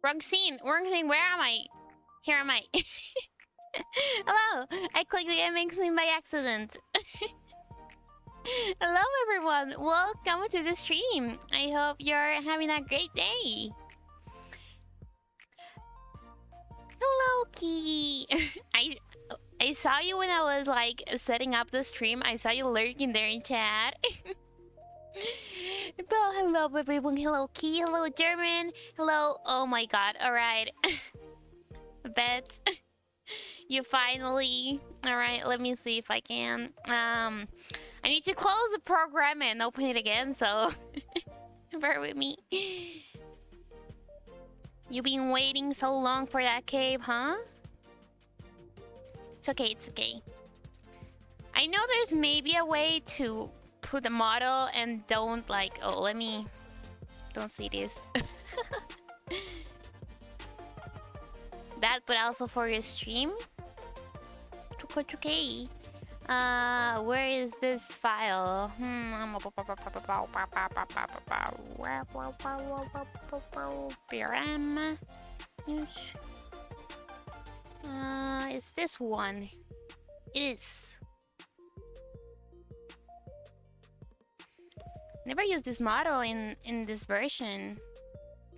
Wrong scene, where am I? Here am I. Hello! I clicked the gaming scene by accident. Hello everyone! Welcome to the stream. I hope you're having a great day. Hello, Kiki. I saw you when I was like setting up the stream. I saw you lurking there in chat. Well, hello everyone. Hello, Key. Hello, German. Hello. Oh my god. Alright. Bet. You finally... Alright, let me see if I can. I need to close the program and open it again, so... bear with me. You've been waiting so long for that cave, huh? It's okay, it's okay. I know there's maybe a way to put the model and don't like... Oh, let me... Don't see this. That, but also for your stream? It's okay. Where is this file? BRM. It's this one. It is. Never used this model in this version.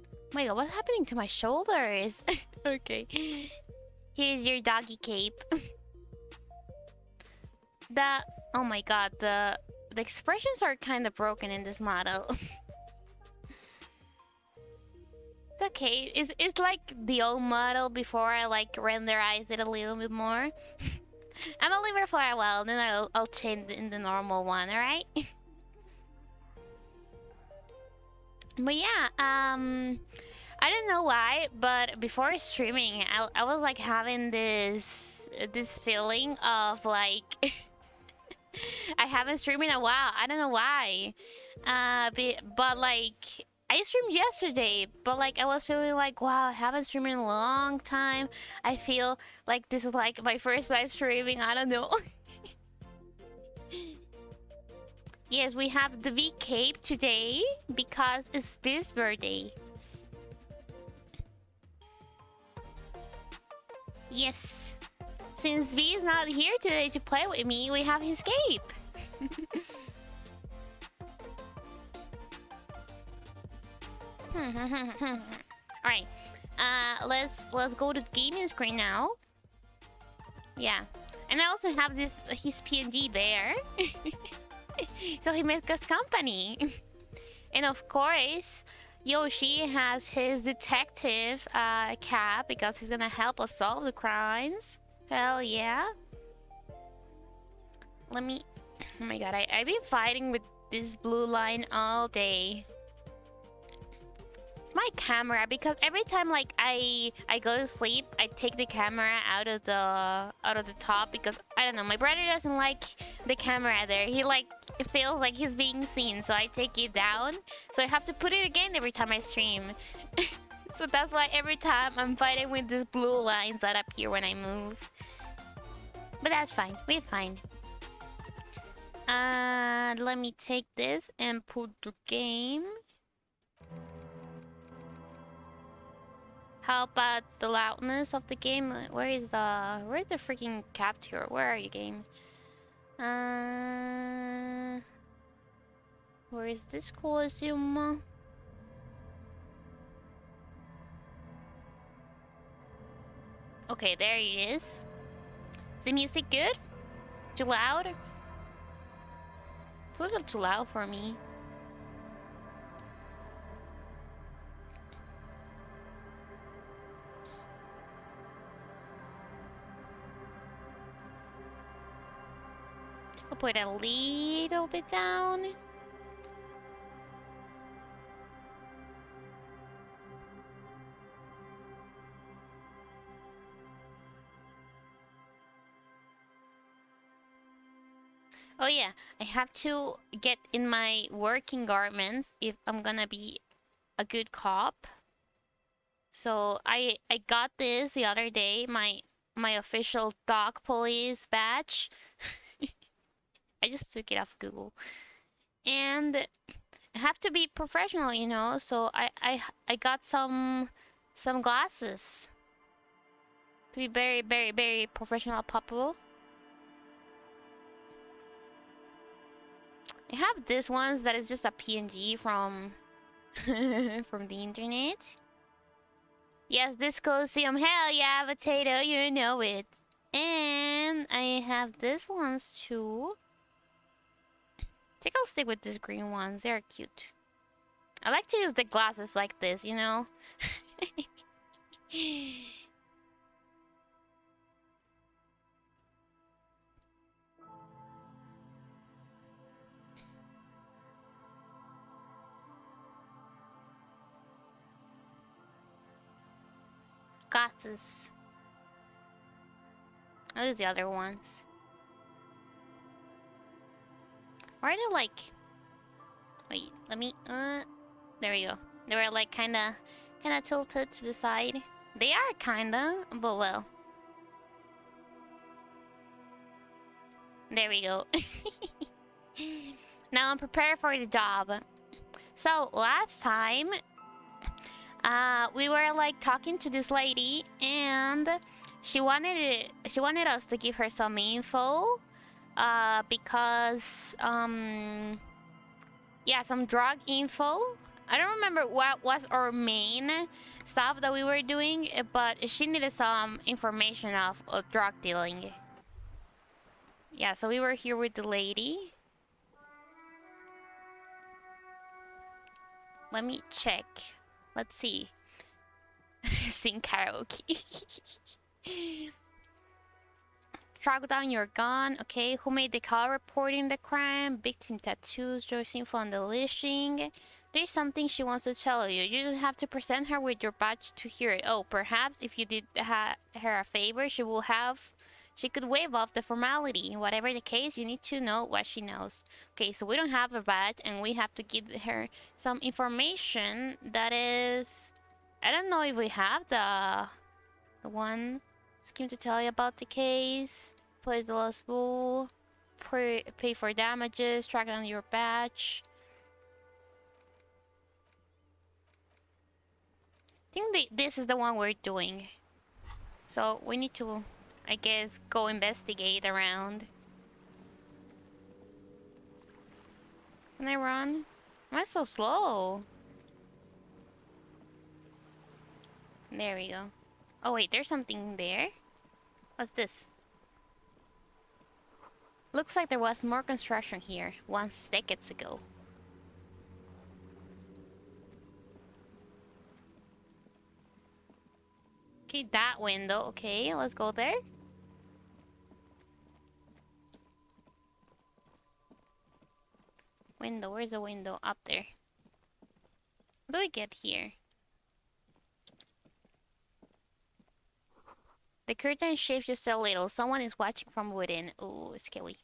Oh my god, what's happening to my shoulders? Okay. Here's your doggy cape. Oh my god, the expressions are kind of broken in this model. It's okay. It's like the old model before I like renderize it a little bit more. I'm gonna leave it for a while, then I'll change it in the normal one, alright? But yeah, I don't know why, but before streaming, I was like having this feeling of like I haven't streamed in a while. I don't know why. But like I streamed yesterday, but like I was feeling like, wow, I haven't streamed in a long time. I feel like this is like my first time streaming. I don't know. Yes, we have the V Cape today because it's B's birthday. Yes. Since V is not here today to play with me, we have his cape. Alright. Let's go to the gaming screen now. Yeah. And I also have his PNG there. So he makes us company. And of course, Yoshi has his detective cap because he's gonna help us solve the crimes. Hell yeah. Let me... Oh my god, I've been fighting with this blue line all day. It's my camera, because every time like I go to sleep, I take the camera out of the top because I don't know, my brother doesn't like the camera there. He like it feels like he's being seen, so I take it down. So I have to put it again every time I stream. So that's why every time I'm fighting with these blue lines that appear when I move. But that's fine. We're fine. Let me take this and put the game. How about the loudness of the game? Where's the freaking capture? Where are you, game? Where is this Elysium? Okay, there it is. Is the music good? Too loud? It's a little too loud for me. I'll put it a little bit down. Oh yeah, I have to get in my working garments if I'm gonna be a good cop. So I got this the other day, my official dog police badge. I just took it off Google. And I have to be professional, you know. So I got some glasses to be very very very professional popular. I have this ones that is just a PNG from from the internet. Yes, this Elysium. Hell yeah, potato, you know it. And I have this ones too. I think I'll stick with these green ones. They're cute. I like to use the glasses like this, you know? Glasses. I'll use the other ones. Why are they like... Wait, let me... there we go. They were like kinda tilted to the side. They are kinda, but well. There we go. Now I'm prepared for the job. So last time, we were like talking to this lady, and she wanted us to give her some info, because yeah, some drug info. I don't remember what was our main stuff that we were doing, but she needed some information of drug dealing. Yeah, so we were here with the lady. Let me check. Let's see. Sing karaoke. Track down your gun. Okay, who made the call reporting the crime? Victim tattoos, Joyce info on the lynching. There's something she wants to tell you. You just have to present her with your badge to hear it. Oh, perhaps if you did her a favor, she could waive off the formality. Whatever the case, you need to know what she knows. Okay, so we don't have a badge, and we have to give her some information that is... I don't know if we have the one. Scheme to tell you about the case. Play the last bull. Pay for damages. Track down your badge. I think this is the one we're doing. So we need to, I guess, go investigate around. Can I run? Am I so slow? There we go. Oh wait, there's something there. What's this? Looks like there was more construction here once decades ago. Okay, that window. Okay, let's go there. Window, where's the window? Up there. How do we get here? The curtain shifts just a little. Someone is watching from within. Ooh, scary.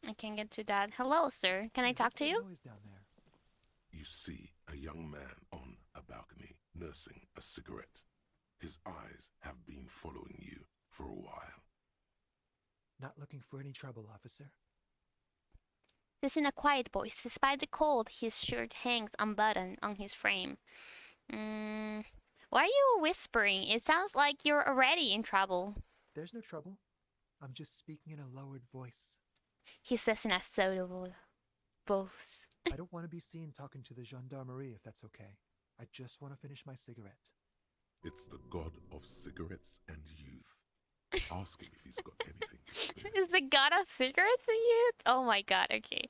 I can't get to that. Hello, sir. Can I talk to you? You see a young man on a balcony nursing a cigarette. His eyes have been following you for a while. Not looking for any trouble, officer. He's in a quiet voice. Despite the cold, his shirt hangs unbuttoned on his frame. Why are you whispering? It sounds like you're already in trouble. There's no trouble. I'm just speaking in a lowered voice. He says in a solo voice. I don't want to be seen talking to the gendarmerie if that's okay. I just want to finish my cigarette. It's the god of cigarettes and youth. Ask him if he's got anything to spare. Is the god of cigarettes and youth? Oh my god, okay.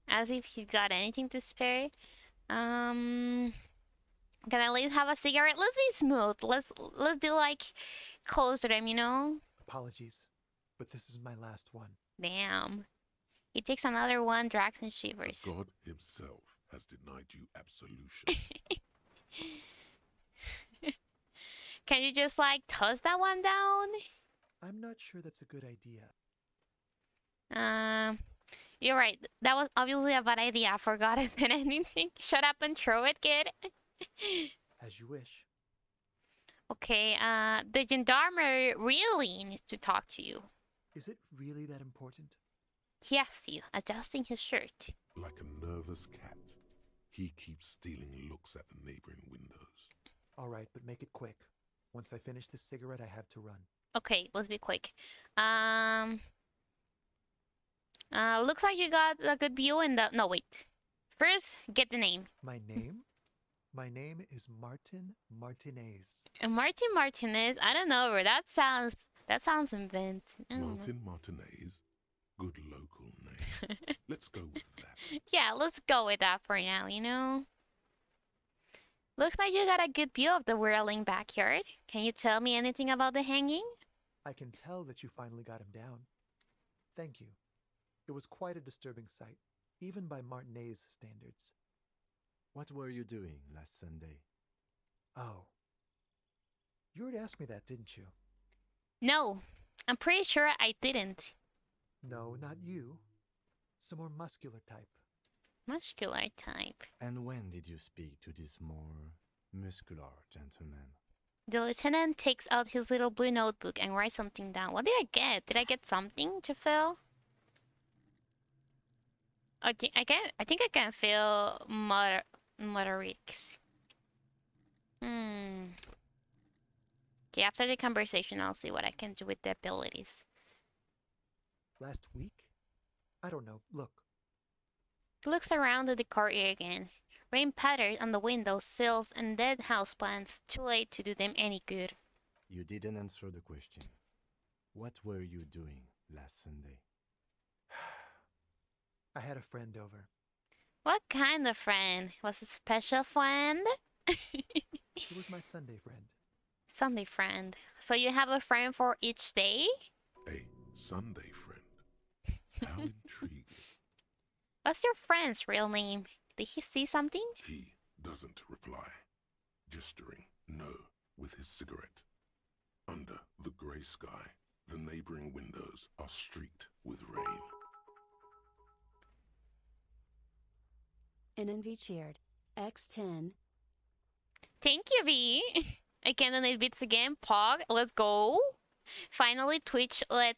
As if he got anything to spare. Can I at least have a cigarette? Let's be smooth. Let's be like close to them, you know? Apologies, but this is my last one. Damn. He takes another one, drags and shivers. God himself has denied you absolution. Can you just like toss that one down? I'm not sure that's a good idea. You're right. That was obviously a bad idea. I forgot I said anything. Shut up and throw it, kid. As you wish. Okay, the gendarme really needs to talk to you. Is it really that important? He asks you, adjusting his shirt. Like a nervous cat, he keeps stealing looks at the neighboring windows. All right, but make it quick. Once I finish this cigarette, I have to run. Okay, let's be quick. Um, looks like you got a good view in the. No, wait. First, get the name. My name? My name is Martin Martinez. Martin Martinez. I don't know, bro. That sounds invented. I don't know. Martin Martinez? Good local name. Let's go with that. Yeah, let's go with that for now. You know. Looks like you got a good view of the whirling backyard. Can you tell me anything about the hanging? I can tell that you finally got him down. Thank you. It was quite a disturbing sight, even by Martinez standards. What were you doing last Sunday? Oh. You already asked me that, didn't you? No, I'm pretty sure I didn't. No, not you. Some more muscular type. Muscular type. And when did you speak to this more muscular gentleman? The lieutenant takes out his little blue notebook and writes something down. What did I get? Did I get something to fill? Okay, I think I can fill motorics. Okay, after the conversation, I'll see what I can do with the abilities. Last week? I don't know. Look. He looks around the courtyard again. Rain pattered on the windows, sills, and dead houseplants. Too late to do them any good. You didn't answer the question. What were you doing last Sunday? I had a friend over. What kind of friend? Was a special friend? He was my Sunday friend. Sunday friend. So you have a friend for each day? A Sunday friend. How intriguing. What's your friend's real name? Did he see something? He doesn't reply, gesturing no with his cigarette. Under the grey sky, the neighboring windows are streaked with rain. NNV cheered. X10. Thank you, V. I can donate bits again. Pog, let's go. Finally, Twitch let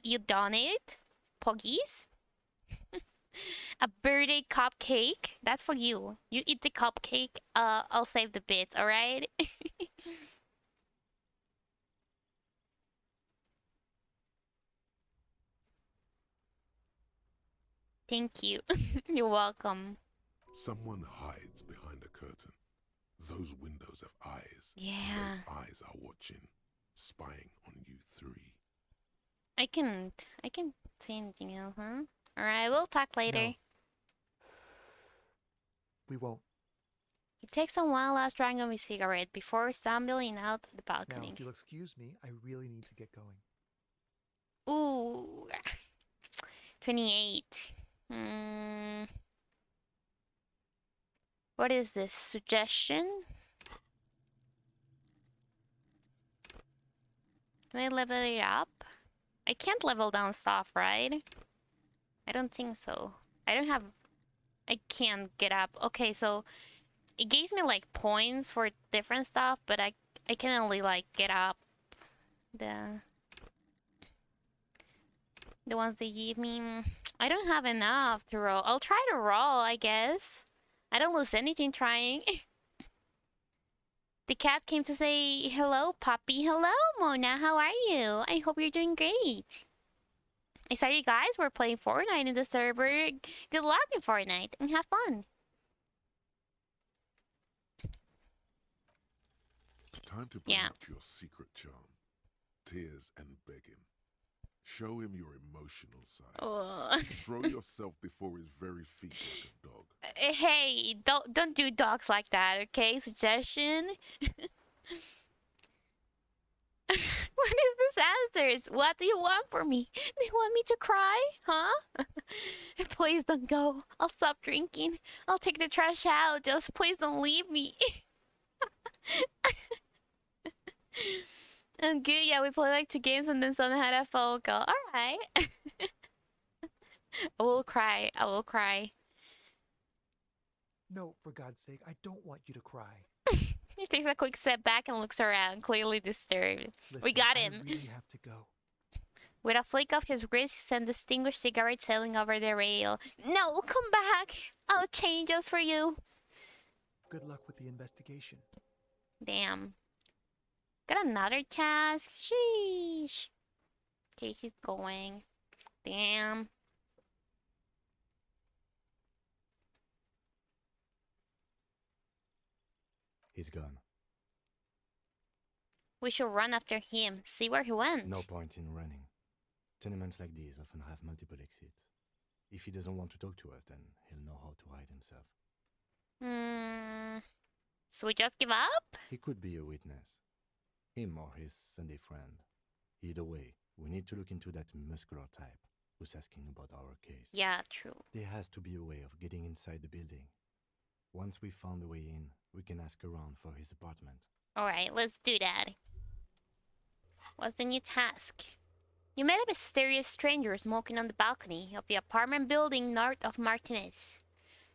you donate. Poggies. A birthday cupcake. That's for you. You eat the cupcake. I'll save the bits. All right. Thank you. You're welcome. Someone hides behind a curtain. Those windows have eyes. Yeah. And those eyes are watching, spying on you three. I can't say anything else, huh? All right, we'll talk later. No. We won't. It takes a while last drawing of my cigarette before stumbling out the Now, balcony. if you'll excuse me, I really need to get going. Ooh. 28. What is this? Suggestion? Can I level it up? I can't level down stuff, right? I don't think so. I can't get up. Okay, so it gives me like points for different stuff, but I can only like get up the ones they give me. I don't have enough to roll. I'll try to roll, I guess. I don't lose anything trying. The cat came to say hello, puppy. Hello, Mona. How are you? I hope you're doing great. I saw you guys were playing Fortnite in the server. Good luck in Fortnite and have fun. Time to bring Yeah. out your secret charm. Tears and begging. Show him your emotional side. Oh. Throw yourself before his very feet like a dog. Hey, don't do dogs like that, okay? Suggestion. What is this answers? What do you want from me? Do you want me to cry? Huh? Please don't go. I'll stop drinking. I'll take the trash out. Just please don't leave me. I'm good. Yeah, we played like 2 games and then someone had a phone call. Alright. I will cry. I will cry. No, for God's sake, I don't want you to cry. He takes a quick step back and looks around, clearly disturbed. We Listen, got I him. really have to go. With a flick of his wrist, he sent distinguished cigarette sailing over the rail. No, come back! I'll change us for you. Good luck with the investigation. Damn. Got another task? Sheesh. Okay, he's going. Damn. He's gone. We should run after him, see where he went. No point in running. Tenements like these often have multiple exits. If he doesn't want to talk to us, then he'll know how to hide himself. So we just give up? He could be a witness. Him or his Sunday friend. Either way, we need to look into that muscular type who's asking about our case. Yeah, true. There has to be a way of getting inside the building. Once we found a way in, we can ask around for his apartment. Alright, let's do that. What's the new task? You met a mysterious stranger smoking on the balcony of the apartment building north of Martinez.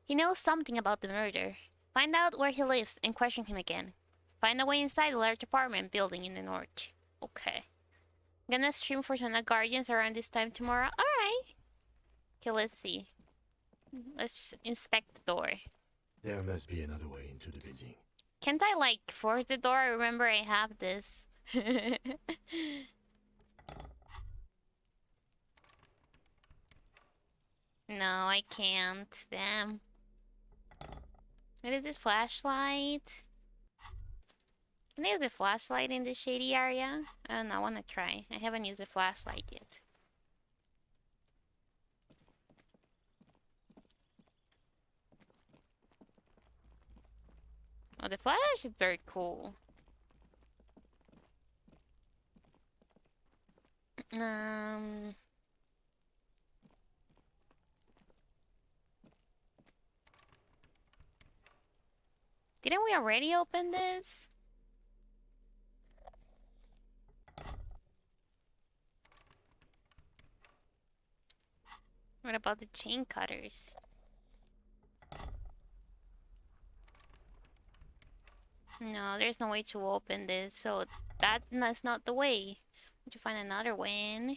He knows something about the murder. Find out where he lives and question him again. Find a way inside the large apartment building in the north. Okay. Gonna stream for Sonic Guardians around this time tomorrow. Alright. Okay, let's see. Let's inspect the door. There must be another way into the building. Can't I, like, force the door? I remember I have this. No, I can't. Damn. What is this flashlight? Can I use the flashlight in the shady area? I don't know, I wanna try. I haven't used the flashlight yet. Oh, the flash is very cool. Didn't we already open this? What about the chain cutters? No, there's no way to open this, so that's not the way. Need to find another way in.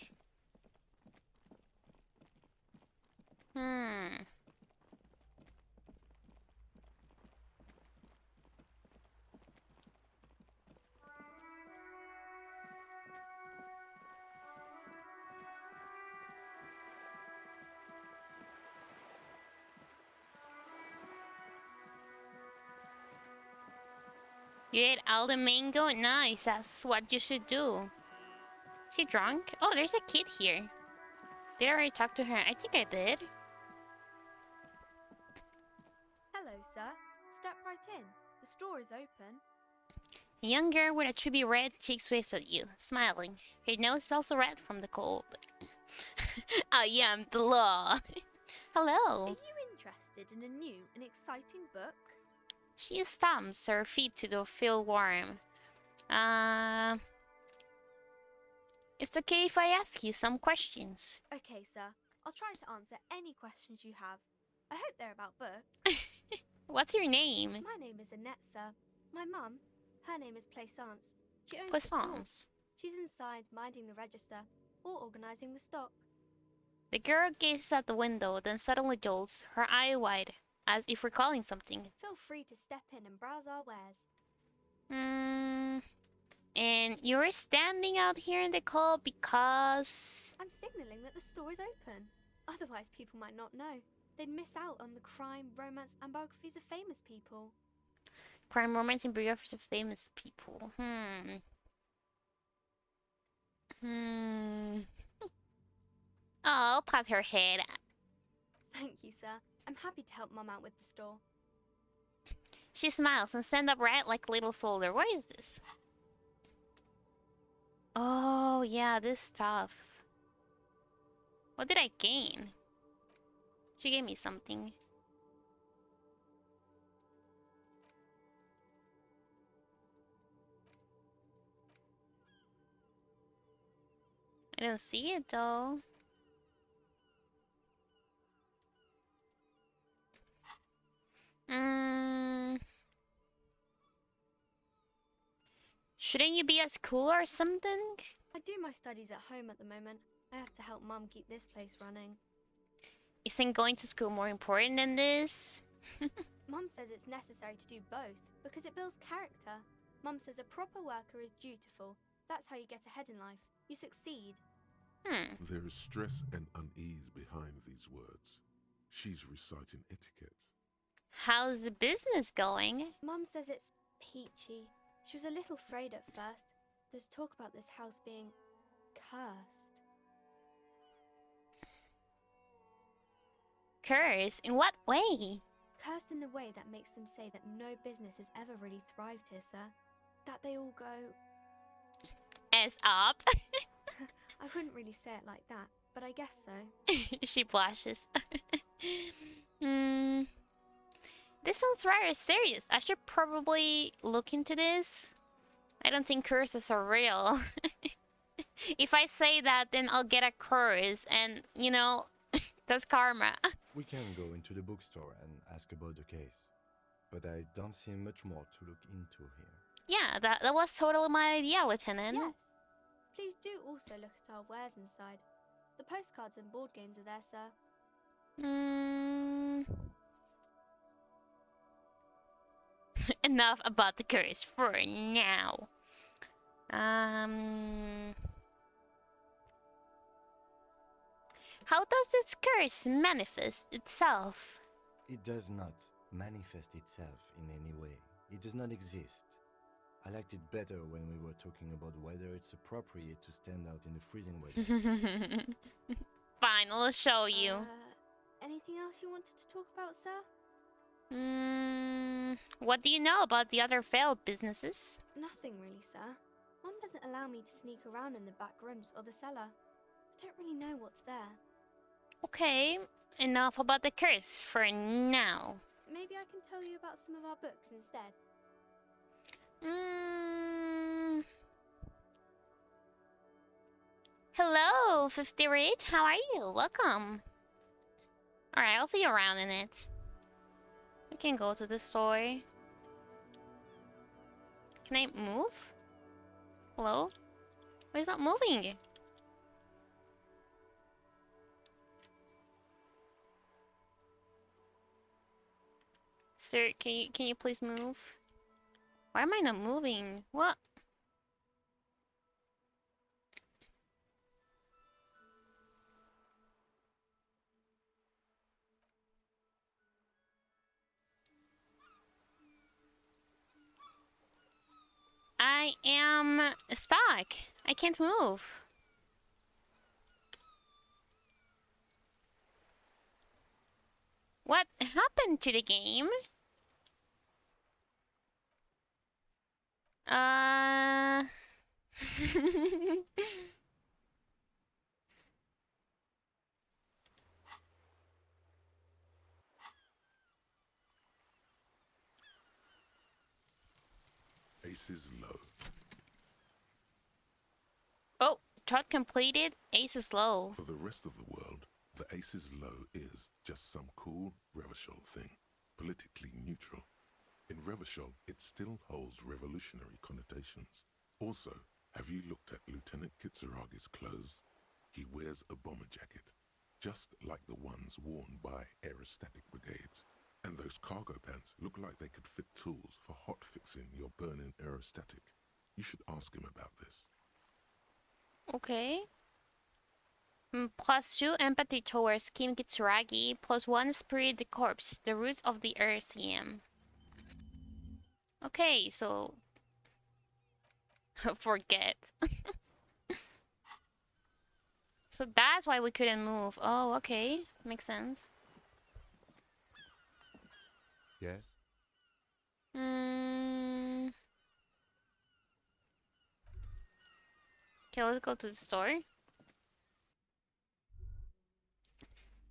You ate all the mango? Nice, that's what you should do. Is he drunk? Oh, there's a kid here. Did I already talk to her? I think I did. Hello, sir. Step right in. The store is open. A young girl with a chubby red cheeks waves at you, smiling. Her nose is also red from the cold. I am the law. Hello. Are you interested in a new and exciting book? She stamps her feet to feel warm. It's okay if I ask you some questions. Okay, sir. I'll try to answer any questions you have. I hope they're about books. What's your name? My name is Annette, sir. My mum, her name is Plaisance. She owns the store. Poissons. She's inside minding the register or organising the stock. The girl gazes at the window, then suddenly jolts, her eye wide, as if recalling something. Feel free to step in and browse our wares. And you're standing out here in the cold because... I'm signalling that the store is open. Otherwise, people might not know. They'd miss out on the crime, romance, and biographies of famous people. Crime, romance, and biographies of famous people. Oh, pat her head. Thank you, sir. I'm happy to help Mum out with the store. She smiles and stands upright like a little soldier. What is this? Oh, yeah, this stuff. What did I gain? She gave me something. I don't see it, though. Shouldn't you be at school or something? I do my studies at home at the moment. I have to help Mum keep this place running. Isn't going to school more important than this? Mum says it's necessary to do both because it builds character. Mum says a proper worker is dutiful. That's how you get ahead in life. You succeed. There is stress and unease behind these words. She's reciting etiquette. How's the business going? Mum says it's peachy. She was a little afraid at first. There's talk about this house being cursed. Curse? In what way? Cursed in the way that makes them say that no business has ever really thrived here, sir. That they all go... S up. I wouldn't really say it like that, but I guess so. She blushes. This sounds rather serious. I should probably look into this. I don't think curses are real. If I say that, then I'll get a curse, and you know, that's karma. We can go into the bookstore and ask about the case, but I don't see much more to look into here. Yeah, that was totally my idea, Lieutenant. Yes. Please do also look at our wares inside. The postcards and board games are there, sir. Enough about the curse for now. How does this curse manifest itself? It does not manifest itself in any way. It does not exist. I liked it better when we were talking about whether it's appropriate to stand out in the freezing weather. Fine, I'll show you. Anything else you wanted to talk about, sir? What do you know about the other failed businesses? Nothing really, sir. Mum doesn't allow me to sneak around in the back rooms or the cellar. I don't really know what's there. Okay, enough about the curse for now. Maybe I can tell you about some of our books instead. Hello, 50 Rich. How are you? Welcome. Alright, I'll see you around in it. I can go to the store. Can I move? Hello? Why is it not moving? Sir, can you please move? Why am I not moving? What? I am stuck. I can't move. What happened to the game? Aces low. Oh, chart completed. Ace is low. For the rest of the world, the aces low is just some cool Revachol thing, politically neutral. In Revachol, it still holds revolutionary connotations. Also, have you looked at Lieutenant Kitsuragi's clothes? He wears a bomber jacket, just like the ones worn by aerostatic brigades. And those cargo pants look like they could fit tools for hot-fixing your burning aerostatic. You should ask him about this. Okay. +2 empathy towards Kim Kitsuragi, +1 spirit the corpse, the roots of the Elysium. Okay, so forget. So that's why we couldn't move. Oh, okay, makes sense. Yes? Okay, let's go to the store.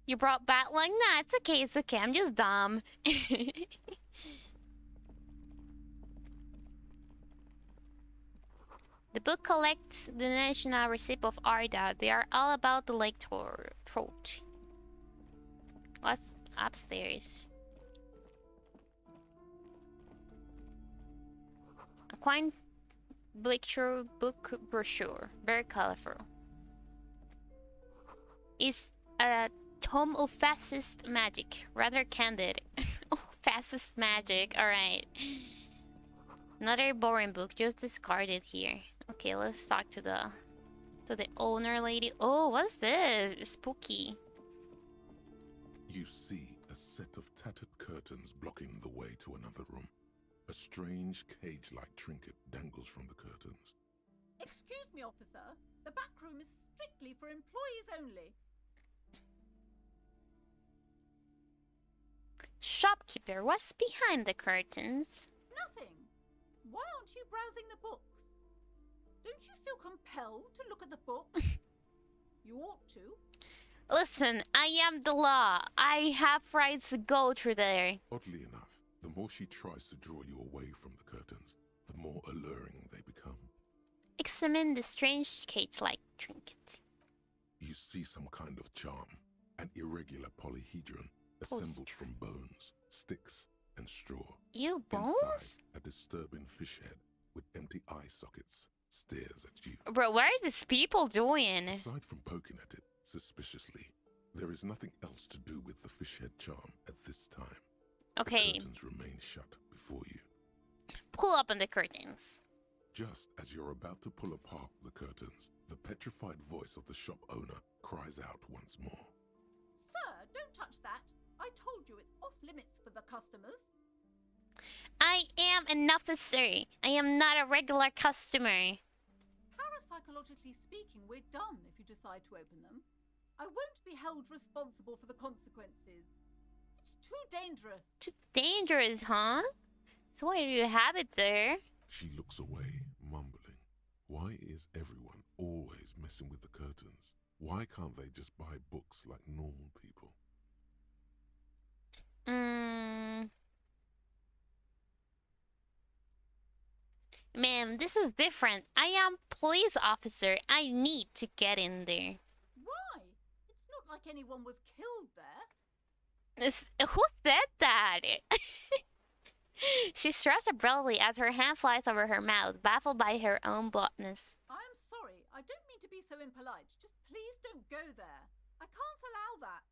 You brought Batling? Nah, it's okay, it's okay. I'm just dumb. The book collects the national recipe of Arda. They are all about the lake trout. What's upstairs? lecture book brochure. Very colorful. It's a tome of fascist magic. Rather candid. Oh, fascist magic. Alright. Another boring book. Just discard it here. Okay, let's talk to the owner lady. Oh, what's this? Spooky. You see a set of tattered curtains blocking the way to another room. A strange cage-like trinket dangles from the curtains. Excuse me, officer. The back room is strictly for employees only. Shopkeeper, what's behind the curtains? Nothing. Why aren't you browsing the books? Don't you feel compelled to look at the books? You ought to. Listen, I am the law. I have rights to go through there. Oddly enough, the more she tries to draw you away from the curtains, the more alluring they become. Examine the strange cage-like trinket. You see some kind of charm, an irregular polyhedron assembled from bones, sticks, and straw. You bones? Inside, a disturbing fish head with empty eye sockets stares at you. Bro, what are these people doing? Aside from poking at it suspiciously, there is nothing else to do with the fish head charm at this time. Okay. The curtains remain shut before you. Pull up on the curtains. Just as you're about to pull apart the curtains, the petrified voice of the shop owner cries out once more. Sir, don't touch that. I told you it's off limits for the customers. I am an officer. I am not a regular customer. Parapsychologically speaking, we're done if you decide to open them. I won't be held responsible for the consequences. It's too dangerous. Too dangerous, huh? So why do you have it there? She looks away, mumbling. Why is everyone always messing with the curtains? Why can't they just buy books like normal people? Ma'am, this is different. I am police officer. I need to get in there. Why? It's not like anyone was killed there. Who said that? She straps abruptly as her hand flies over her mouth, baffled by her own bluntness. I'm sorry. I don't mean to be so impolite. Just please don't go there. I can't allow that.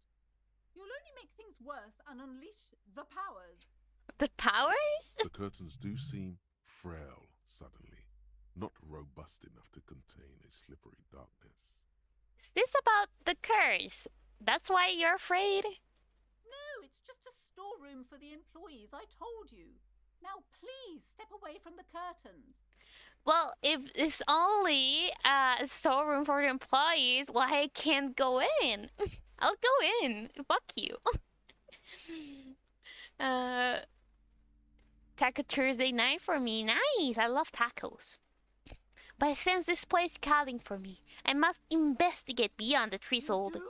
You'll only make things worse and unleash the powers. The powers? The curtains do seem frail suddenly, not robust enough to contain a slippery darkness. Is this about the curse? That's why you're afraid? No, it's just a storeroom for the employees, I told you. Now please step away from the curtains. Well, if it's only a storeroom for the employees, why I can't go in? I'll go in. Fuck you. Taco Thursday night for me. Nice. I love tacos. But I sense this place calling for me. I must investigate beyond the threshold. You do?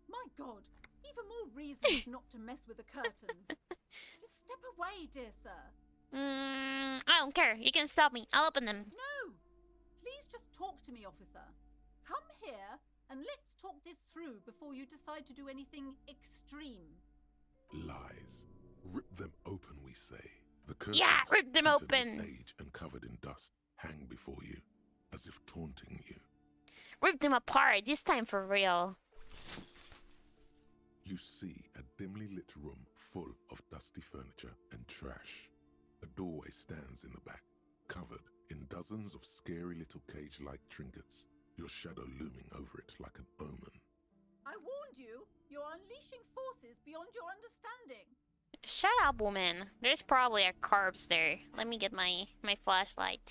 My God, even more reasons not to mess with the curtains. Just step away, dear sir. I don't care. You can stop me. I'll open them. No! Please just talk to me, officer. Come here and let's talk this through before you decide to do anything extreme. Lies. Rip them open, we say. The curtains, Yeah, rip them painted with open. age and covered in dust, hang before you, as if taunting you. Rip them apart. This time for real. You see a dimly lit room full of dusty furniture and trash. A doorway stands in the back, covered in dozens of scary little cage-like trinkets, your shadow looming over it like an omen. I warned you, you're unleashing forces beyond your understanding. Shut up, woman. There's probably a corpse there. Let me get my flashlight.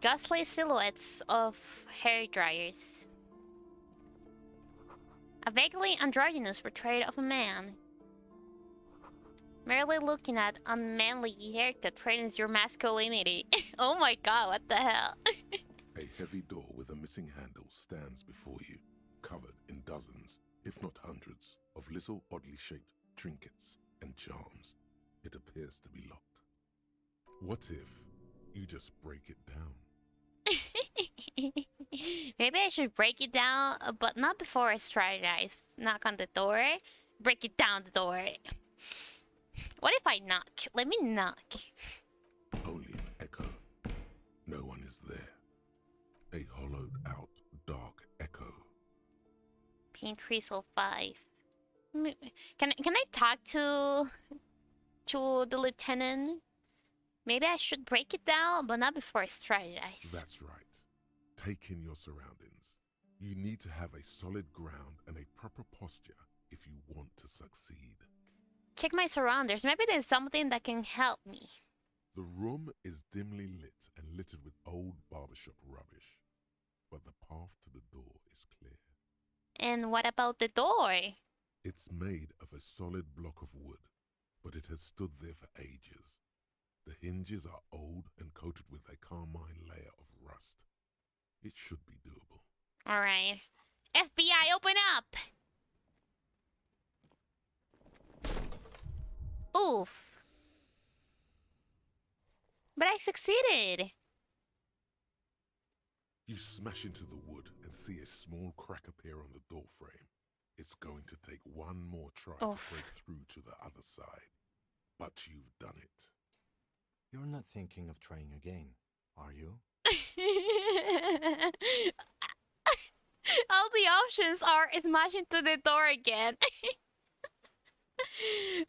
Ghostly silhouettes of hair dryers. A vaguely androgynous portrait of a man. Merely looking at unmanly haircut threatens your masculinity. Oh my god, what the hell? A heavy door with a missing handle stands before you, covered in dozens, if not hundreds, of little oddly shaped trinkets and charms. It appears to be locked. What if you just break it down? Maybe I should break it down, but not before I strategize. Knock on the door. break it down the door. What if I knock? Let me knock. Only an echo. No one is there. A hollowed out, dark echo. Paint Crystal 5. Can I talk to the lieutenant? Maybe I should break it down, but not before I strategize. That's right. Take in your surroundings. You need to have a solid ground and a proper posture if you want to succeed. Check my surroundings. Maybe there's something that can help me. The room is dimly lit and littered with old barbershop rubbish, but the path to the door is clear. And what about the door? It's made of a solid block of wood, but it has stood there for ages. The hinges are old and coated with a carmine layer of rust. It should be doable. Alright. FBI, open up! Oof. But I succeeded. You smash into the wood and see a small crack appear on the door frame. It's going to take one more try to break through to the other side. But you've done it. You're not thinking of trying again, are you? All the options are smash into the door again.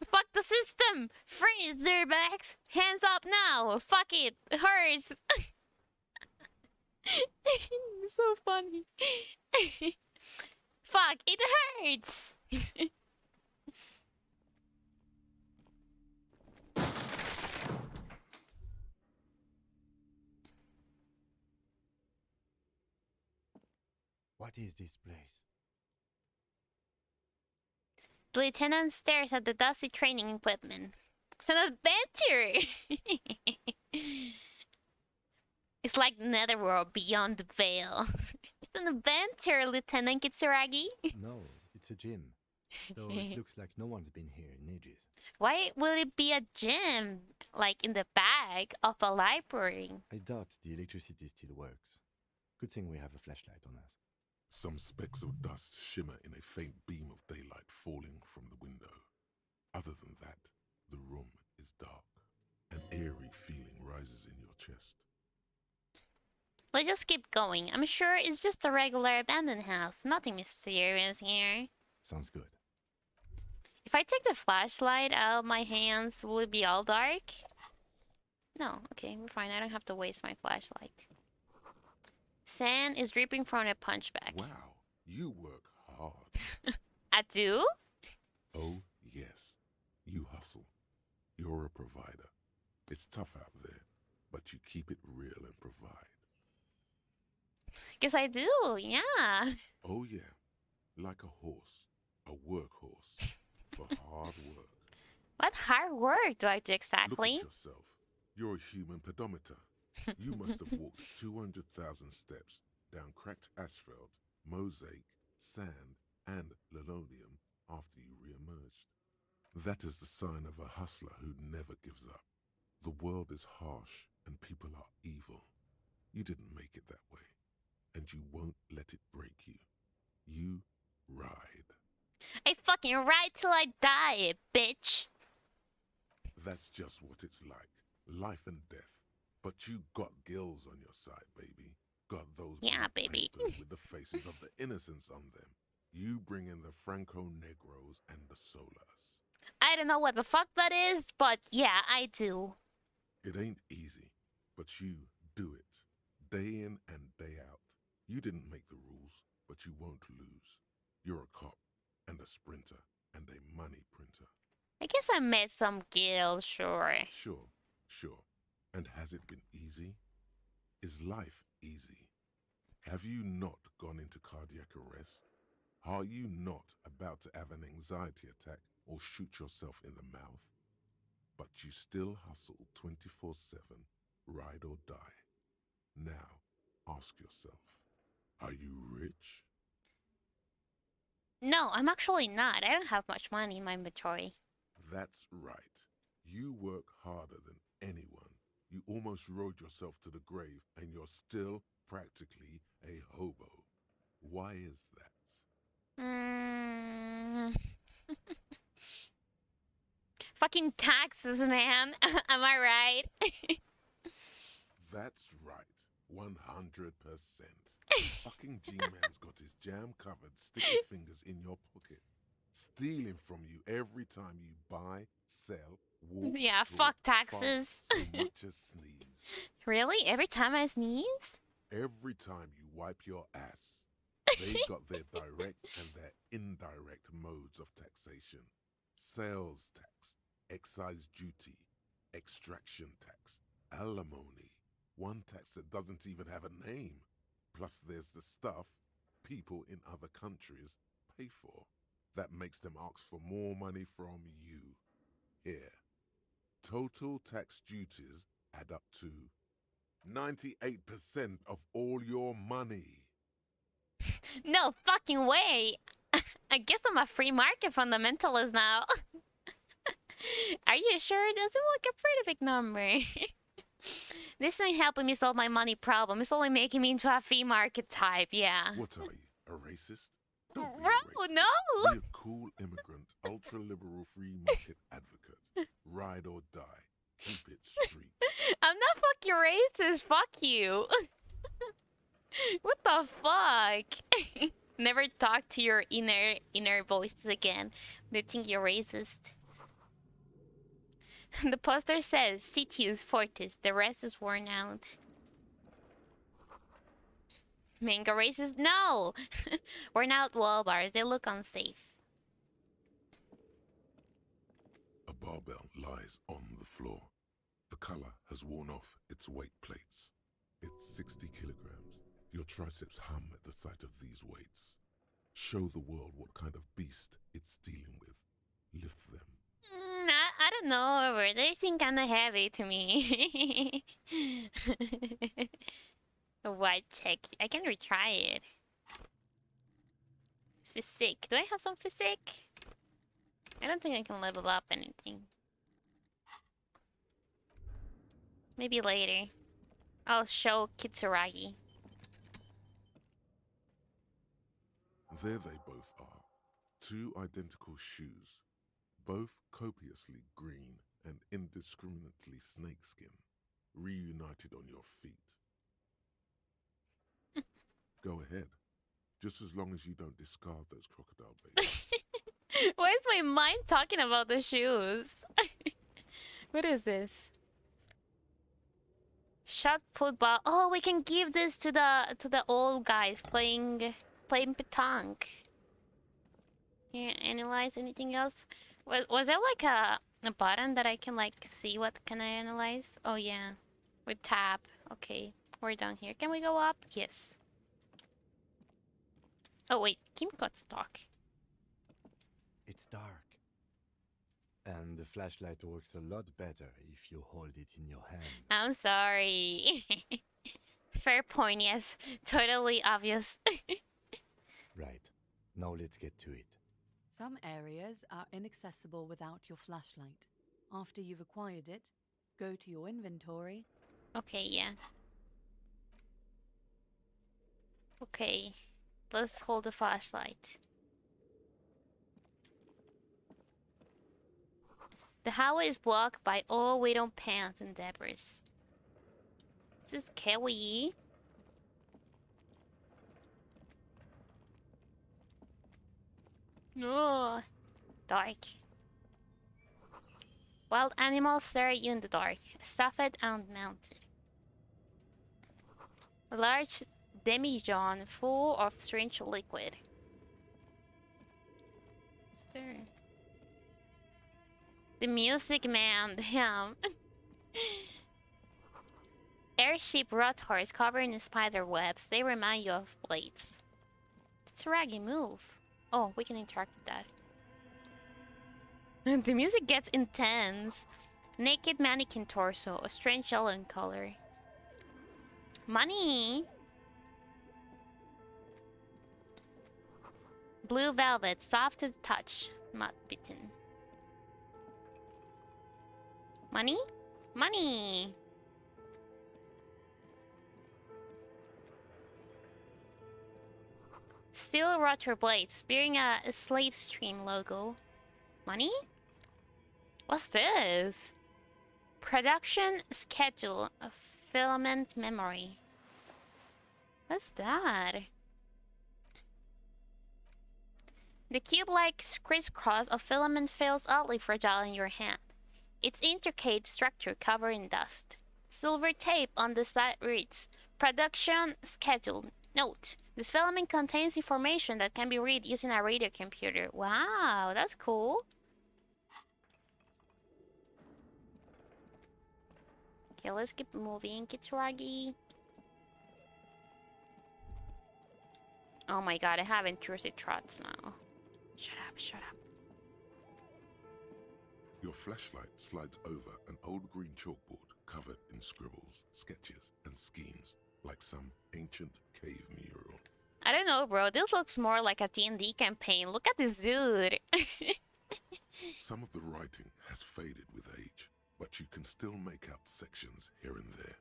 Fuck the system! Freeze, dirtbags! Hands up now! Fuck it! It hurts! So funny. Fuck, it hurts! What is this place? The lieutenant stares at the dusty training equipment. It's an adventure! It's like Netherworld beyond the veil. It's an adventure, Lieutenant Kitsuragi. No, it's a gym. Though it looks like no one's been here in ages. Why will it be a gym? Like in the back of a library? I doubt the electricity still works. Good thing we have a flashlight on us. Some specks of dust shimmer in a faint beam of daylight falling from the window. Other than that, the room is dark. An eerie feeling rises in your chest. Let's just keep going. I'm sure it's just a regular abandoned house. Nothing mysterious here. Sounds good. If I take the flashlight out of my hands, will it be all dark? No, okay, we're fine. I don't have to waste my flashlight. Sand is dripping from a punch bag. Wow, you work hard. I do? Oh, yes. You hustle. You're a provider. It's tough out there, but you keep it real and provide. Guess I do, yeah. Oh, yeah. Like a horse. A workhorse. For hard work. What hard work do I do exactly? Look at yourself. You're a human pedometer. You must have walked 200,000 steps down cracked asphalt, mosaic, sand, and linoleum after you re-emerged. That is the sign of a hustler who never gives up. The world is harsh and people are evil. You didn't make it that way, and you won't let it break you. You ride. I fucking ride till I die, bitch. That's just what it's like. Life and death. But you got gills on your side, baby. Got those black baby. papers with the faces of the innocents on them. You bring in the Franco Negros and the Solas. I don't know what the fuck that is, but yeah, I do. It ain't easy, but you do it. Day in and day out. You didn't make the rules, but you won't lose. You're a cop and a sprinter and a money printer. I guess I met some gills, sure. Sure. And has it been easy? Is life easy? Have you not gone into cardiac arrest? Are you not about to have an anxiety attack or shoot yourself in the mouth? But you still hustle 24/7, ride or die. Now, ask yourself, are you rich? No, I'm actually not. I don't have much money in my inventory. That's right. You work harder than anyone. You almost rode yourself to the grave, and you're still practically a hobo. Why is that? fucking taxes, man. Am I right? That's right. 100%. Fucking G-Man's got his jam covered sticky fingers in your pocket, stealing from you every time you buy, sell, walk, Yeah, talk, fuck fart, taxes. so much as sneeze. Really? Every time I sneeze? Every time you wipe your ass. They've got their direct and their indirect modes of taxation. Sales tax, excise duty, extraction tax, alimony. One tax that doesn't even have a name. Plus there's the stuff people in other countries pay for. That makes them ask for more money from you. Here. Total tax duties add up to 98% of all your money. No fucking way. I guess I'm a free market fundamentalist now. Are you sure? It doesn't look a pretty big number. This ain't helping me solve my money problem. It's only making me into a free market type, yeah. What are you, a racist? Don't be Bro, a racist. no! Be a cool immigrant, ultra-liberal free market advocate. Ride or die. Keep it street. I'm not fucking racist, fuck you. What the fuck? Never talk to your inner voices again. They think you're racist. The poster says Citius Fortis, the rest is worn out. Manga racist? No! Worn out wall bars, they look unsafe. A barbell lies on the floor. The color has worn off its weight plates. It's 60 kilograms. Your triceps hum at the sight of these weights. Show the world what kind of beast it's dealing with. Lift them. I don't know, they seem kinda heavy to me. A white check. I can retry it. It's physique. Do I have some physique? I don't think I can level up anything. Maybe later. I'll show Kitsuragi. There they both are. Two identical shoes. Both copiously green and indiscriminately snakeskin. Reunited on your feet. Go ahead. Just as long as you don't discard those crocodile babies. Why is my mind talking about the shoes? What is this? Shot football. Oh, we can give this to the old guys playing petanque. Can analyze anything else? Was there like a button that I can like see what can I analyze? Oh yeah, with tab. Okay, we're down here. Can we go up? Yes. Oh wait, Kim got stuck. It's dark. And the flashlight works a lot better if you hold it in your hand. I'm sorry. Fair point, yes. Totally obvious. Right. Now let's get to it. Some areas are inaccessible without your flashlight. After you've acquired it, go to your inventory. Okay, yeah. Okay. Let's hold the flashlight. The highway is blocked by all widow pans and debris. Is this Kelly? No. Dark. Wild animals stare at you in the dark, stuffed and mounted. A large demijohn full of strange liquid. What's there? The music man, damn. Airship rotors covered in spider webs. They remind you of blades. It's a raggy move. Oh, we can interact with that. The music gets intense. Naked mannequin torso, a strange yellow in color. Money! Blue velvet, soft to the touch, not bitten. Money? Money! Steel rotor blades, bearing a slave stream logo. Money? What's this? Production schedule of filament memory. What's that? The cube-like crisscross of filament feels oddly fragile in your hand. Its intricate structure covered in dust. Silver tape on the side reads, Production schedule. Note, this filament contains information that can be read using a radio computer. Wow, that's cool. Okay, let's keep moving, Kitsuragi. Oh my god, I have intrusive thoughts now. Shut up, shut up. Your flashlight slides over an old green chalkboard covered in scribbles, sketches, and schemes like some ancient cave mural. I don't know, bro. This looks more like a D&D campaign. Look at this dude. Some of the writing has faded with age, but you can still make out sections here and there.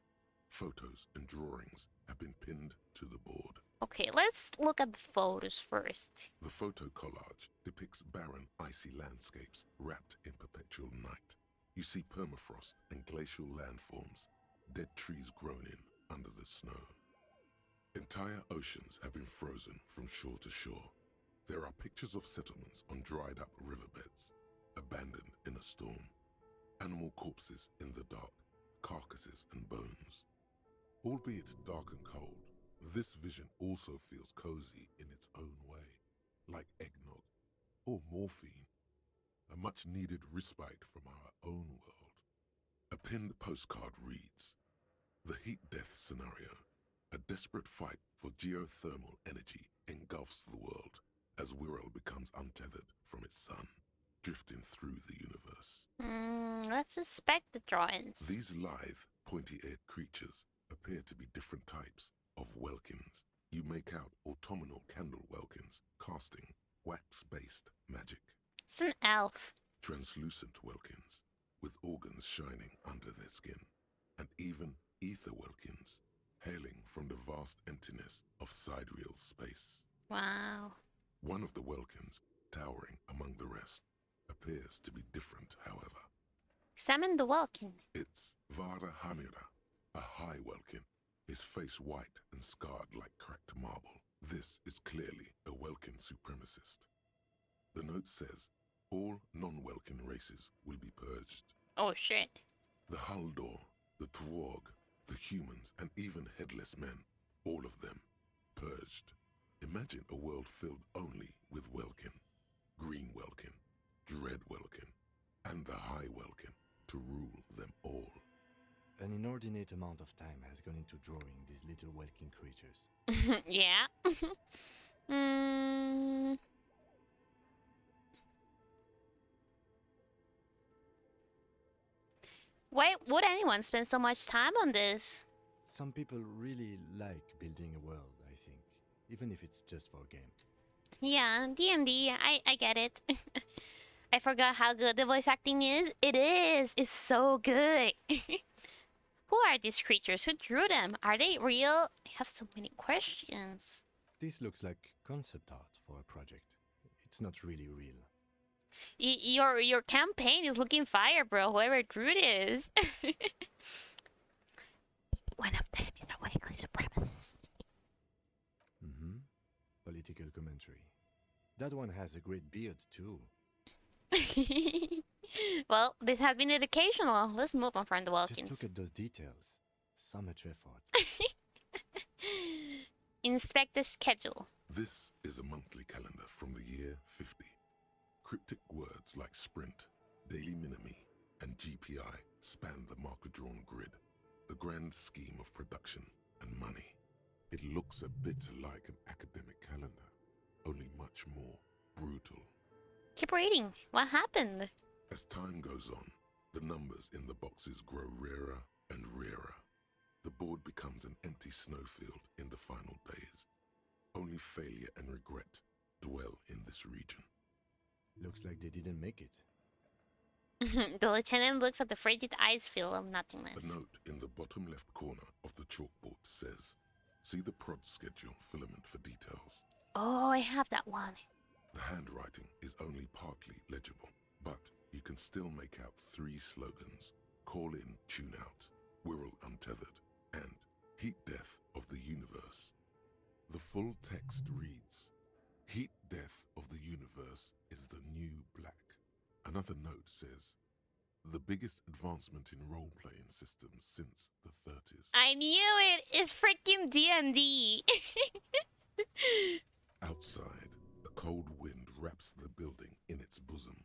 Photos and drawings have been pinned to the board. Okay, let's look at the photos first. The photo collage depicts barren, icy landscapes wrapped in perpetual night. You see permafrost and glacial landforms, dead trees grown in under the snow. Entire oceans have been frozen from shore to shore. There are pictures of settlements on dried-up riverbeds, abandoned in a storm. Animal corpses in the dark, carcasses and bones. Albeit dark and cold, this vision also feels cozy in its own way, like eggnog or morphine, a much-needed respite from our own world. A pinned postcard reads, The heat-death scenario, a desperate fight for geothermal energy engulfs the world as Wirral becomes untethered from its sun, drifting through the universe. Let's inspect the drawings. These lithe, pointy-eared creatures appear to be different types of welkins. You make out autumnal candle welkins casting wax-based magic. It's an elf. Translucent welkins with organs shining under their skin, and even ether welkins hailing from the vast emptiness of sidereal space. Wow. One of the welkins, towering among the rest, appears to be different, however. Examine the Welkin. It's Vara Hamira, a high welkin, his face white and scarred like cracked marble. This is clearly a Welkin supremacist. The note says, all non-Welkin races will be purged. Oh shit. The Haldor, the Twarg, the humans, and even headless men, all of them, purged. Imagine a world filled only with Welkin, Green Welkin, Dread Welkin, and the High Welkin to rule them all. An inordinate amount of time has gone into drawing these little Welkin creatures. Yeah. Why would anyone spend so much time on this? Some people really like building a world, I think, even if it's just for a game. Yeah, D&D, I get it. I forgot how good the voice acting is. It is! It's so good! Who are these creatures? Who drew them? Are they real? I have so many questions. This looks like concept art for a project. It's not really real. Your campaign is looking fire, bro. Whoever drew this. One of them is a Welkin supremacist. Political commentary. That one has a great beard too. Well, this has been educational. Let's move on from the Just Welkins. look at those details. So much effort. Inspect the schedule. This is a monthly calendar from the year 50. Cryptic words like sprint, daily minimi, and GPI span the marker-drawn grid, the grand scheme of production and money. It looks a bit like an academic calendar, only much more brutal. Keep reading. What happened? As time goes on, the numbers in the boxes grow rarer and rarer. The board becomes an empty snowfield in the final days. Only failure and regret dwell in this region. Looks like they didn't make it. The lieutenant looks at the frigid ice field of nothingness. A note in the bottom left corner of the chalkboard says, see the prod schedule filament for details. Oh, I have that one. The handwriting is only partly legible, but you can still make out 3 slogans: Call in, Tune out, Wirral Untethered, and Heat Death of the Universe. The full text reads, Heat Death of the Universe is the new black. Another note says, the biggest advancement in role-playing systems since the 30s. I knew it! It's freaking D&D! Outside, a cold wind wraps the building in its bosom.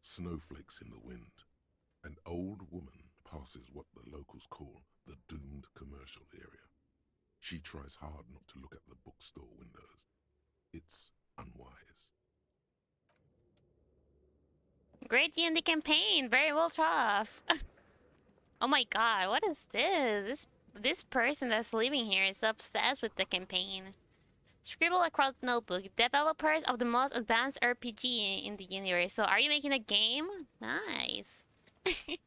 Snowflakes in the wind. An old woman passes what the locals call the doomed commercial area. She tries hard not to look at the bookstore windows. It's unwise. Great D&D campaign! Very well thought of. Oh my god, what is this? This person that's living here is obsessed with the campaign. Scribble across the notebook. Developers of the most advanced RPG in the universe. So are you making a game? Nice.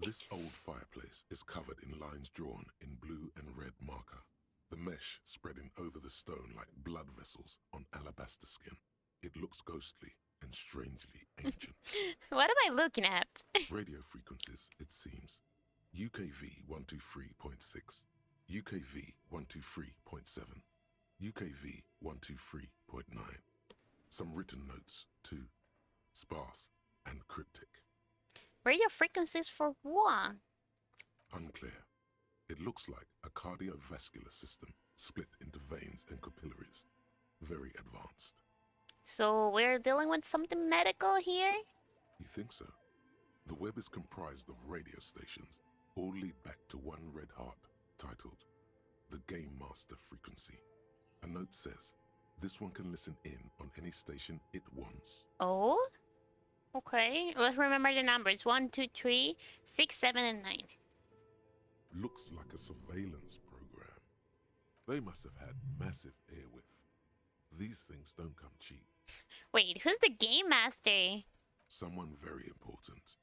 This old fireplace is covered in lines drawn in blue and red marker. The mesh spreading over the stone like blood vessels on alabaster skin. It looks ghostly and strangely ancient. What am I looking at? Radio frequencies, it seems. UKV 123.6, UKV 123.7, UKV 123.9. Some written notes, too. Sparse and cryptic. Radio frequencies for what? Unclear. It looks like a cardiovascular system split into veins and capillaries. Very advanced. So we're dealing with something medical here? You think so? The web is comprised of radio stations, all lead back to one red heart, titled the Game Master Frequency. A note says, this one can listen in on any station it wants. Oh? Okay, let's remember the numbers. 1, 2, 3, 6, 7, and 9. Looks like a surveillance program. They must have had massive airwidth. These things don't come cheap. Wait, who's the game master? Someone very important.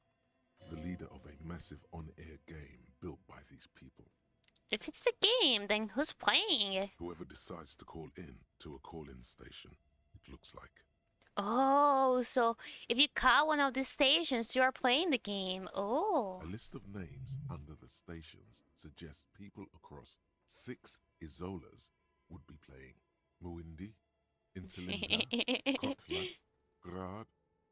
The leader of a massive on-air game built by these people. If it's a game, then who's playing? Whoever decides to call in to a call-in station, it looks like. Oh, so if you call one of these stations, you are playing the game. Oh. A list of names under the stations suggests people across 6 Isolas would be playing. Muindi, Insulinda, Kotla, Grad,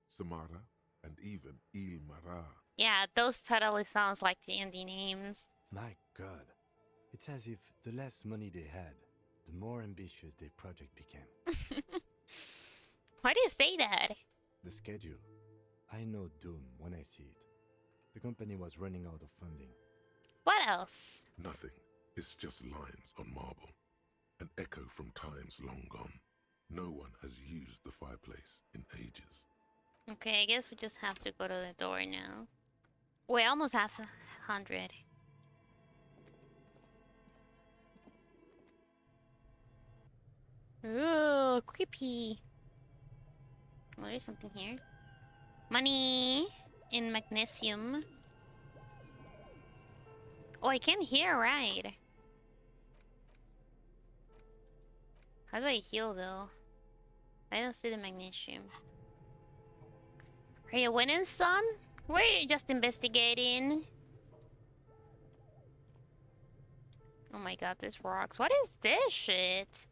Samara, and even Ilmara. Yeah, those totally sounds like D&D names. My god. It's as if the less money they had, the more ambitious their project became. Why do you say that? The schedule. I know doom when I see it. The company was running out of funding. What else? Nothing. It's just lines on marble. An echo from times long gone. No one has used the fireplace in ages. Okay, I guess we just have to go to the door now. We almost have 100. Ooh, creepy. Oh, there's something here. Money in magnesium. Oh, I can hear, right? How do I heal, though? I don't see the magnesium. Are you winning, son? We're just investigating. Oh my god, this rocks. What is this shit?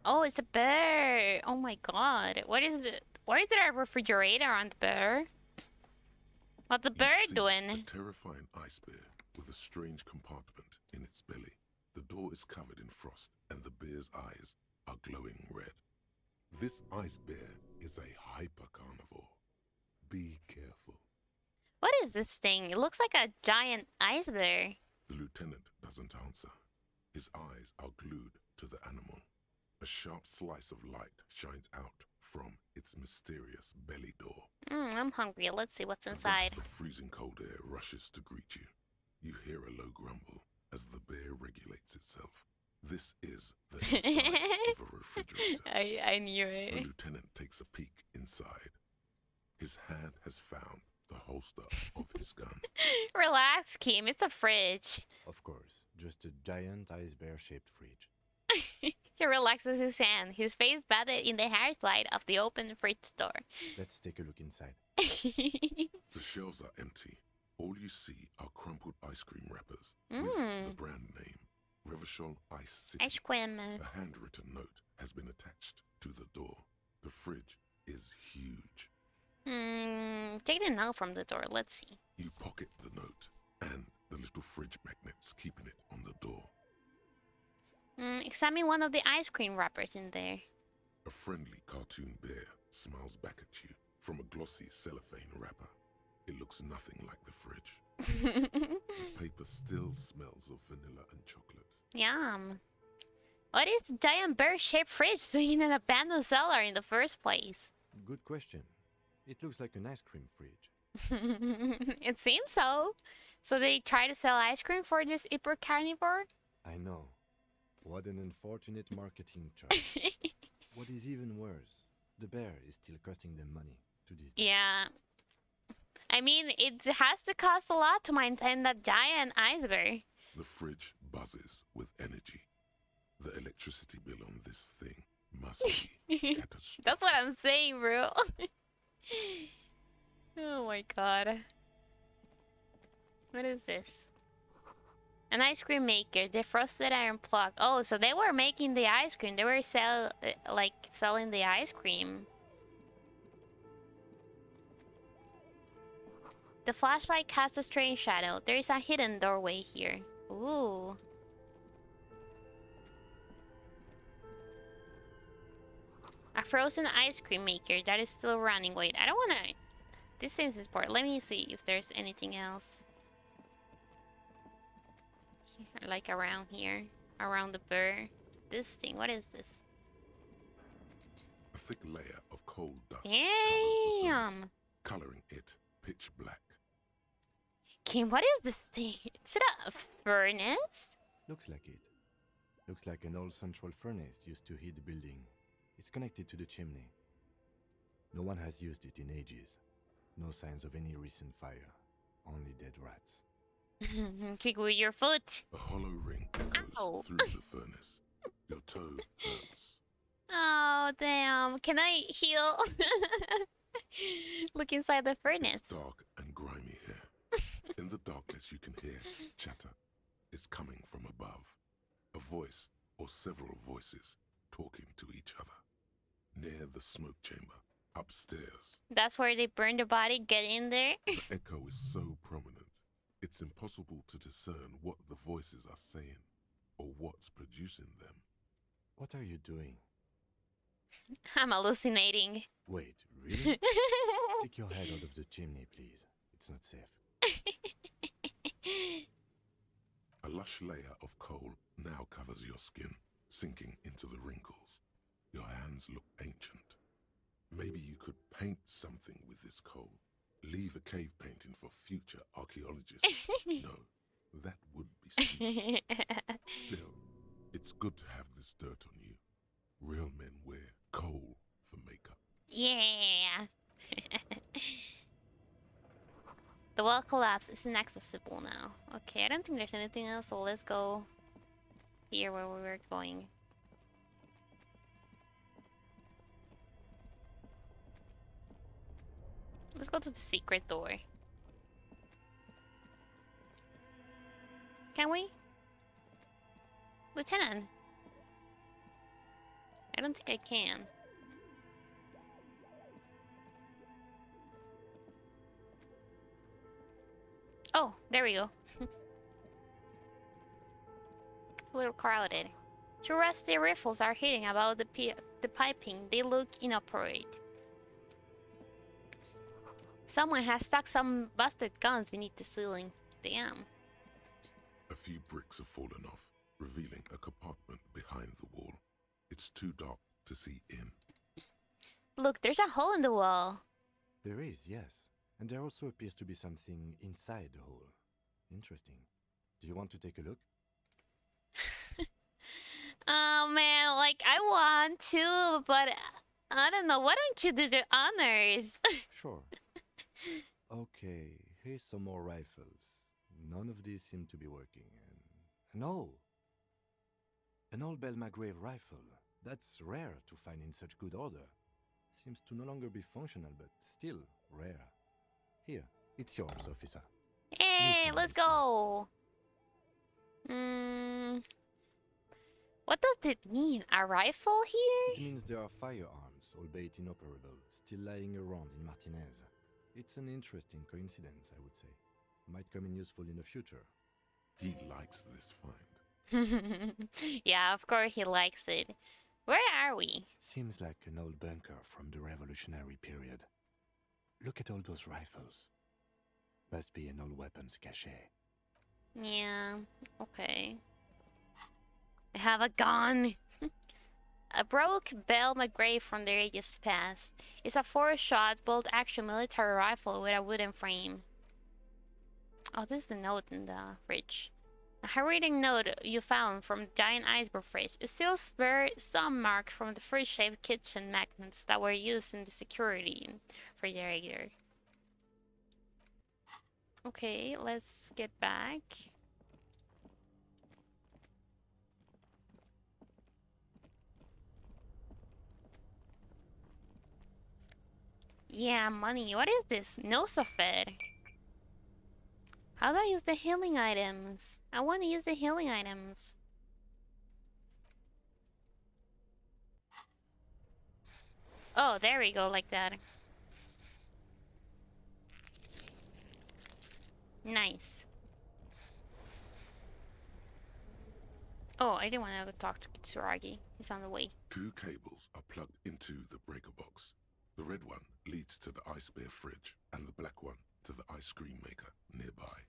Oh, it's a bear. Oh my god. What is it? Why is there a refrigerator on the bear? What the bear You see doing? a terrifying ice bear with a strange compartment in its belly. The door is covered in frost and the bear's eyes are glowing red. This ice bear is a hyper carnivore. Be careful. What is this thing? It looks like a giant ice bear. The lieutenant doesn't answer. His eyes are glued to the animal. A sharp slice of light shines out from its mysterious belly door. I'm hungry. Let's see what's A inside. gust of freezing cold air rushes to greet you. You hear a low grumble as the bear regulates itself. This is the inside of a refrigerator. I knew The it. lieutenant takes a peek inside. His hand has found the holster of his gun. Relax, Kim. It's a fridge. Of course, just a giant ice bear shaped fridge. He relaxes his hand, his face bathed in the harsh light of the open fridge door. Let's take a look inside. The shelves are empty. All you see are crumpled ice cream wrappers with the brand name, Revachol Ice City. Ice cream. A handwritten note has been attached to the door. The fridge is huge. Take the note from the door. Let's see. You pocket the note and the little fridge magnets keeping it on the door. Examine one of the ice cream wrappers in there. A friendly cartoon bear smiles back at you from a glossy cellophane wrapper. It looks nothing like the fridge. The paper still smells of vanilla and chocolate. Yum. What is giant bear-shaped fridge doing in an abandoned cellar in the first place? Good question. It looks like an ice cream fridge. It seems so. So they try to sell ice cream for this hyper carnivore? I know. What an unfortunate marketing choice. What is even worse, the bear is still costing them money to this day. Yeah. I mean, it has to cost a lot to maintain that giant ice bear. The fridge buzzes with energy. The electricity bill on this thing must be catastrophic. That's what I'm saying, bro. Oh my god. What is this? An ice cream maker, defrosted iron plug. Oh, so they were making the ice cream. They were selling the ice cream. The flashlight casts a strange shadow. There is a hidden doorway here. Ooh. A frozen ice cream maker that is still running. Wait, I don't wanna... This thing is bored. Let me see if there's anything else. Like around here. Around the burr. This thing, what is this? A thick layer of coal dust covers the Damn! furnace, coloring it pitch black. Kim, what is this thing? Is it a furnace? Looks like it. Looks like an old central furnace used to heat the building. It's connected to the chimney. No one has used it in ages. No signs of any recent fire. Only dead rats. Kick with your foot. A hollow ring echoes Ow. through the furnace. Your toe hurts. Oh, damn. Can I heal? Look inside the furnace. It's dark and grimy here. In the darkness you can hear chatter. It's coming from above. A voice or several voices talking to each other. Near the smoke chamber, upstairs. That's where they burn the body. Get in there. The echo is so prominent, it's impossible to discern what the voices are saying or what's producing them. What are you doing? I'm hallucinating. Wait, really? Take your head out of the chimney, please. It's not safe. A lush layer of coal now covers your skin, sinking into the wrinkles. Your hands look ancient. Maybe you could paint something with this coal. Leave a cave painting for future archaeologists. No, that would be stupid. Still, it's good to have this dirt on you. Real men wear coal for makeup. Yeah. The wall collapse is inaccessible now. Okay, I don't think there's anything else, so let's go here where we were going. Let's go to the secret door. Can we? Lieutenant? I don't think I can. Oh, there we go. A little crowded. Two rusty rifles are hitting about the piping. They look inoperate. Someone has stuck some busted guns beneath the ceiling. Damn. A few bricks have fallen off, revealing a compartment behind the wall. It's too dark to see in. Look, there's a hole in the wall. There is, yes. And there also appears to be something inside the hole. Interesting. Do you want to take a look? Oh man, like I want to, but I don't know. Why don't you do the honors? Sure. Okay, here's some more rifles. None of these seem to be working. And no! An old Belmagrave rifle. That's rare to find in such good order. Seems to no longer be functional, but still rare. Here, it's yours, officer. Hey, let's go. What does it mean? A rifle It here? means there are firearms, albeit inoperable, still lying around in Martinez. It's an interesting coincidence, I would say. Might come in useful in the future. He likes this find. Yeah, of course he likes it. Where are we? Seems like an old bunker from the revolutionary period. Look at all those rifles. Must be an old weapons cache. Yeah, okay. I have a gun. A broke Bell McGray from the ages past. It's a 4-shot bolt-action military rifle with a wooden frame. Oh, this is the note in the fridge. A handwritten note you found from the giant iceberg fridge. It still bears some marks from the fridge-shaped kitchen magnets that were used in the security refrigerator. Okay, let's get back. Yeah, money. What is this? Nosophed. How do I use the healing items? I want to use the healing items. Oh, there we go, like that. Nice. Oh, I didn't want to talk to Kitsuragi. He's on the way. 2 cables are plugged into the breaker box. The red one leads to the ice bear fridge, and the black one to the ice cream maker nearby.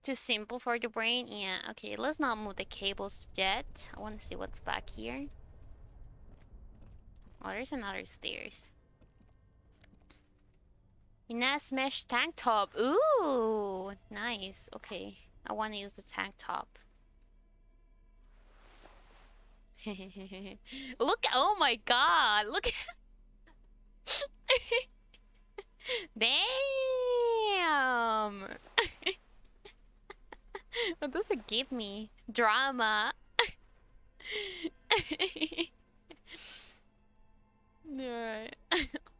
Too simple for the brain? Yeah, okay, let's not move the cables yet. I want to see what's back here. Oh, there's another stairs. Ines mesh tank top. Ooh, nice. Okay, I want to use the tank top. Look, oh my god, look. Damn. What does it give me? Drama. Alright.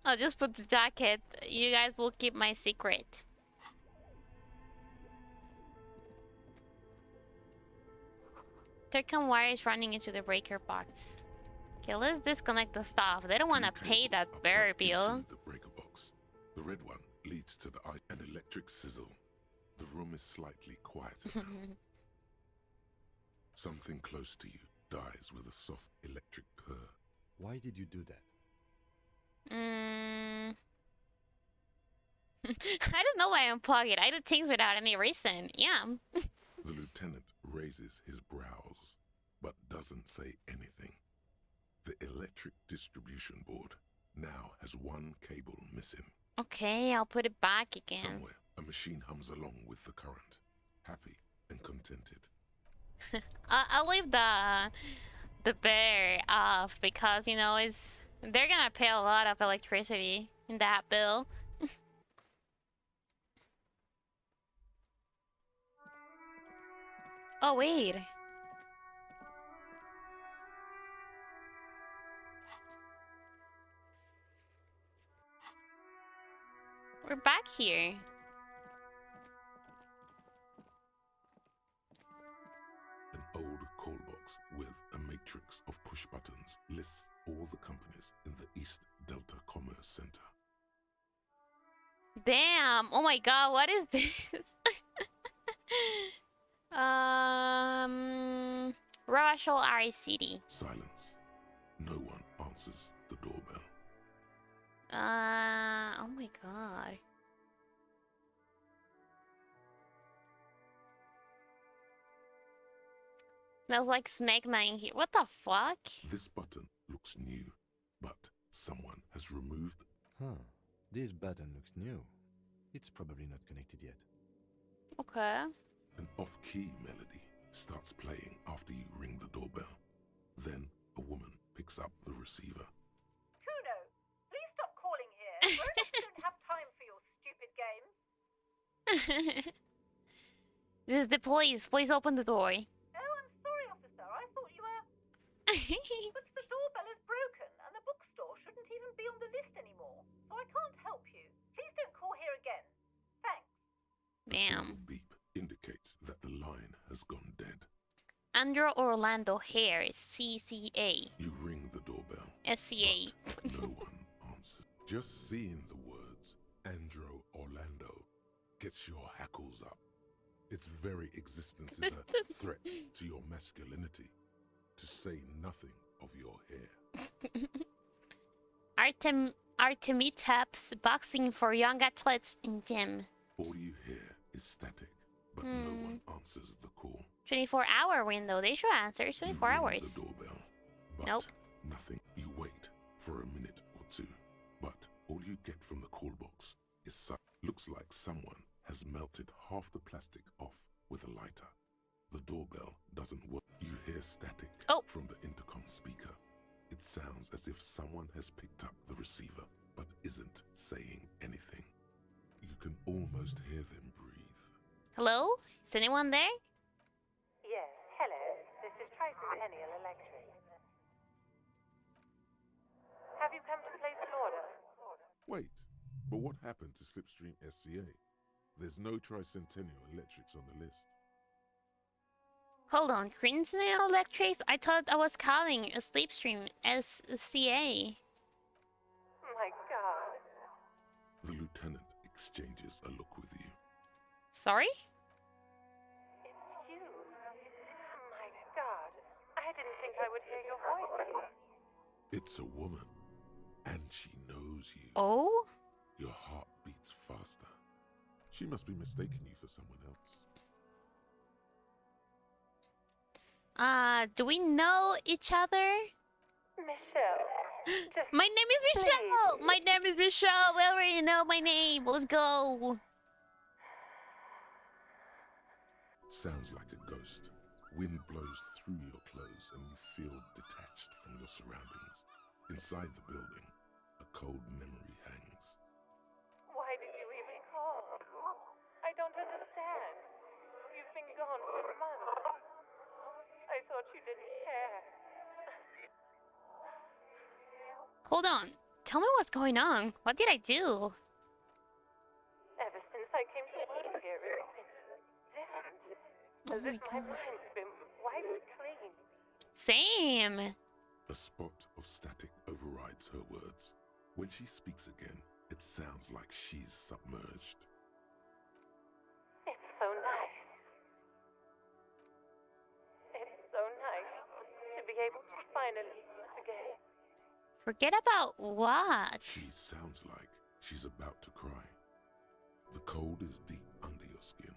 I'll just put the jacket. You guys will keep my secret. Telecom wire is running into the breaker box. Okay, let's disconnect the stuff. They don't want to 2 pay cables that are bear plugged bill. into the breaker box. The red one leads to the ice and electric sizzle. The room is slightly quieter now. Something close to you dies with a soft electric purr. Why did you do that? I don't know why I unplug it. I do things without any reason. Yeah. The lieutenant raises his brows, but doesn't say anything. The electric distribution board now has 1 cable missing. Okay, I'll put it back again. Somewhere, a machine hums along with the current, happy and contented. I'll leave the bear off because, you know, they're gonna pay a lot of electricity in that bill. Oh, wait. We're back here. An old call box with a matrix of push buttons lists all the companies in the East Delta Commerce Center. Damn! Oh my god, what is this? Rashal RCD. Silence. No one answers the doorbell. Oh my god. Smells like smegma in here. What the fuck? This button looks new, but someone has removed. Huh. This button looks new. It's probably not connected yet. Okay. An off-key melody starts playing after you ring the doorbell. Then a woman picks up the receiver. Kuno, please stop calling here. Grown-ups don't have time for your stupid games. This is the police. Please open the door. Oh, I'm sorry, officer. I thought But the doorbell is broken, and the bookstore shouldn't even be on the list anymore, so I can't help you. Please don't call here again. Thanks. A single Damn. beep indicates that the line has gone dead. Andrew Orlando Hare, CCA. You ring the doorbell, SCA. but no one answers. Just seeing the words Andro Orlando gets your hackles up. Its very existence is a threat to your masculinity, to say nothing of your hair. Artemitaps boxing for young athletes in gym. All you hear is static, but no one answers the call. 24-hour window. They should answer. It's You 24 ring hours. the doorbell, but Nope. nothing. You wait for a minute or two, but all you get from the call box is looks like someone has melted half the plastic off with a lighter. The doorbell doesn't work. You hear static from the intercom speaker. It sounds as if someone has picked up the receiver, but isn't saying anything. You can almost hear them breathe. Hello? Is anyone there? Yes, hello. This is Tricentennial Electric. Have you come to place an order? Wait, but what happened to Slipstream SCA? There's no Tricentennial Electrics on the list. Hold on. Crimson Electrics? I thought I was calling a Sleepstream SCA. My God. The lieutenant exchanges a look with you. Sorry? It's you. My God. I didn't think I would hear your voice. It's a woman, and she knows you. Oh? Your heart beats faster. She must be mistaking you for someone else. Do we know each other? Michelle. Just My name is Michelle! please. My name is Michelle! We already know my name. Let's go. Sounds like a ghost. Wind blows through your clothes and you feel detached from your surroundings. Inside the building, a cold memory hangs. Why did you even call? I don't understand. You've been gone for months. I thought you didn't care. Hold on. Tell me what's going on. What did I do? Ever since I came to work here, it's been different. As if my mind's been wiped clean. Same. A spot of static overrides her words. When she speaks again, it sounds like she's submerged. It's so nice. It's so nice to be able to finally forget. Forget about what? She sounds like she's about to cry. The cold is deep under your skin,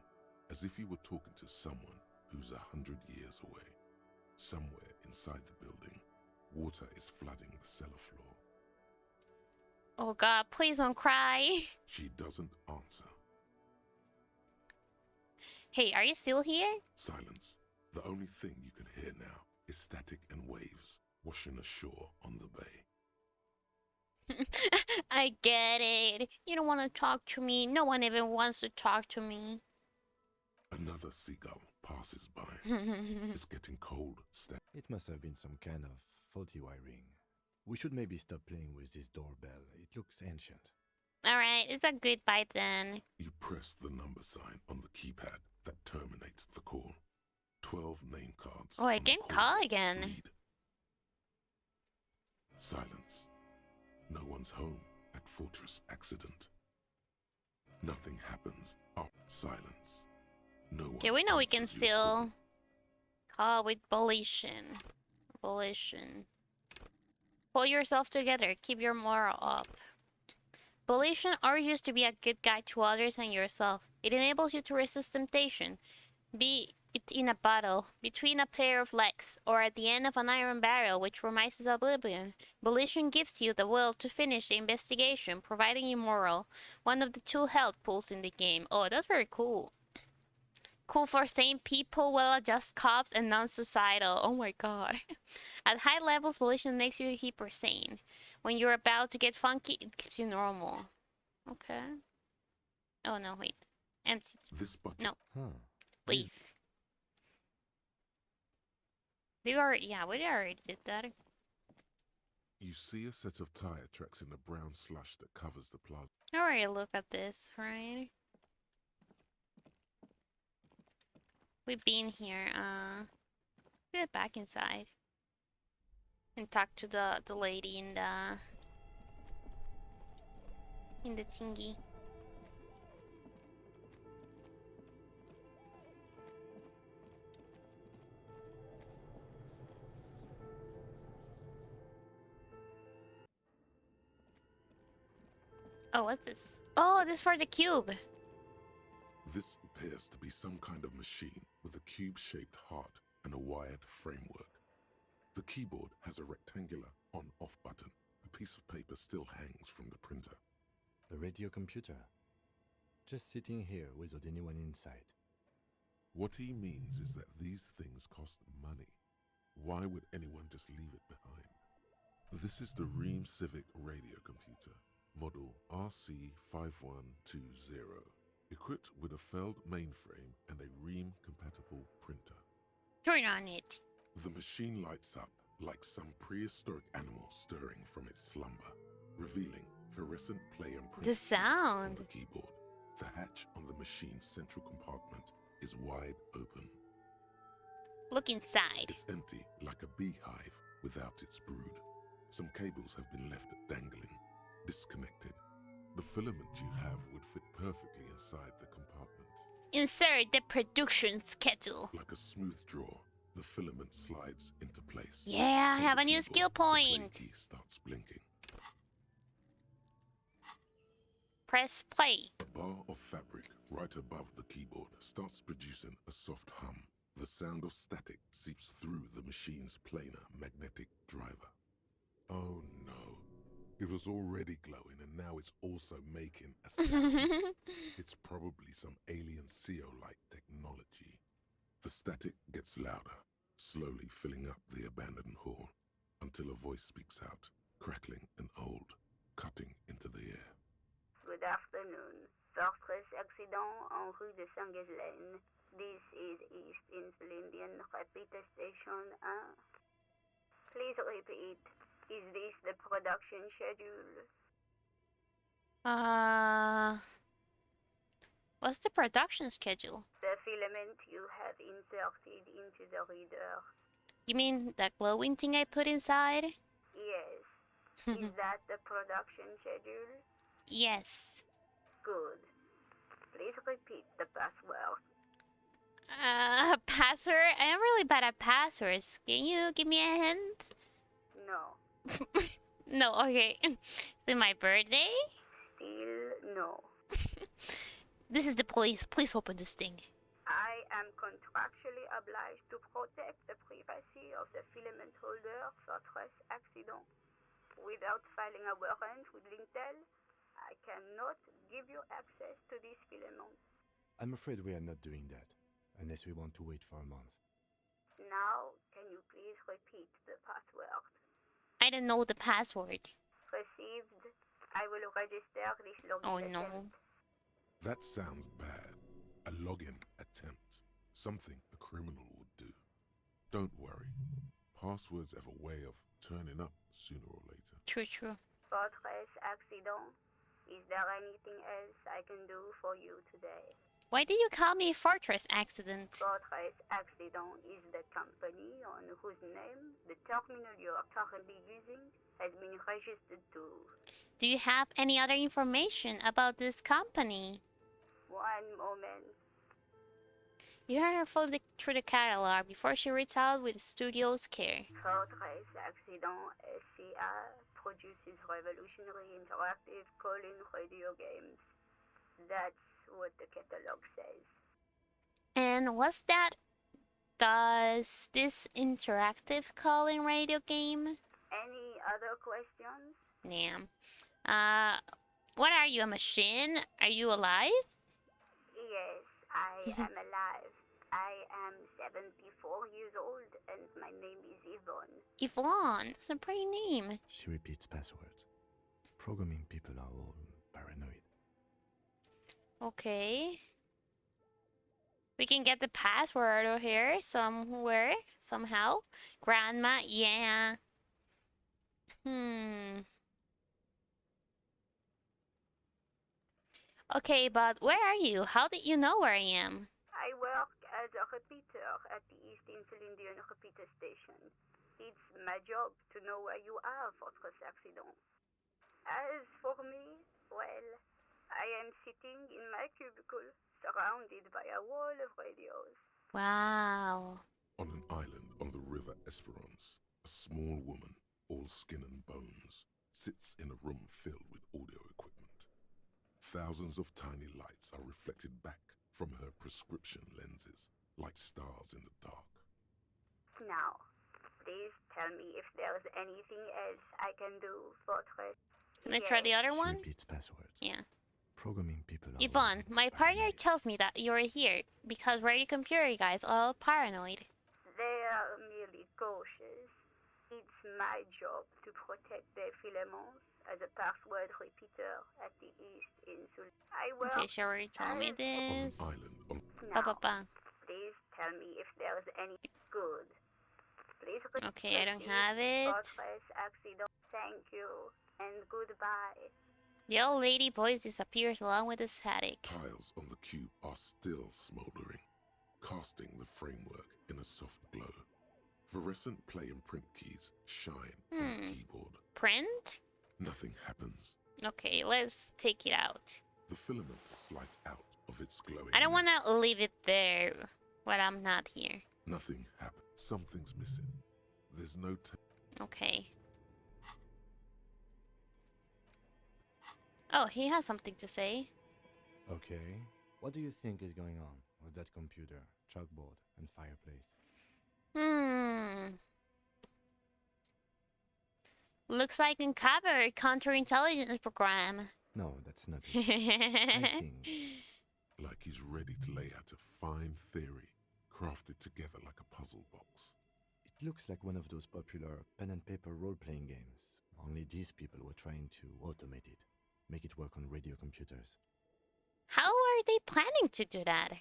as if you were talking to someone who's 100 years away. Somewhere inside the building, water is flooding the cellar floor. Oh god, please don't cry. She doesn't answer. Hey, are you still here? Silence. The only thing you can hear now is static and waves washing ashore on the bay. I get it. You don't want to talk to me. No one even wants to talk to me. Another seagull passes by. It's getting cold. It must have been some kind of faulty wiring. We should maybe stop playing with this doorbell. It looks ancient. Alright, it's a goodbye then. You press the number sign on the keypad that terminates the call. 12 name cards. Oh, I on the can call call box again. read. Silence. No one's home at Fortress Accident. Nothing happens. Oh, silence. No one. Okay, we know we can answers your call. still call with volition. Volition. Pull yourself together. Keep your moral up. Volition urges to be a good guide to others and yourself. It enables you to resist temptation. Be it in a battle, between a pair of legs, or at the end of an iron barrel which promises oblivion. Volition gives you the will to finish the investigation, providing you moral. One of the two health pools in the game. Oh, that's very cool. Cool for sane people, well-adjusted cops, and non-suicidal. Oh my god. At high levels, volition makes you hyper sane. When you're about to get funky, it keeps you normal. Okay. Oh no, wait. Empty. This button. No. Huh. Leave. Yeah, we already did that. You see a set of tire tracks in the brown slush that covers the plaza. I already look at this, right? We've been here. Get back inside and talk to the lady in the thingy. Oh, what's this? Oh, this for the cube. This appears to be some kind of machine with a cube-shaped heart and a wired framework. The keyboard has a rectangular on-off button. A piece of paper still hangs from the printer. A radio computer. Just sitting here without anyone inside. What he means is that these things cost money. Why would anyone just leave it behind? This is the Ream Civic radio computer, model RC5120, equipped with a Feld mainframe and a Ream-compatible printer. Turn on it. The machine lights up like some prehistoric animal stirring from its slumber, revealing fluorescent play and print The keys sound. on the keyboard. The hatch on the machine's central compartment is wide open. Look inside. It's empty, like a beehive without its brood. Some cables have been left dangling, disconnected. The filament you have would fit perfectly inside the compartment. Insert the production schedule. Like a smooth draw, the filament slides into place. Yeah, I On have the a new keyboard, skill the play point. key starts blinking. Press play. A bar of fabric right above the keyboard starts producing a soft hum. The sound of static seeps through the machine's planar magnetic driver. Oh no. It was already glowing and now it's also making a sound. It's probably some alien CO-like technology. The static gets louder, slowly filling up the abandoned hall, until a voice speaks out, crackling and old, cutting into the air. Good afternoon. Fortress accident en rue de Saint-Ghislaine. This is East Insulindian Repeater Station 1. Please repeat. Is this the production schedule? What's the production schedule? The filament you have inserted into the reader. You mean that glowing thing I put inside? Yes. Is that the production schedule? Yes. Good. Please repeat the password. Password? I am really bad at passwords. Can you give me a hint? No. No, okay. Is it my birthday? Still no. This is the police. Please open this thing. I am contractually obliged to protect the privacy of the filament holder for stress accident. Without filing a warrant with Lintel, I cannot give you access to this filament. I'm afraid we are not doing that, unless we want to wait for a month. Now, can you please repeat the password? I don't know the password. Received. I will register this login Oh attempt. no. That sounds bad. A login attempt. Something a criminal would do. Don't worry. Passwords have a way of turning up sooner or later. True. Fortress accident. Is there anything else I can do for you today? Why do you call me Fortress Accident? Fortress Accident is the company on whose name the terminal you are currently using has been registered to. Do you have any other information about this company? One moment. You heard her through the catalog before she reads out with the studio's care. Fortress Accident SCA produces revolutionary interactive call-in radio games. That's what the catalog says. And what's that? Does this interactive calling radio game? Any other questions? Damn. What are you, a machine? Are you alive? Yes, I am alive. I am 74 years old and my name is Yvonne. Yvonne, that's a pretty name. She repeats passwords. Programming people are all paranoid. Okay. We can get the password over here somewhere, somehow. Grandma, yeah. Okay, but where are you? How did you know where I am? I work as a repeater at the East Insulindian repeater station. It's my job to know where you are, Fortress Accident. As for me, well, I am sitting in my cubicle, surrounded by a wall of radios. Wow. On an island on the river Esperance, a small woman, all skin and bones, sits in a room filled with audio equipment. Thousands of tiny lights are reflected back from her prescription lenses, like stars in the dark. Now, please tell me if there's anything else I can do, Fortress. Can I try the other She one? repeats passwords. Yeah. Programming people are Yvonne, my partner tells me that you're here because radio computer guys are all paranoid. They are merely cautious. It's my job to protect their filaments as a password repeater at the East Insul. I work. Okay, she already told me this. On an island on... Now, please tell me if there's any good. Please okay, I don't have it. Fortress Accident. Thank you and goodbye. The old lady voice disappears along with the static. Tiles on the cube are still smoldering, casting the framework in a soft glow. Fluorescent play and print keys shine on the keyboard. Print? Nothing happens. Okay, let's take it out. The filament slides out of its glowing. I don't want to leave it there while I'm not here. Nothing happens. Something's missing. There's no okay. Oh, he has something to say. Okay. What do you think is going on with that computer, chalkboard, and fireplace? Looks like a cover counterintelligence program. No, that's not it. I think... Like he's ready to lay out a fine theory, crafted together like a puzzle box. It looks like one of those popular pen and paper role-playing games. Only these people were trying to automate it, make it work on radio computers. How are they planning to do that?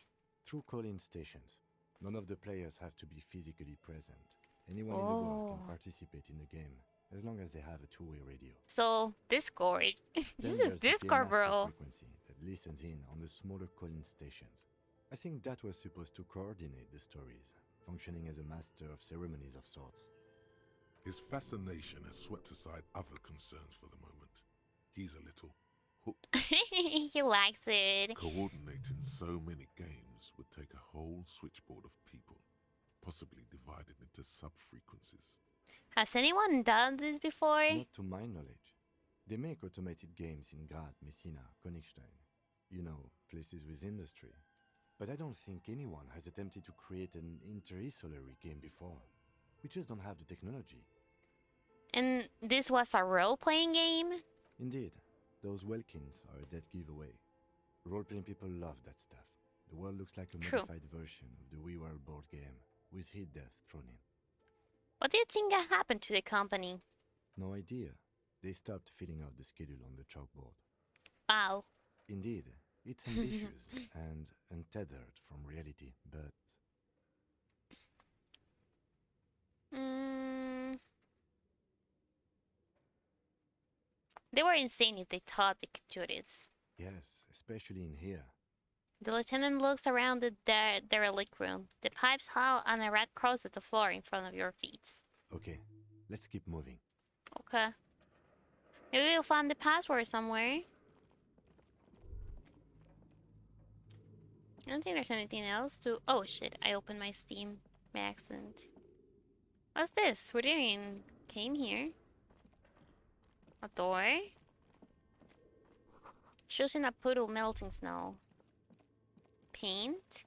Through call-in stations. None of the players have to be physically present. Anyone in the world can participate in the game, as long as they have a two-way radio. So, Discord. This is Discord, bro. Frequency that listens in on the smaller call-in stations. I think that was supposed to coordinate the stories, functioning as a master of ceremonies of sorts. His fascination has swept aside other concerns for the moment. He's a little hooked. He likes it. Coordinating so many games would take a whole switchboard of people, possibly divided into sub-frequencies. Has anyone done this before? Not to my knowledge. They make automated games in Graz, Messina, Königstein. You know, places with industry. But I don't think anyone has attempted to create an inter-isolary game before. We just don't have the technology. And this was a role-playing game? Indeed. Those Welkins are a dead giveaway. Role-playing people love that stuff. The world looks like a modified version of the WeWorld board game, with hit death thrown in. What do you think happened to the company? No idea. They stopped filling out the schedule on the chalkboard. Wow. Indeed. It's ambitious and untethered from reality, but... They were insane if they thought they could do this. Yes, especially in here. The lieutenant looks around the derelict room. The pipes howl and a rat crosses the floor in front of your feet. Okay, let's keep moving. Okay. Maybe we'll find the password somewhere. I don't think there's anything else to... Oh shit, I opened my Steam by accident. What's this? We didn't even came here. A door? Shoes in a puddle melting snow. Paint?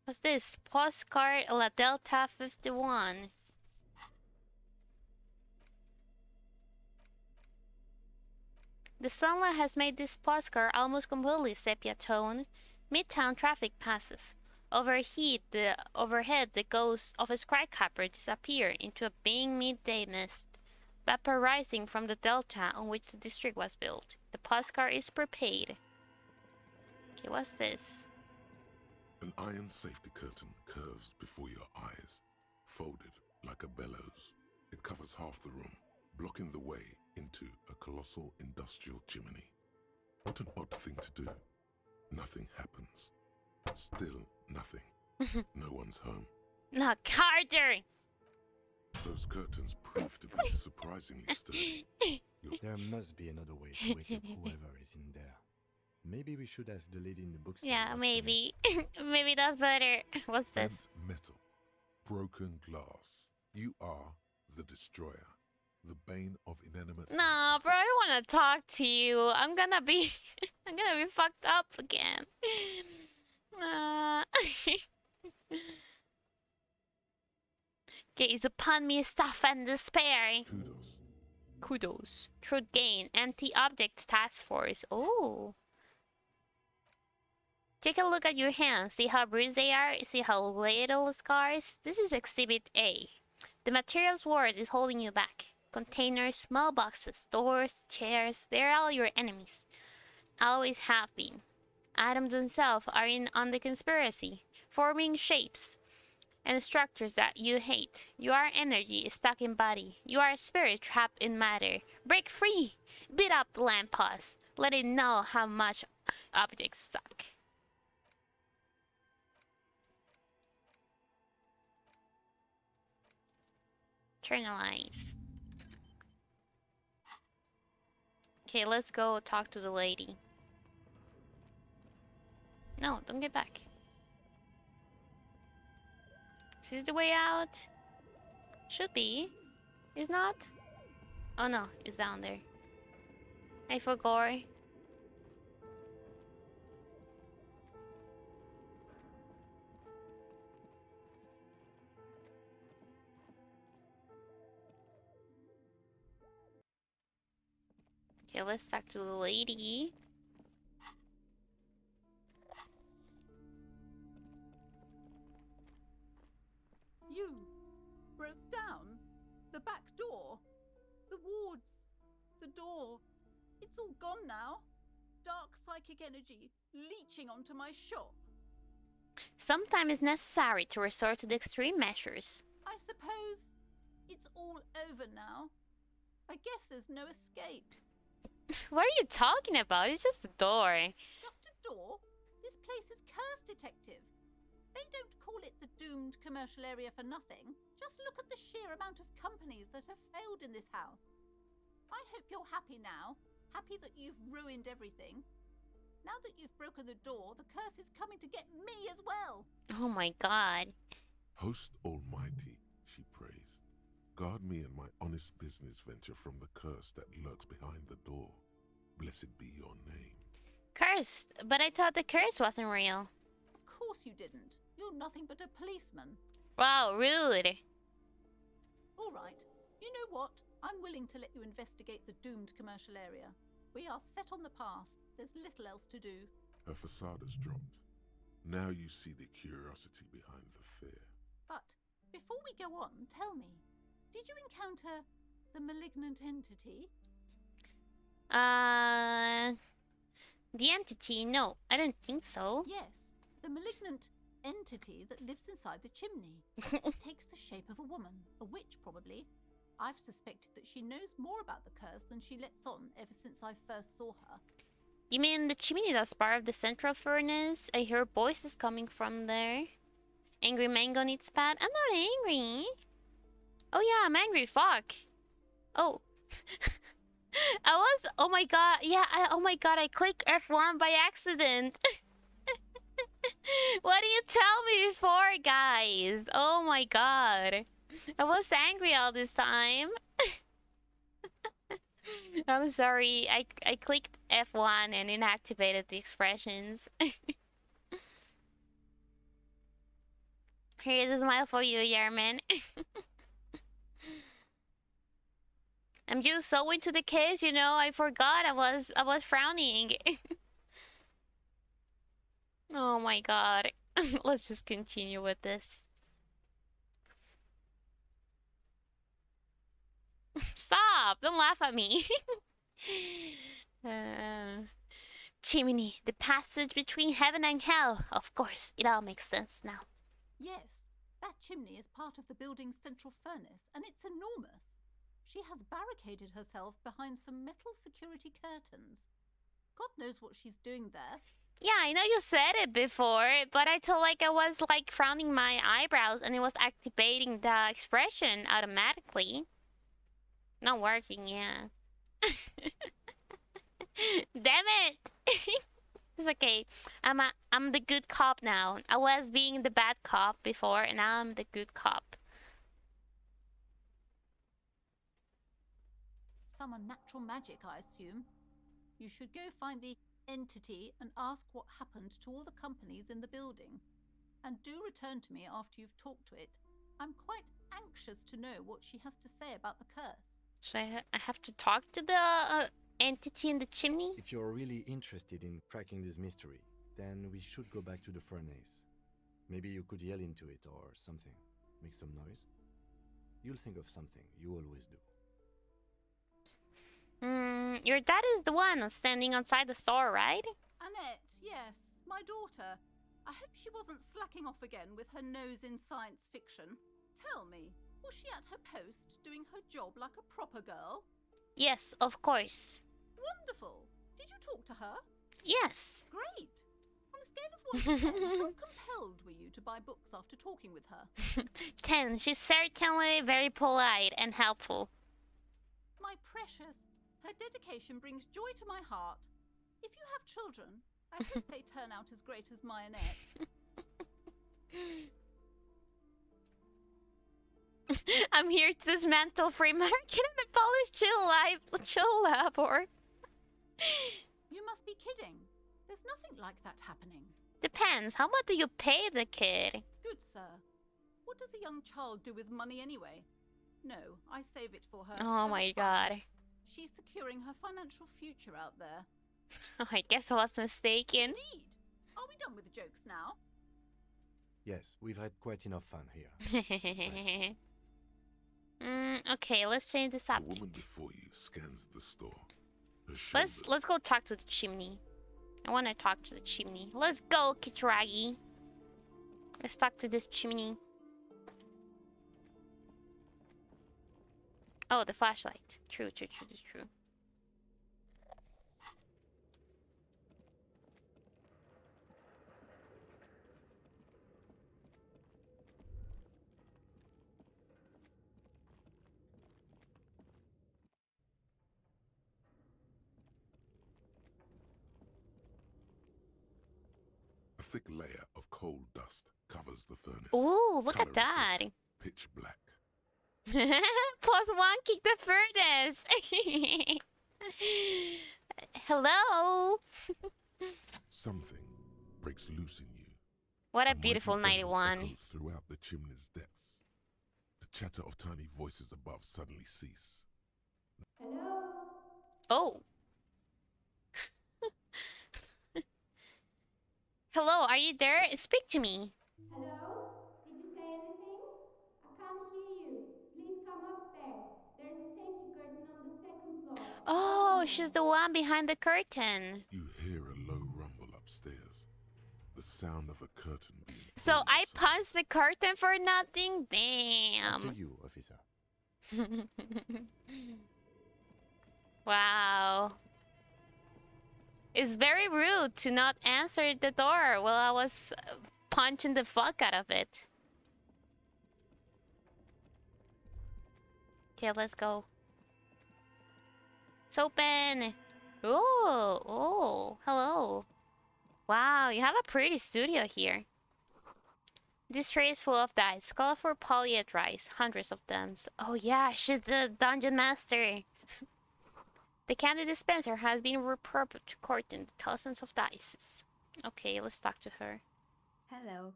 What's this? Postcard La Delta 51. The sunlight has made this postcard almost completely sepia tone. Midtown traffic passes. Overhead, the ghost of a skyscraper disappeared into a being midday mist, vapor rising from the delta on which the district was built. The postcard is prepaid. Okay, what's this? An iron safety curtain curves before your eyes, folded like a bellows. It covers half the room, blocking the way into a colossal industrial chimney. What an odd thing to do. Nothing happens. Still nothing. No one's home. No, Carter! Those curtains prove to be surprisingly sturdy. There must be another way to wake up whoever is in there. Maybe we should ask the lady in the bookstore. Yeah, what's maybe. Maybe that's better. What's this? Bent metal. Broken glass. You are the destroyer. The bane of inanimate No, bro, I don't want to talk to you. I'm gonna be fucked up again. Gaze upon me, stuff and despair. Kudos. Kudos. Truth gain. Anti-objects task force. Oh. Take a look at your hands. See how bruised they are? See how little scars? This is Exhibit A. The materials world is holding you back. Containers, small boxes, doors, chairs, they're all your enemies. Always have been. Atoms themselves are in on the conspiracy, forming shapes and structures that you hate. You are energy stuck in body. You are a spirit trapped in matter. Break free! Beat up the lamppost. Let it know how much objects suck. Internalize. Okay, let's go talk to the lady. No, don't get back. Is this the way out? Should be. Is not? Oh no, it's down there. I forgot. Okay, let's talk to the lady. You broke down the back door, the wards, the door. It's all gone now. Dark psychic energy leeching onto my shop. Sometimes it's necessary to resort to the extreme measures. I suppose it's all over now. I guess there's no escape. What are you talking about? It's just a door. Just a door? This place is curse detective. They don't call it the doomed commercial area for nothing. Just look at the sheer amount of companies that have failed in this house. I hope you're happy now. Happy that you've ruined everything. Now that you've broken the door, the curse is coming to get me as well. Oh my god. Host Almighty, she prays. Guard me and my honest business venture from the curse that lurks behind the door. Blessed be your name. Cursed? But I thought the curse wasn't real. Of course you didn't. You're nothing but a policeman. Wow, rude. All right. You know what? I'm willing to let you investigate the doomed commercial area. We are set on the path. There's little else to do. Her facade has dropped. Now you see the curiosity behind the fear. But before we go on, tell me, did you encounter the malignant entity? The entity? No, I don't think so. Yes, the malignant entity that lives inside the chimney. It takes the shape of a woman, a witch probably. I've suspected that she knows more about the curse than she lets on ever since I first saw her. You mean the chimney that's part of the central furnace? I hear voices coming from there. Angry mango needs pat. I'm not angry. Oh yeah, I'm angry. Fuck. Oh. I was. Oh my god. Yeah. Oh my god. I clicked F1 by accident. What did you tell me before, guys? Oh my god. I was angry all this time. I'm sorry. I clicked F1 and inactivated the expressions. Here's a smile for you, Yerman. I'm just so into the case, you know. I forgot I was frowning. Oh my god. Let's just continue with this. Stop! Don't laugh at me. Chimney, the passage between heaven and hell. Of course, it all makes sense now. Yes, that chimney is part of the building's central furnace, and it's enormous. She has barricaded herself behind some metal security curtains. God knows what she's doing there. Yeah, I know you said it before, but I felt like I was like frowning my eyebrows and it was activating the expression automatically. Not working, yeah. Damn it! It's okay. I'm the good cop now. I was being the bad cop before, and now I'm the good cop. Some unnatural magic, I assume. You should go find the entity and ask what happened to all the companies in the building. And do return to me after you've talked to it. I'm quite anxious to know what she has to say about the curse. So I have to talk to the entity in the chimney? If you're really interested in cracking this mystery, then we should go back to the furnace. Maybe you could yell into it or something. Make some noise. You'll think of something. You always do. Your dad is the one standing outside the store, right? Annette, yes, my daughter. I hope she wasn't slacking off again with her nose in science fiction. Tell me, was she at her post doing her job like a proper girl? Yes, of course. Wonderful. Did you talk to her? Yes. Great. On a scale of 1 to 10, how compelled were you to buy books after talking with her? 10. She's certainly very polite and helpful. My precious, her dedication brings joy to my heart. If you have children, I hope they turn out as great as my Annette. I'm here to dismantle free market in the Polish chill labor. You must be kidding. There's nothing like that happening. Depends. How much do you pay the kid? Good sir. What does a young child do with money anyway? No, I save it for her. Oh my god. She's securing her financial future out there. Oh, I guess I was mistaken. Indeed. Are we done with the jokes now? Yes, we've had quite enough fun here. Okay, let's change the The subject. woman before you scans the store. Her shoulders. Let's go talk to the chimney. I want to talk to the chimney. Let's go, Kitaragi. Let's talk to this chimney. Oh, the flashlight. True. A thick layer of coal dust covers the furnace. Ooh, look at coloring that. it pitch black. +1 kick the furnace. Hello. Something breaks loose in you. What a mighty beautiful bell 91. echoes throughout the chimney's depths. The chatter of tiny voices above suddenly cease. Oh. Hello, are you there? Speak to me. Hello? Did you say anything? I can't hear you. Please come upstairs. There's a safety curtain on the second floor. Oh, she's the one behind the curtain. You hear a low rumble upstairs. The sound of a curtain being So pulled I aside. punched the curtain for nothing? After Damn. you, officer. Wow. It's very rude to not answer the door while I was punching the fuck out of it. Okay, let's go. It's open. Oh, hello. Wow, you have a pretty studio here. This tray is full of dice. Colorful polyed rice. Hundreds of them. Oh yeah, she's the dungeon master. The candy dispenser has been repurposed to contain thousands of dice. Okay, let's talk to her. Hello,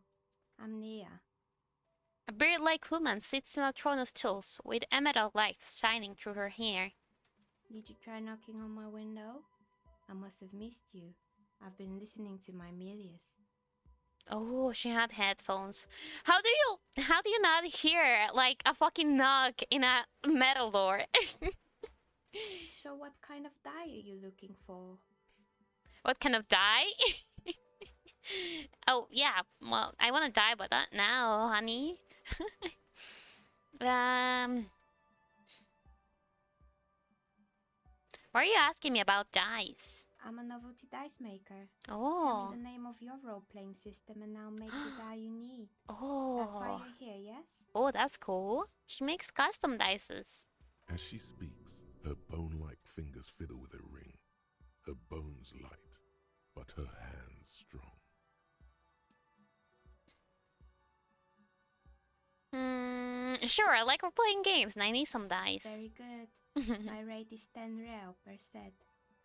I'm Nia. A bird-like woman sits in a throne of tools, with emerald lights shining through her hair. Did you try knocking on my window? I must have missed you. I've been listening to my Melius. Oh, she had headphones. How do you not hear like a fucking knock in a metal door? So what kind of die are you looking for? What kind of die? Oh, yeah. Well, I want to die, but not now, honey. um, why are you asking me about dice? I'm a novelty dice maker. Tell Oh. me the name of your role-playing system and I'll make the die you need. Oh. That's why you're here, yes? Oh, that's cool. She makes custom dices. As she speaks, her bone-like fingers fiddle with a ring. Her bones light, but her hands strong. Sure, I like role-playing games and I need some dice. Very good. My rate is 10 real per set,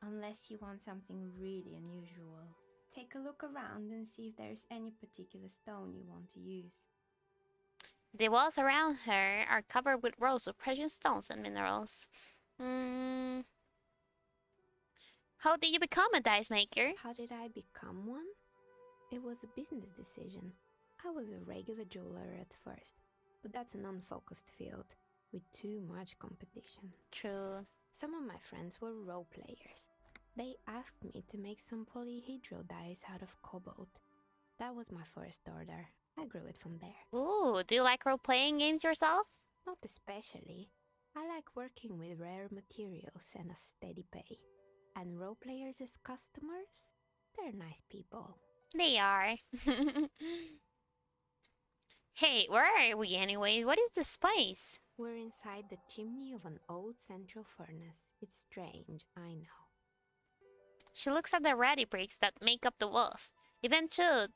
unless you want something really unusual. Take a look around and see if there's any particular stone you want to use. The walls around her are covered with rows of precious stones and minerals. How did you become a dice maker? How did I become one? It was a business decision. I was a regular jeweler at first, but that's an unfocused field with too much competition. True. Some of my friends were role players. They asked me to make some polyhedral dice out of cobalt. That was my first order. I grew it from there. Ooh, do you like role-playing games yourself? Not especially. I like working with rare materials and a steady pay. And role players as customers? They're nice people. They are. Hey, where are we anyway? What is this place? We're inside the chimney of an old central furnace. It's strange, I know. She looks at the ratty bricks that make up the walls. Even though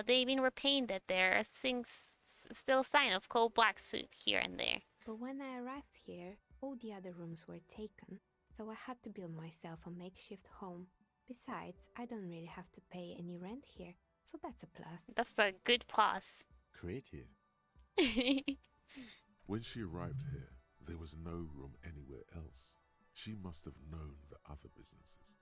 they've been repainted, there are things still sign of cold black soot here and there. But when I arrived here, all the other rooms were taken, so I had to build myself a makeshift home. Besides, I don't really have to pay any rent here, so that's a plus. That's a good plus. Creative. When she arrived here, there was no room anywhere else. She must have known the other businesses.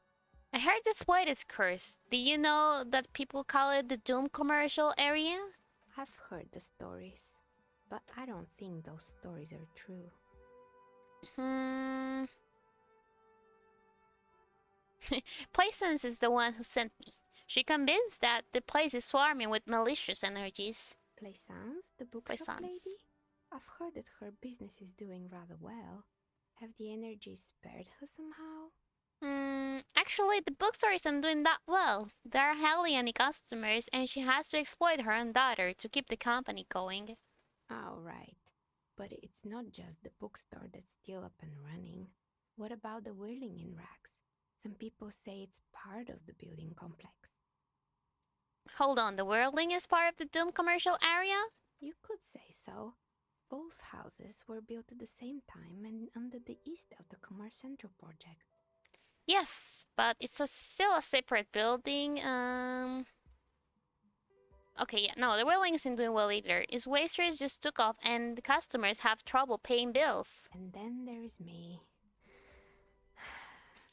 I heard this place is cursed. Do you know that people call it the Doom commercial area? I've heard the stories, but I don't think those stories are true. Plaisance is the one who sent me. She convinced that the place is swarming with malicious energies. Plaisance, the bookshop lady? I've heard that her business is doing rather well. Have the energies spared her somehow? Actually, the bookstore isn't doing that well. There are hardly any customers, and she has to exploit her own daughter to keep the company going. Oh, right. But it's not just the bookstore that's still up and running. What about the whirling in racks? Some people say it's part of the building complex. Hold on, the Whirling is part of the Doom commercial area? You could say so. Both houses were built at the same time and under the East of the Commerce Central project. Yes, but it's still a separate building. Okay, yeah, no, the Whirling isn't doing well either. Its wasters just took off and the customers have trouble paying bills. And then there is me.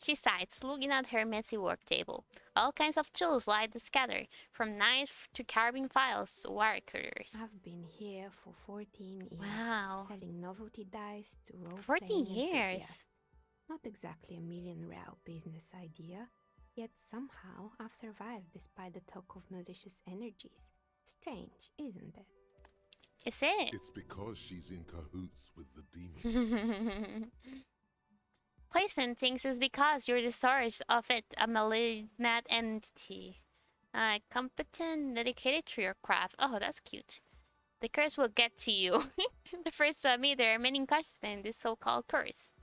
She sighs, looking at her messy work table. All kinds of tools lie scattered, from knives to carving files to wire cutters. I've been here for 14 years, wow. Selling novelty dice to role-playing 14 years? enthusiasts. Not exactly a million-real business idea, yet somehow I've survived despite the talk of malicious energies. Strange, isn't it? Is it? It's because she's in cahoots with the demons. Poison thinks it's because you're the source of it, a malignant entity. Competent, dedicated to your craft. Oh, that's cute. The curse will get to you. The first to admit there are many inconscious in this so-called curse.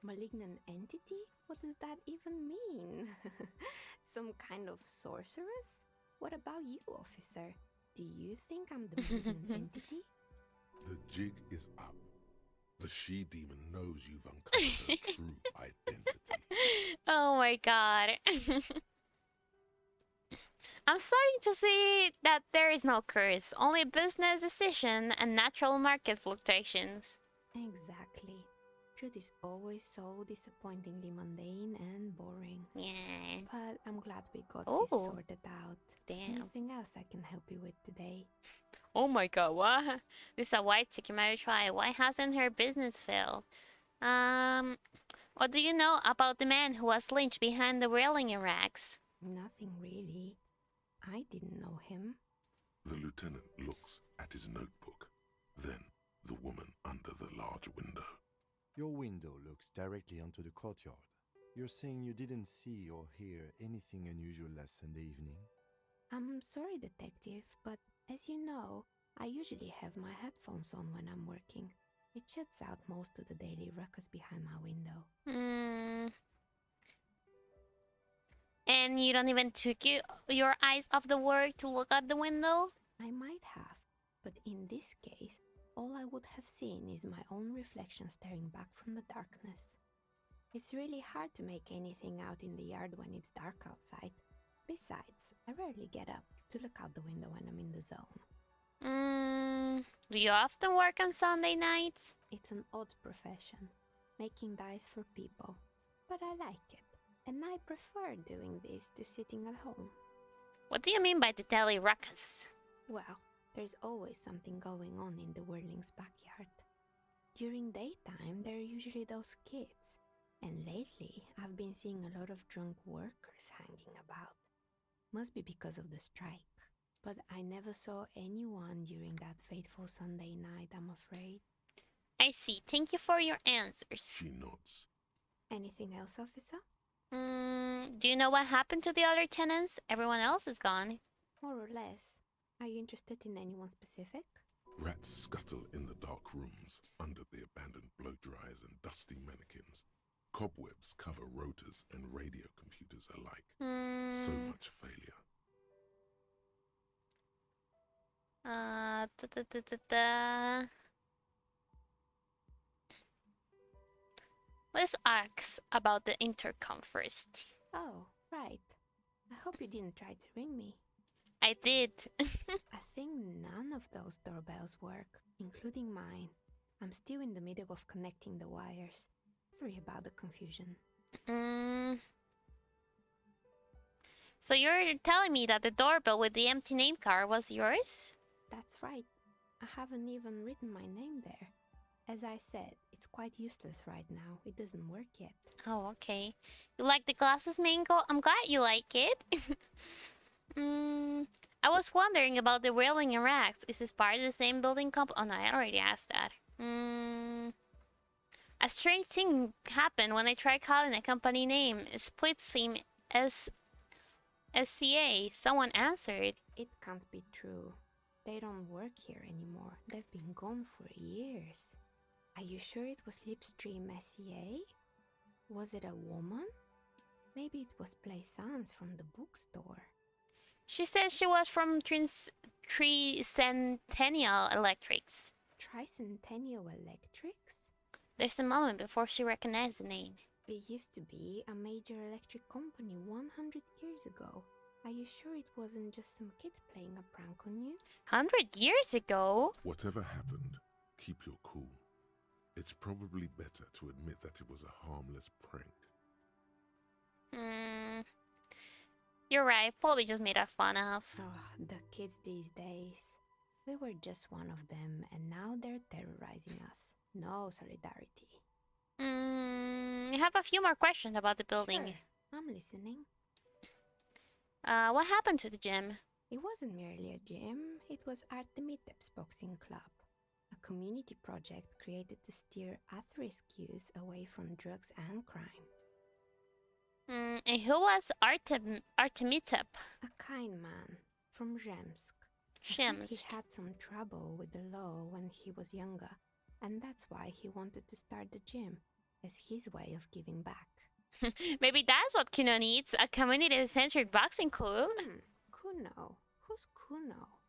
Malignant entity? What does that even mean? Some kind of sorceress? What about you, officer? Do you think I'm the malignant entity? The jig is up. The she-demon knows you've uncovered her true identity. Oh my god. I'm starting to see that there is no curse, only business decision and natural market fluctuations. Exactly. Truth is always so disappointingly mundane and boring. Yeah. But I'm glad we got this Oh. sorted out. Damn. Anything else I can help you with today? Oh my god, what? This is a white chick, you might try. Why hasn't her business failed? What do you know about the man who was lynched behind the railing in racks? Nothing really. I didn't know him. The lieutenant looks at his notebook, then the woman under the large window. Your window looks directly onto the courtyard. You're saying you didn't see or hear anything unusual last Sunday evening? I'm sorry, detective, but as you know, I usually have my headphones on when I'm working. It shuts out most of the daily ruckus behind my window. And you don't even took your eyes off the work to look out the window? I might have, but in this case, all I would have seen is my own reflection staring back from the darkness. It's really hard to make anything out in the yard when it's dark outside. Besides, I rarely get up to look out the window when I'm in the zone. Do you often work on Sunday nights? It's an odd profession, making dice for people, but I like it, and I prefer doing this to sitting at home. What do you mean by the daily ruckus? Well, there's always something going on in the Whirling's backyard. During daytime, there are usually those kids, and lately I've been seeing a lot of drunk workers hanging about. Must be because of the strike. But I never saw anyone during that fateful Sunday night, I'm afraid. I see. Thank you for your answers. She nods. Anything else, officer? Do you know what happened to the other tenants? Everyone else is gone. More or less. Are you interested in anyone specific? Rats scuttle in the dark rooms under the abandoned blow dryers and dusty mannequins. Cobwebs cover rotors and radio computers alike. So much failure. Let's ask about the intercom first. Oh, right. I hope you didn't try to ring me. I did. I think none of those doorbells work, including mine. I'm still in the middle of connecting the wires. Sorry about the confusion. So you're telling me that the doorbell with the empty name card was yours? That's right. I haven't even written my name there. As I said, it's quite useless right now. It doesn't work yet. Oh, okay. You like the glasses, Mango? I'm glad you like it. I was wondering about the railing and racks. Is this part of the same building comp? Oh no, I already asked that. A strange thing happened when I tried calling a company name. Split SIM SCA. Someone answered. It can't be true. They don't work here anymore. They've been gone for years. Are you sure it was Slipstream SCA? Was it a woman? Maybe it was Plaisance from the bookstore. She said she was from Tricentennial Electrics. Tricentennial Electrics? There's a moment before she recognized the name. It used to be a major electric company 100 years ago. Are you sure it wasn't just some kids playing a prank on you? 100 years ago? Whatever happened, keep your cool. It's probably better to admit that it was a harmless prank. You're right, probably just made us fun of. Oh, the kids these days. We were just one of them, and now they're terrorizing us. No solidarity. I have a few more questions about the building. Sure, I'm listening. What happened to the gym? It wasn't merely a gym, it was Artemitep's boxing club. A community project created to steer at-risk youth away from drugs and crime. And who was Artemitep? A kind man from Zemsk. He had some trouble with the law when he was younger, and that's why he wanted to start the gym, as his way of giving back. Maybe that's what Kuno needs, a community-centric boxing club. Kuno? Who's Kuno?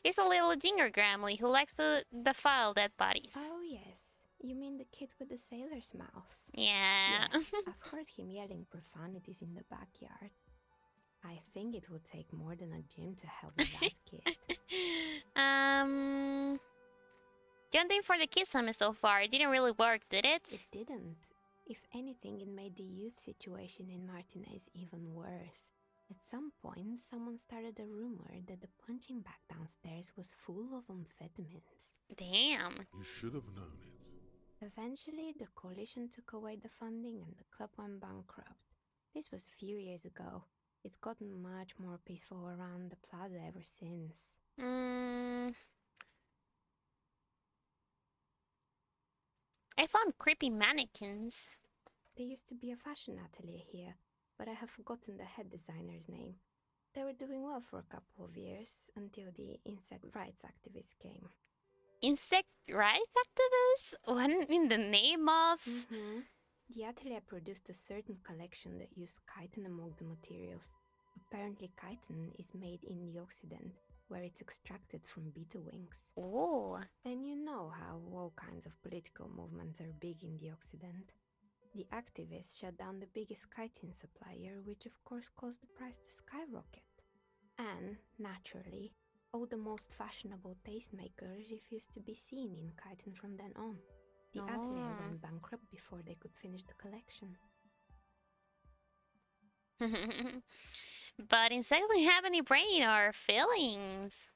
He's a little ginger gremlin who likes to defile dead bodies. Oh yes, you mean the kid with the sailor's mouth? Yeah. Yes, I've heard him yelling profanities in the backyard. I think it would take more than a gym to help that kid. Jumping for the Kids Summit so far, it didn't really work, did it? It didn't. If anything, it made the youth situation in Martinez even worse. At some point, someone started a rumor that the punching bag downstairs was full of amphetamines. Damn. You should have known it. Eventually, the coalition took away the funding and the club went bankrupt. This was a few years ago. It's gotten much more peaceful around the plaza ever since. I found creepy mannequins. There used to be a fashion atelier here, but I have forgotten the head designer's name. They were doing well for a couple of years until the insect rights activists came. Insect rights activists? What in the name of? The atelier produced a certain collection that used chitin among the materials. Apparently, chitin is made in the Occident, where it's extracted from beetle wings. Oh. And you know how all kinds of political movements are big in the Occident. The activists shut down the biggest chitin supplier, which of course caused the price to skyrocket. And, naturally, all the most fashionable tastemakers refused to be seen in chitin from then on. The atelier went bankrupt before they could finish the collection. But insects don't have any brain or feelings.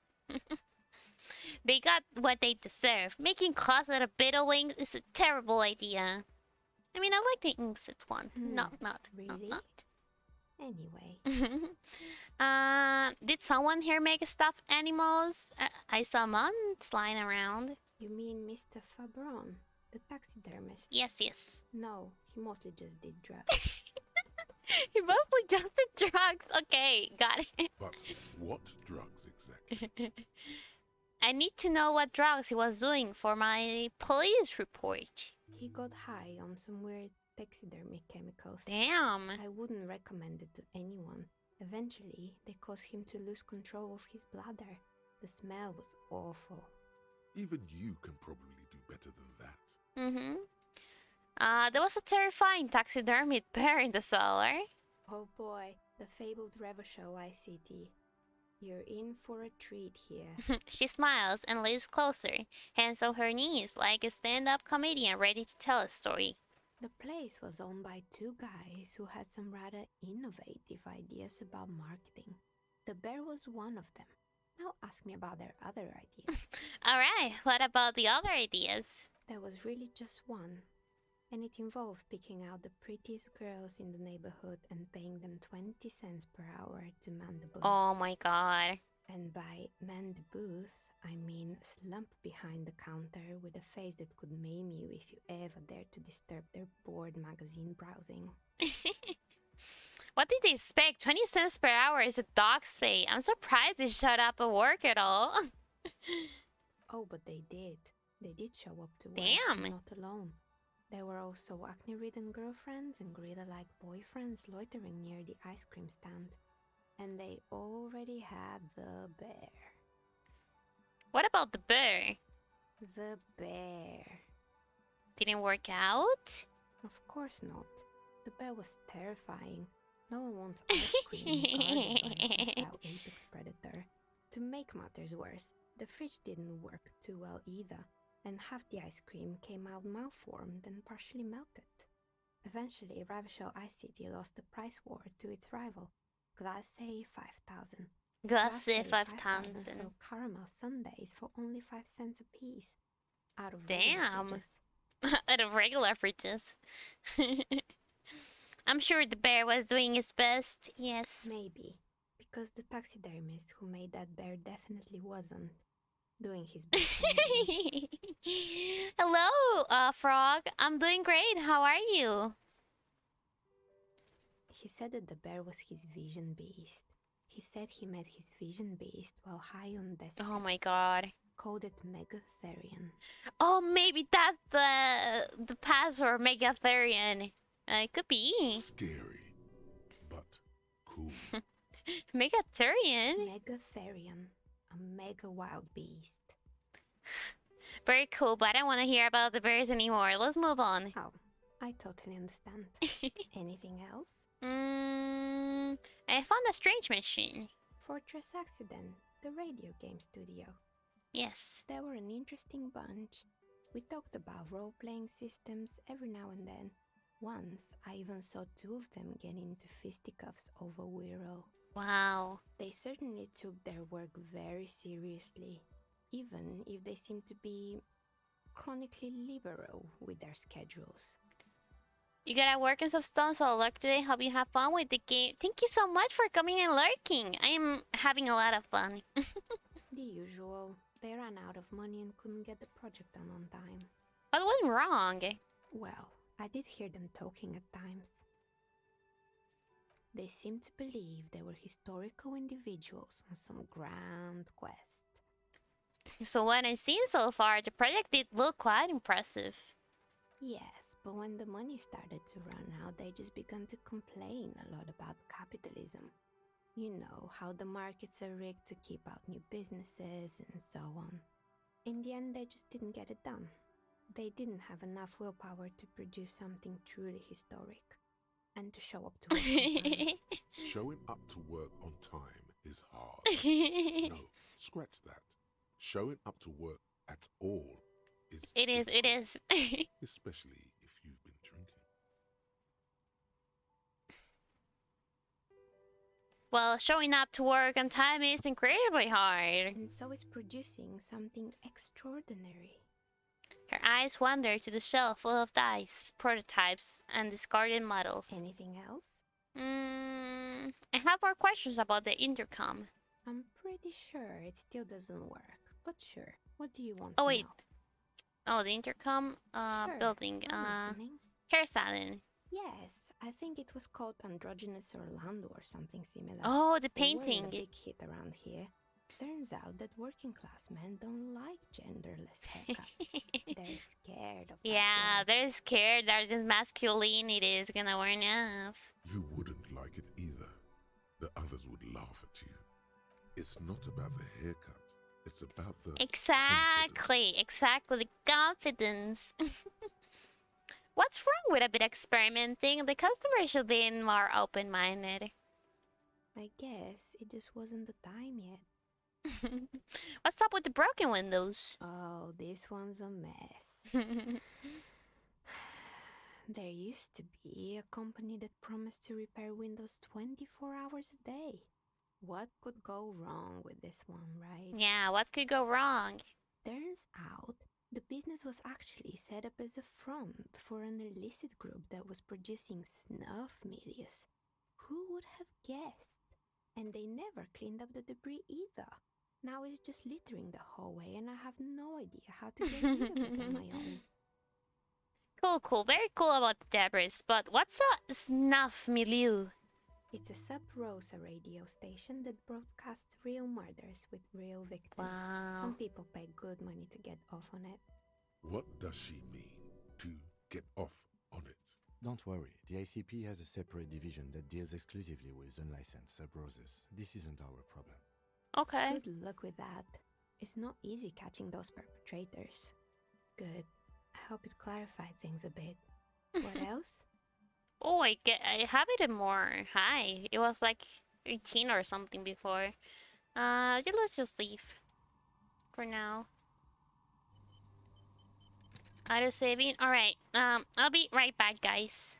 They got what they deserve. Making cloths out of beetle wings is a terrible idea. I mean, I like the insect one. Not. Really? Anyway. Did someone here make stuffed animals? I saw months lying around. You mean Mr. Fabron, the taxidermist? Yes. No, he mostly just did drugs. He mostly just did drugs. Okay, got it. But what drugs exactly? I need to know what drugs he was doing for my police report. He got high on some weird taxidermy chemicals. Damn. I wouldn't recommend it to anyone. Eventually, they caused him to lose control of his bladder. The smell was awful. Even you can probably do better than that. There was a terrifying taxidermied bear in the cellar. Oh boy, the fabled Revachol ICT. You're in for a treat here. She smiles and leans closer, hands on her knees like a stand-up comedian ready to tell a story. The place was owned by two guys who had some rather innovative ideas about marketing. The bear was one of them. Now ask me about their other ideas. Alright, what about the other ideas? There was really just one. And it involved picking out the prettiest girls in the neighborhood and paying them 20 cents per hour to man the booth. Oh my god. And by man the booth, I mean slump behind the counter with a face that could maim you if you ever dared to disturb their bored magazine browsing. What did they expect? 20 cents per hour is a dog's pay. I'm surprised they showed up at work at all. Oh, but they did. They did show up to work. Damn. Not alone. There were also acne-ridden girlfriends and gorilla-like boyfriends loitering near the ice cream stand. And they already had the bear. What about the bear? The bear. Didn't work out? Of course not. The bear was terrifying. No one wants ice cream guarded by a hostile apex predator. To make matters worse, the fridge didn't work too well either, and half the ice cream came out malformed and partially melted. Eventually, Ravachol ICT lost the price war to its rival, Glacé 5000. Glacé 5000. Sold caramel sundaes for only 5 cents a piece. Out of Damn. Out of regular fridges. I'm sure the bear was doing its best, yes. Maybe. Because the taxidermist who made that bear definitely wasn't doing his best. Hello, Frog. I'm doing great. How are you? He said that the bear was his vision beast. He said he met his vision beast while high on desert. Oh my god. Called it Megatherian. Oh, maybe that's the password, Megatherian. It could be. Scary, but cool. Megatherian? Megatherian. A mega wild beast. Very cool, but I don't want to hear about the bears anymore. Let's move on. Oh, I totally understand. Anything else? I found a strange machine. Fortress Accident, the radio game studio. Yes. They were an interesting bunch. We talked about role-playing systems every now and then. Once, I even saw two of them get into fisticuffs over Wirral. Wow. They certainly took their work very seriously, even if they seemed to be chronically liberal with their schedules. You gotta work in some stuff, so I'll lurk today. Hope you have fun with the game. Thank you so much for coming and lurking. I am having a lot of fun. The usual. They ran out of money and couldn't get the project done on time. What went wrong? Well, I did hear them talking at times. They seemed to believe they were historical individuals on some grand quest. So what I've seen so far, the project did look quite impressive. Yes, but when the money started to run out, they just began to complain a lot about capitalism. You know, how the markets are rigged to keep out new businesses and so on. In the end, they just didn't get it done. They didn't have enough willpower to produce something truly historic. And to show up to work on time. Showing up to work on time is hard. No, scratch that. Showing up to work at all is It is, it is. especially if you've been drinking. Well, showing up to work on time is incredibly hard. And so is producing something extraordinary. Her eyes wander to the shelf full of dice, prototypes, and discarded models. Anything else? I have more questions about the intercom. I'm pretty sure it still doesn't work, but sure. What do you want Oh to wait. know? Oh, the intercom Sure, building. I'm listening. Hair salon. Yes, I think it was called Androgynous Orlando or something similar. Oh, the They weren't painting. a big hit around here. Turns out that working class men don't like genderless haircuts. They're scared of that Yeah, word. they're scared that this masculinity is gonna wear off. You wouldn't like it either. The others would laugh at you. It's not about the haircut. It's about the Exactly, the confidence. What's wrong with a bit experimenting? The customer should be more open-minded. I guess it just wasn't the time yet. What's up with the broken windows? Oh, this one's a mess. There used to be a company that promised to repair windows 24 hours a day. What could go wrong with this one, right? Yeah, what could go wrong? Turns out the business was actually set up as a front for an illicit group that was producing snuff milias. Who would have guessed? And they never cleaned up the debris either. Now it's just littering the hallway and I have no idea how to get rid of it on my own. Cool. Very cool about the debris. But what's a snuff milieu? It's a sub-Rosa radio station that broadcasts real murders with real victims. Wow. Some people pay good money to get off on it. What does she mean, to get off on it? Don't worry, the ICP has a separate division that deals exclusively with unlicensed sub-roses. This isn't our problem. Okay. Good luck with that. It's not easy catching those perpetrators. Good. I hope it clarified things a bit. What else? Oh, I have it in more high. It was like 18 or something before. Let's just leave for now. Auto saving. All right. I'll be right back, guys.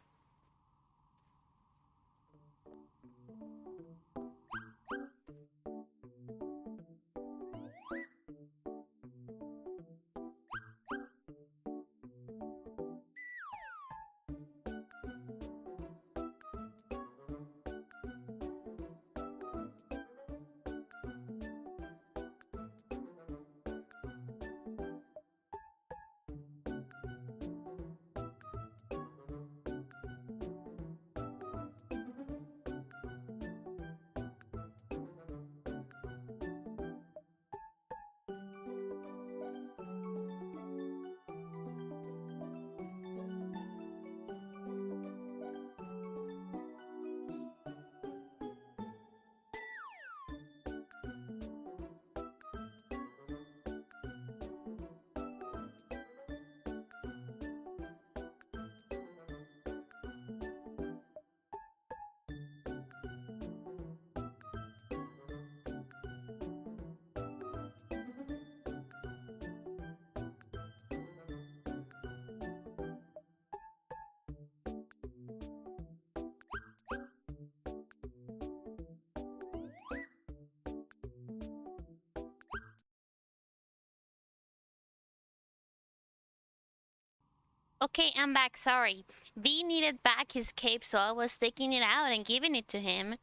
Okay, I'm back. Sorry. V needed back his cape, so I was taking it out and giving it to him.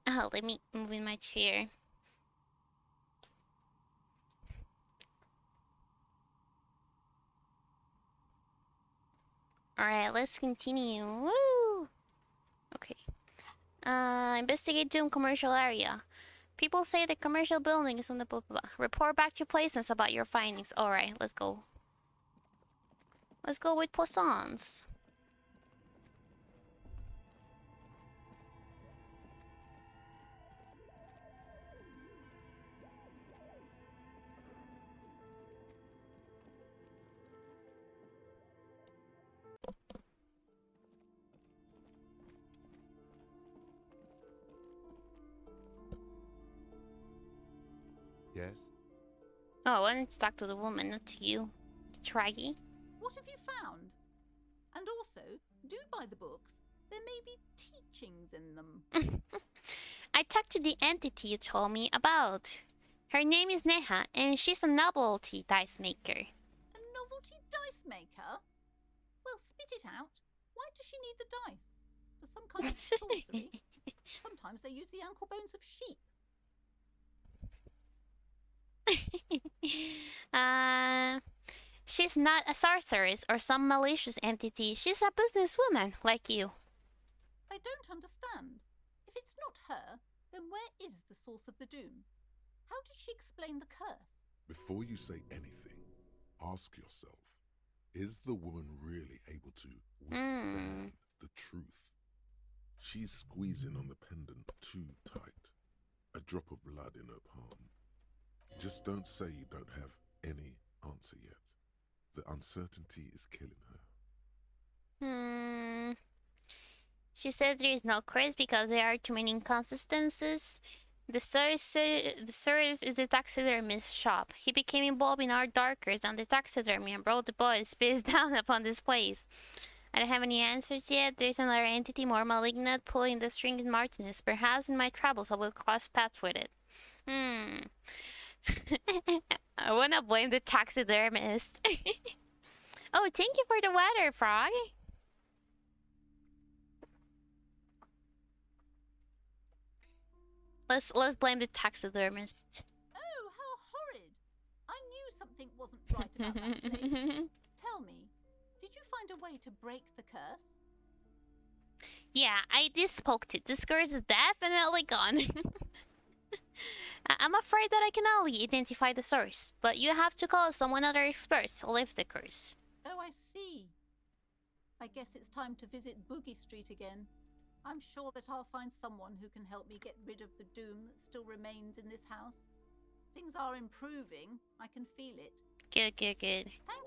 Oh, let me move in my chair. Alright, let's continue. Woo! Okay. Investigate Doom commercial area. People say the commercial building is on the blah, blah, blah. Report back to places about your findings. Alright, let's go. Let's go with Poissons. Yes? Oh, I wanted to talk to the woman, not to you. Traggy. What have you found? And also, do buy the books. There may be teachings in them. I talked to the entity you told me about. Her name is Neha, and she's a novelty dice maker. A novelty dice maker? Well, spit it out. Why does she need the dice? For some kind of sorcery? Sometimes they use the ankle bones of sheep. She's not a sorceress or some malicious entity. She's a businesswoman like you. I don't understand. If it's not her, then where is the source of the doom? How did she explain the curse? Before you say anything, ask yourself, is the woman really able to withstand the truth? She's squeezing on the pendant too tight. A drop of blood in her palm. Just don't say you don't have any answer yet. The uncertainty is killing her. She said there is no curse because there are too many inconsistencies. The source is a taxidermist's shop. He became involved in art darker than the taxidermy and brought the boys face down upon this place. I don't have any answers yet. There's another entity more malignant pulling the string in Martinez. Perhaps in my travels I will cross paths with it. I wanna blame the taxidermist. Oh, thank you for the water, Frog. Let's blame the taxidermist. Oh, how horrid! I knew something wasn't right about that place. Tell me, did you find a way to break the curse? Yeah, I dispoked it. This curse is definitely gone. I'm afraid that I can only identify the source, but you have to call someone other experts to lift the curse. Oh, I see. I guess it's time to visit Boogie Street again. I'm sure that I'll find someone who can help me get rid of the doom that still remains in this house. Things are improving. I can feel it. Good. Thank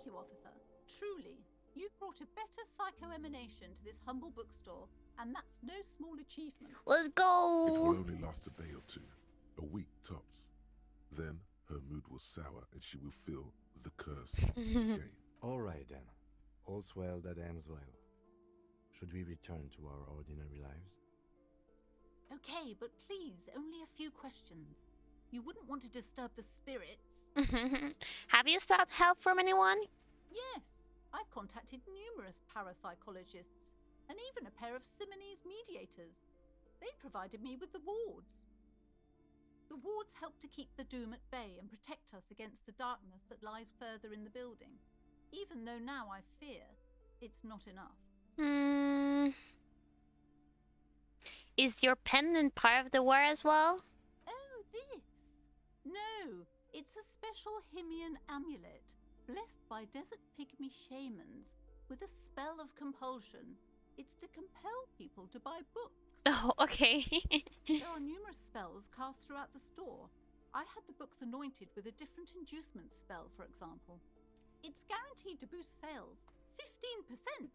you, officer. Truly, you've brought a better psycho-emanation to this humble bookstore, and that's no small achievement. Let's go! It will only last a day or two. A week tops. Then her mood will sour and she will feel the curse again. All right then. All's well that ends well. Should we return to our ordinary lives? Okay, but please, only a few questions. You wouldn't want to disturb the spirits. Have you sought help from anyone? Yes, I've contacted numerous parapsychologists, and even a pair of Simonese mediators. They provided me with the wards. The wards help to keep the doom at bay and protect us against the darkness that lies further in the building. Even though now I fear, it's not enough. Is your pendant part of the war as well? Oh, this? No, it's a special Himian amulet, blessed by desert pygmy shamans, with a spell of compulsion. It's to compel people to buy books. Oh, okay. There are numerous spells cast throughout the store. I had the books anointed with a different inducement spell, for example. It's guaranteed to boost sales 15%.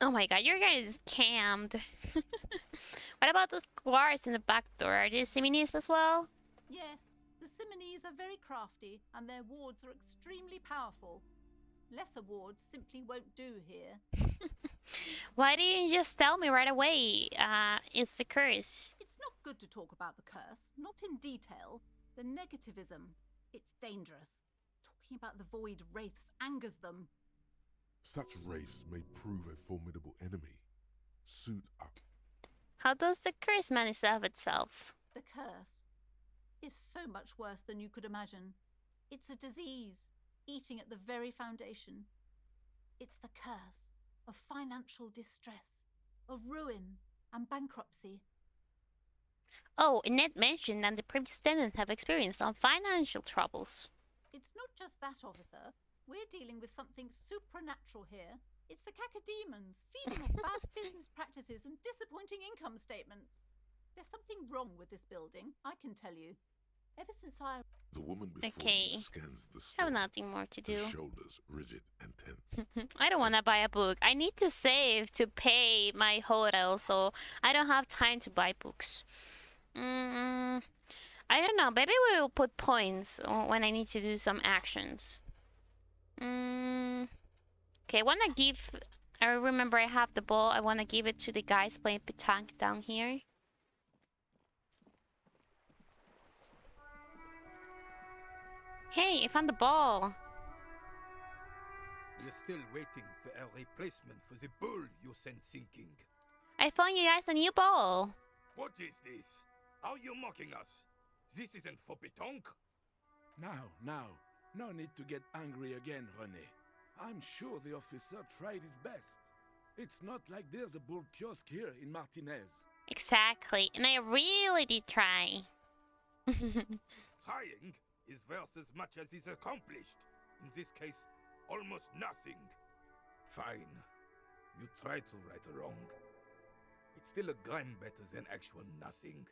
Oh my god, your guy is scammed. What about those guards in the back door? Are they Simonese as well? Yes, the Simonese are very crafty, and their wards are extremely powerful. Lesser wards simply won't do here. Why didn't you just tell me right away? It's the curse. It's not good to talk about the curse, not in detail. The negativism, it's dangerous. Talking about the void wraiths angers them. Such wraiths may prove a formidable enemy. Suit up. How does the curse manifest itself? The curse is so much worse than you could imagine. It's a disease, eating at the very foundation. It's the curse of financial distress, of ruin and bankruptcy. Oh, Annette mentioned that the previous tenants have experienced some financial troubles. It's not just that, officer. We're dealing with something supernatural here. It's the cacodemons, feeding off bad business practices and disappointing income statements. There's something wrong with this building, I can tell you. Ever since I... The woman before Okay. you scans the store. Have nothing more to do. Her shoulders rigid and tense. I don't want to buy a book. I need to save to pay my hotel, so I don't have time to buy books. I don't know. Maybe we will put points when I need to do some actions. Okay, I want to give... I remember I have the ball. I want to give it to the guys playing petanque down here. Hey, I found the ball. We're still waiting for a replacement for the bull you sent sinking. I found you guys a new ball. What is this? Are you mocking us? This isn't for pétanque. Now. No need to get angry again, René. I'm sure the officer tried his best. It's not like there's a bull kiosk here in Martinez. Exactly, and I really did try. Trying is worth as much as is accomplished. In this case, almost nothing. Fine. You tried to right a wrong. It's still a gram better than actual nothing.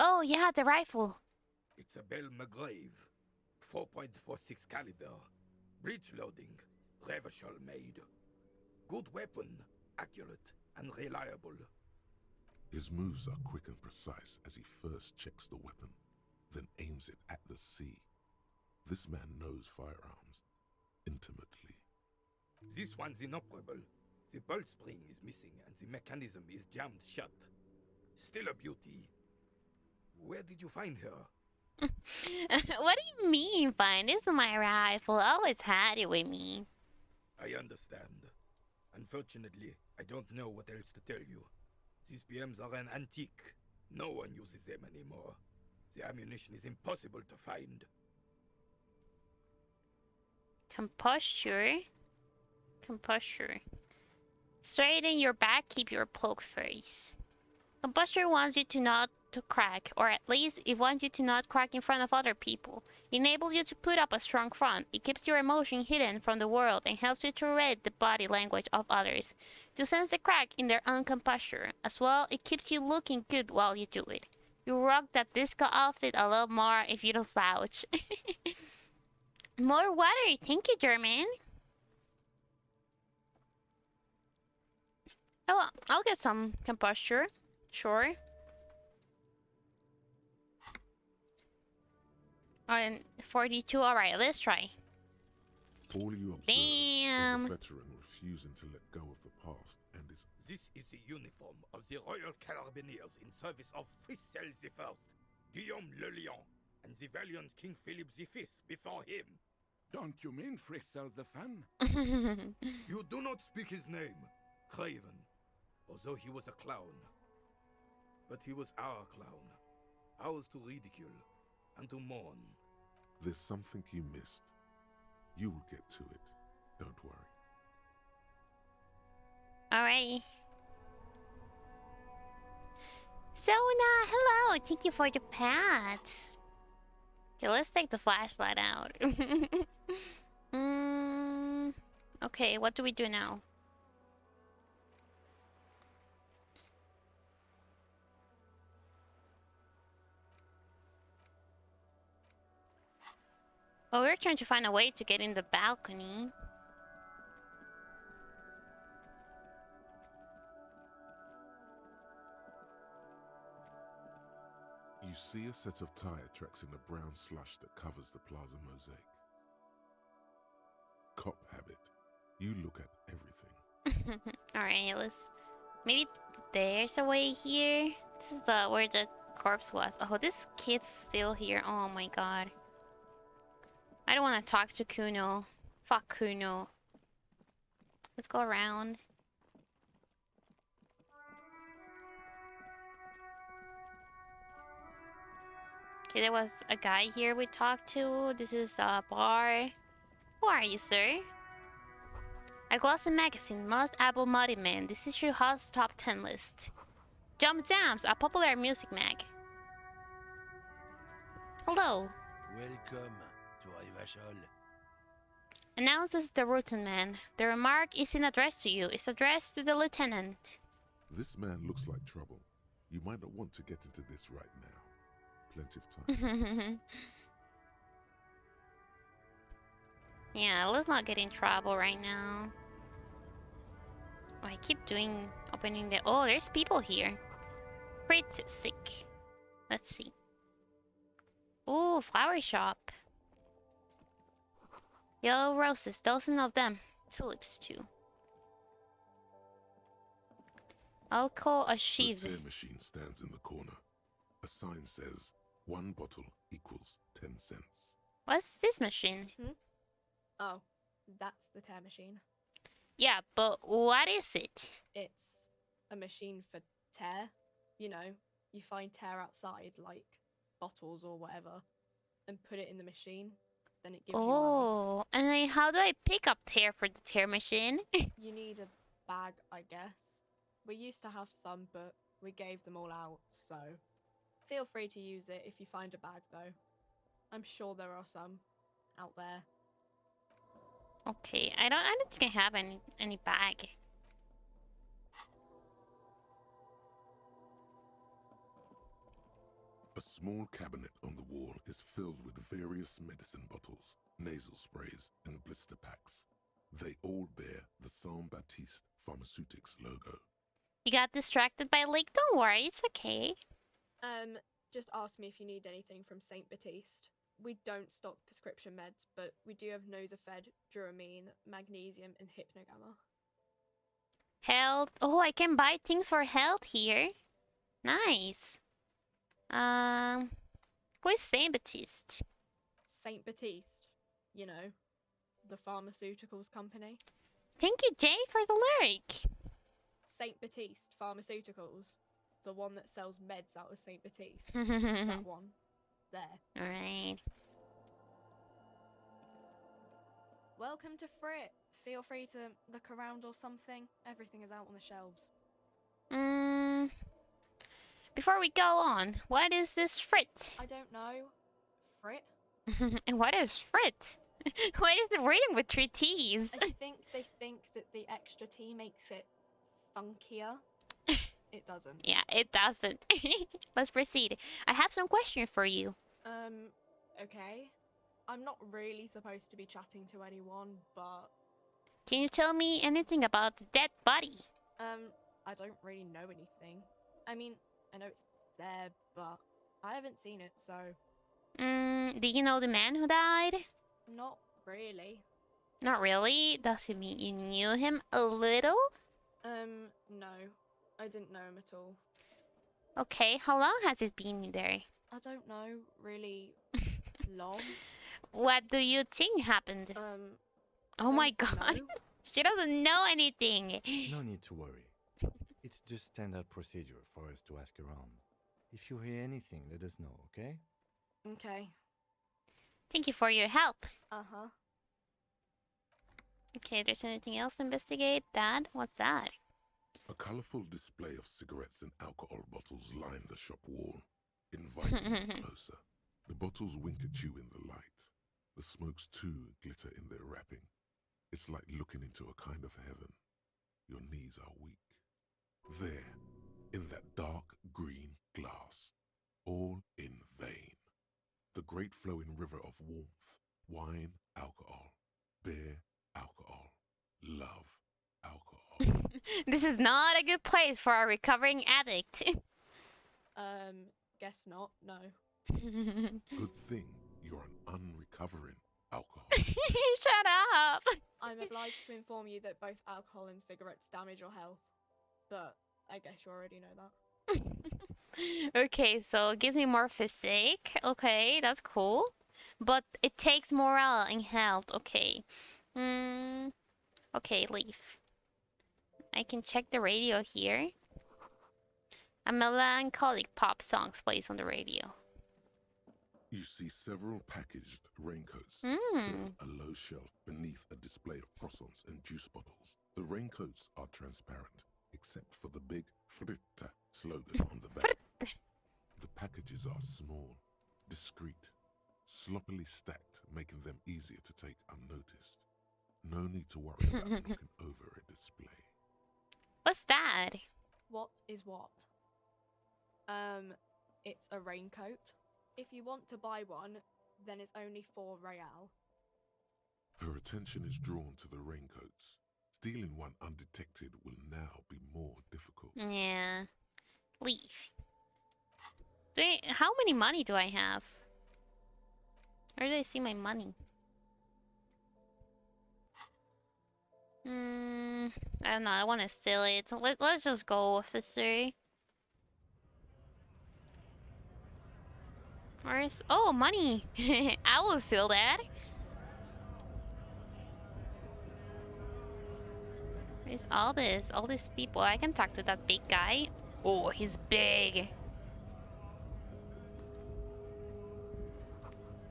Oh, yeah, the rifle. It's a Bell McGrave. 4.46 caliber. Breech loading. Revachol made. Good weapon. Accurate and reliable. His moves are quick and precise as he first checks the weapon, then aims it at the sea. This man knows firearms intimately. This one's inoperable. The bolt spring is missing and the mechanism is jammed shut. Still a beauty. Where did you find her? What do you mean, fine? This is my rifle. I always had it with me. I understand. Unfortunately, I don't know what else to tell you. These BMs are an antique. No one uses them anymore. The ammunition is impossible to find. Composture. Straighten your back, keep your poke face. Composture wants you to not to crack, or at least it wants you to not crack in front of other people. It enables you to put up a strong front. It keeps your emotion hidden from the world and helps you to read the body language of others, to sense the crack in their own composure. As well, it keeps you looking good while you do it. You rock that disco outfit a little more if you don't slouch. More water, thank you, German. Oh, I'll get some composture. Sure. And 42. All right, let's try. All you observe Damn. is a veteran refusing to let go of the past and is... This is the uniform of the Royal Carabiniers in service of Frissel I, Guillaume Le Lion, and the valiant King Philip V before him. Don't you mean Frissel the Fan? You do not speak his name, Craven, although he was a clown. But he was our clown, ours to ridicule and to mourn. There's something you missed. You will get to it. Don't worry. Alright. Zona, hello! Thank you for the pats. Okay, let's take the flashlight out. Okay, what do we do now? Oh, we're trying to find a way to get in the balcony. You see a set of tire tracks in the brown slush that covers the plaza mosaic. Cop habit. You look at everything. Alright, let's... Maybe there's a way here? This is where the corpse was. Oh, this kid's still here. Oh my god. I don't want to talk to Kuno. Fuck Kuno. Let's go around. Okay, there was a guy here we talked to. This is a bar. Who are you, sir? A glossy magazine, most able muddy man. This is your house top 10 list. Jump Jams, a popular music mag. Hello. Welcome to Rivachol. Announces the Rutan man. The remark isn't addressed to you, it's addressed to the lieutenant. This man looks like trouble. You might not want to get into this right now. Plenty of time. Yeah, let's not get in trouble right now. Oh, I keep opening the... Oh, there's people here. Pretty sick. Let's see. Ooh, flower shop. Yellow roses, dozen of them. Tulips too. Alcohol The achieved. tear machine stands in the corner. A sign says, 1 bottle equals 10 cents. What's this machine? Oh, that's the tear machine. Yeah, but what is it? It's a machine for tear. You know, you find tear outside, like bottles or whatever, and put it in the machine. Then it gives you money. Oh, and then how do I pick up tear for the tear machine? You need a bag, I guess. We used to have some, but we gave them all out, so feel free to use it if you find a bag, though. I'm sure there are some out there. Okay, I don't think I have any bag. A small cabinet on the wall is filled with various medicine bottles, nasal sprays, and blister packs. They all bear the Saint Baptiste Pharmaceutics logo. You got distracted by Lake? Don't worry, it's okay. Just ask me if you need anything from Saint Baptiste. We don't stock prescription meds, but we do have Nosafed, Duramine, Magnesium, and Hypnogamma. Health. Oh, I can buy things for health here. Nice. Where's Saint Baptiste? Saint Baptiste, you know, the pharmaceuticals company. Thank you, Jay, for the lyric. Saint Baptiste Pharmaceuticals, the one that sells meds out of Saint Baptiste. That one. There. Alright. Welcome to Frit. Feel free to look around or something. Everything is out on the shelves. Before we go on, what is this Frit? I don't know. Frit? And what is Frit? Why is it written with 3 T's? I think they think that the extra T makes it funkier. It doesn't. Yeah, it doesn't. Let's proceed. I have some questions for you. Okay. I'm not really supposed to be chatting to anyone, but... Can you tell me anything about the dead body? I don't really know anything. I mean, I know it's there, but I haven't seen it, so... Do you know the man who died? Not really. Not really? Does it mean you knew him a little? No. I didn't know him at all. Okay, how long has it been there? I don't know, really long. What do you think happened? Oh my god. know. She doesn't know anything. No need to worry. It's just standard procedure for us to ask around. If you hear anything, let us know, okay? Okay. Thank you for your help. Uh-huh. Okay, there's anything else to investigate? Dad, what's that? A colourful display of cigarettes and alcohol bottles line the shop wall, inviting you closer. The bottles wink at you in the light. The smokes too glitter in their wrapping. It's like looking into a kind of heaven. Your knees are weak. There, in that dark green glass, all in vain. The great flowing river of warmth, wine, alcohol, beer, alcohol, love, alcohol. This is not a good place for a recovering addict. Guess not, no. Good thing you're an unrecovering alcohol. Shut up! I'm obliged to inform you that both alcohol and cigarettes damage your health. But I guess you already know that. Okay, so it gives me more physique. Okay, that's cool. But it takes morale and health. Okay. Okay, leave. I can check the radio here. A melancholic pop song plays on the radio. You see several packaged raincoats Mm. fill a low shelf beneath a display of croissants and juice bottles. The raincoats are transparent, except for the big Fritta slogan on the back. The packages are small, discreet, sloppily stacked, making them easier to take unnoticed. No need to worry about knocking over a display. What's that? What is what? It's a raincoat. If you want to buy one, then it's only 4 real. Her attention is drawn to the raincoats. Stealing one undetected will now be more difficult. Yeah. Leave. How many money do I have? Where do I see my money? I don't know. I want to steal it. Let's just go, officer. Where's... Oh, money! I will steal that. Where's all this? All these people. I can talk to that big guy. Oh, he's big.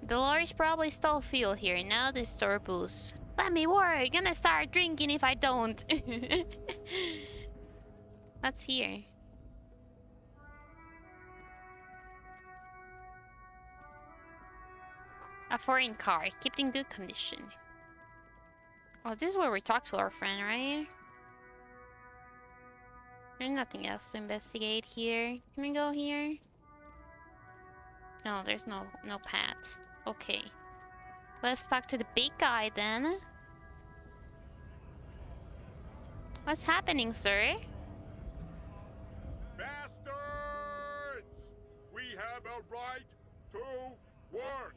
The lorries probably stole fuel here. Now they store booze. Let me work. Gonna start drinking if I don't. What's here? A foreign car, kept in good condition. Oh, this is where we talk to our friend, right? There's nothing else to investigate here. Can we go here? No, there's no path. Okay. Let's talk to the big guy then. What's happening, sir? Bastards! We have a right to work!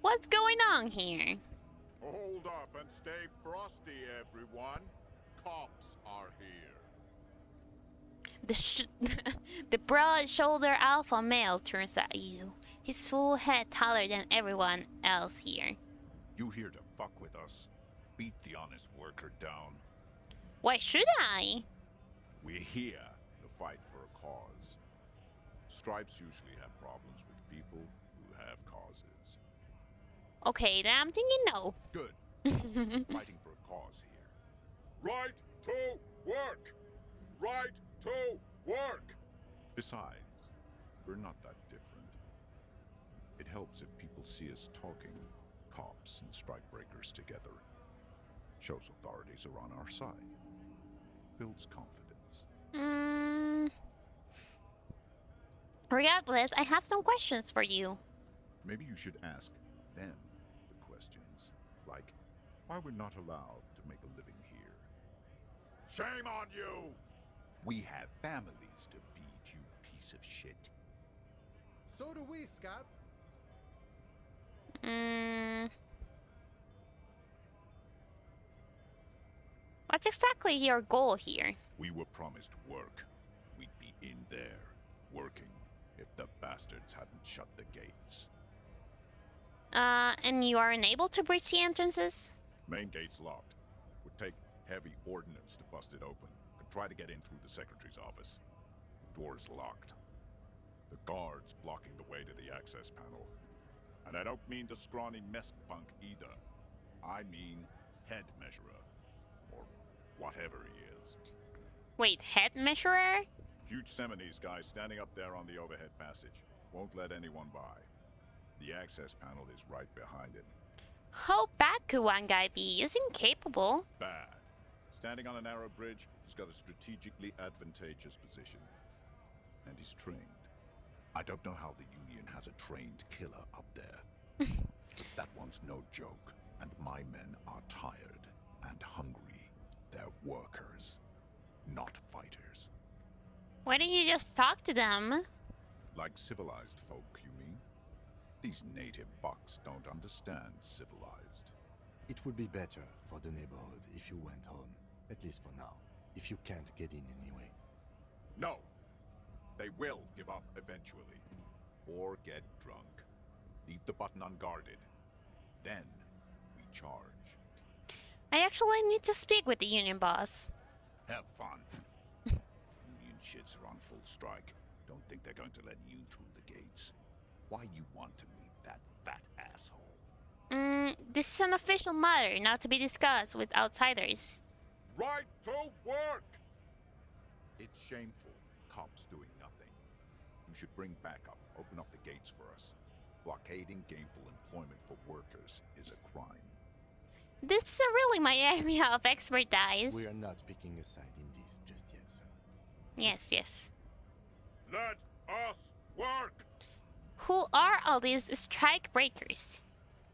What's going on here? Hold up and stay frosty, everyone. Cops are here. The broad-shouldered alpha male turns at you. His full head taller than everyone else here. You here to fuck with us? Beat the honest worker down. Why should I? We're here to fight for a cause. Stripes usually have problems with people who have causes. Okay, then I'm thinking no. Good. Fighting for a cause here. Right to work! Right to work! Besides, we're not that different. It helps if people see us talking, cops and strikebreakers together. Shows authorities are on our side. Builds confidence. Regardless, I have some questions for you. Maybe you should ask them the questions. Like, why we're not allowed to make a living here. Shame on you! We have families to feed, you piece of shit. So do we, Scott. What's exactly your goal here? We were promised work. We'd be in there, working, if the bastards hadn't shut the gates. And you are unable to breach the entrances? Main gate's locked. Would take heavy ordnance to bust it open. Could try to get in through the secretary's office. Door's locked. The guard's blocking the way to the access panel. And I don't mean the scrawny mess punk either. I mean head measurer. Or whatever he is. Wait, head measurer? Huge Seminese guy standing up there on the overhead passage. Won't let anyone by. The access panel is right behind him. How bad could one guy be? He's incapable. Bad. Standing on a narrow bridge, he's got a strategically advantageous position. And he's trained. I don't know how the Union has a trained killer up there. But that one's no joke. And my men are tired and hungry. They're workers, not fighters. Why don't you just talk to them? Like civilized folk, you mean? These native fucks don't understand civilized. It would be better for the neighborhood if you went home, at least for now, if you can't get in anyway. No, They will give up eventually. Or get drunk. Leave the button unguarded. Then we charge. I actually need to speak with the union boss. Have fun. Union shits are on full strike. Don't think they're going to let you through the gates. Why you want to meet that fat asshole? This is an official matter, not to be discussed with outsiders. Right to work! It's shameful. Cops doing nothing. You should bring backup. Open up the gates for us. Blockading gainful employment for workers is a crime. This isn't really my area of expertise. We are not picking a side in this just yet, sir. Yes, yes. Let us work! Who are all these strike breakers?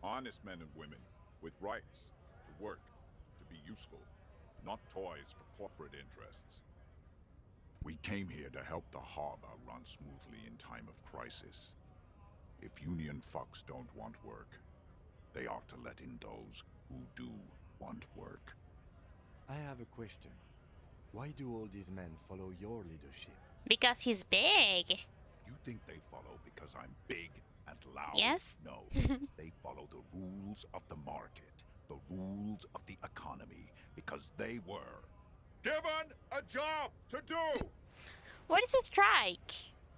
Honest men and women with rights to work, to be useful, not toys for corporate interests. We came here to help the harbor run smoothly in time of crisis. If union fucks don't want work, they ought to let in those who do want work. I have a question. Why do all these men follow your leadership? Because he's big. You think they follow because I'm big and loud? Yes. No. They follow the rules of the market, the rules of the economy, because they were given a job to do! What is a strike?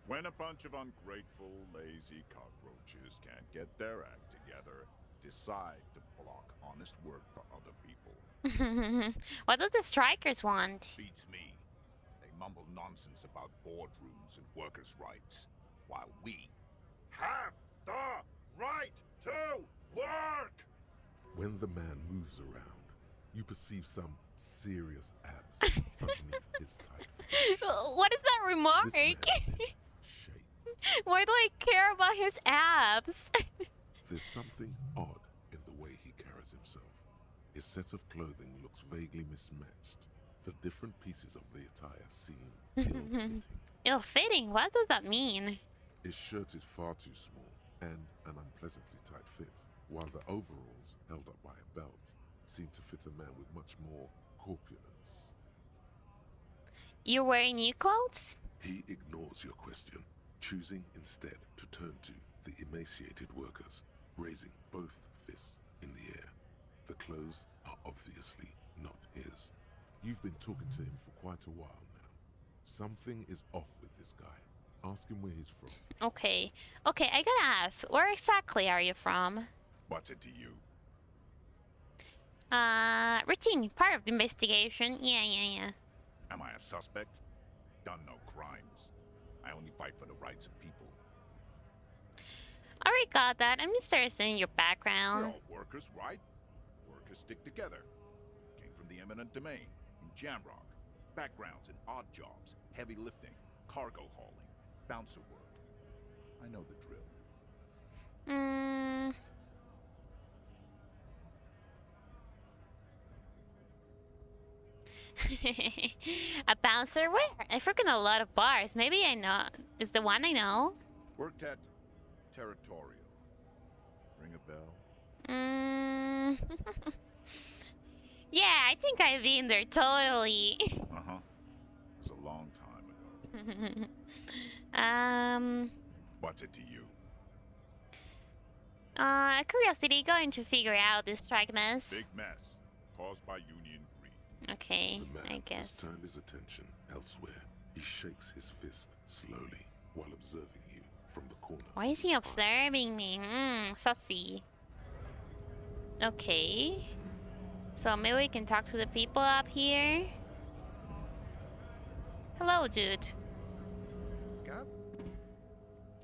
When a bunch of ungrateful, lazy cockroaches can't get their act together, decide to block honest work for other people. What do the strikers want? Beats me. They mumble nonsense about boardrooms and workers' rights, while we have the right to work! When the man moves around, you perceive some serious abs underneath his tight fit. What is that remark? This man is in shape. Why do I care about his abs? There's something odd in the way he carries himself. His set of clothing looks vaguely mismatched. The different pieces of the attire seem ill-fitting. Ill-fitting? What does that mean? His shirt is far too small and an unpleasantly tight fit, while the overalls, held up by a belt, seem to fit a man with much more corpulence. You're wearing new clothes? He ignores your question, choosing instead to turn to the emaciated workers, raising both fists in the air. The clothes are obviously not his. You've been talking to him for quite a while now. Something is off with this guy. Ask him where he's from. Okay. Okay, I gotta ask, where exactly are you from? What's it to you? Routine, part of the investigation. Yeah. Am I a suspect? Done no crimes. I only fight for the rights of people. I already got that. I'm interested in your We're background. all workers, right? Workers stick together. Came from the eminent domain, in Jamrock. Backgrounds in odd jobs, heavy lifting, cargo hauling, bouncer work. I know the drill. A bouncer? Where? I've worked a lot of bars. Maybe I know. Is the one I know? Worked at Territorial. Ring a bell? Yeah, I think I've been there totally. Uh-huh. It was a long time ago. What's it to you? Curiosity, going to figure out this strike mess. Big mess. Caused by union greed. Okay, The man I has guess. turned his attention elsewhere. He shakes his fist slowly while observing you from the corner. Why is he observing me? Sussy. Okay. So maybe we can talk to the people up here. Hello, dude. Scab?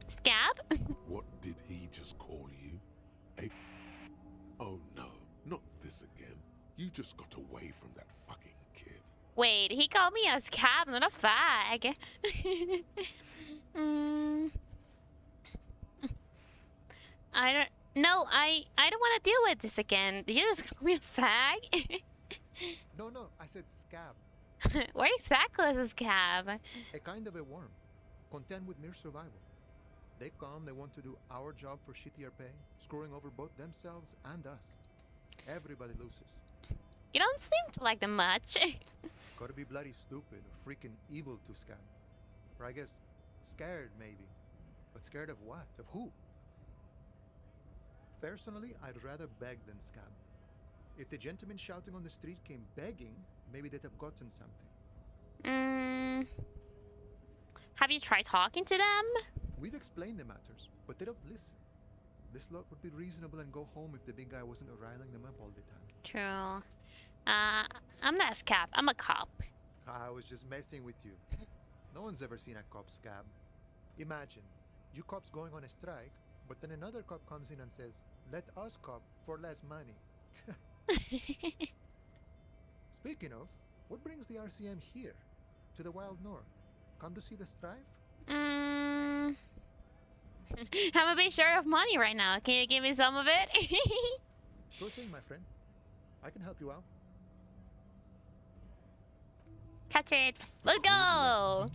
Scab? What did he just call you? Oh no, not this again. You just got away from that fucking kid. Wait, he called me a scab, not a fag. I don't want to deal with this again. Did you just call me a fag? No, I said scab. Where exactly is a scab? A kind of a worm, content with mere survival. They come, they want to do our job for shittier pay, screwing over both themselves and us. Everybody loses. You don't seem to like them much. Gotta be bloody stupid or freaking evil to scab. Or I guess Scared, maybe. But scared of what? Of who? Personally, I'd rather beg than scab. If the gentleman shouting on the street came begging, maybe they'd have gotten something. Have you tried talking to them? We've explained the matters, but they don't listen. This lot would be reasonable and go home if the big guy wasn't riling them up all the time. True. I'm not a scab. I'm a cop. I was just messing with you. No one's ever seen a cop scab. Imagine, you cops going on a strike, but then another cop comes in and says, "Let us cop for less money." Speaking of, what brings the RCM here? To the Wild North? Come to see the strife? I'm a bit short of money right now. Can you give me some of it? Sure thing, my friend. I can help you out. Catch it. Let's go.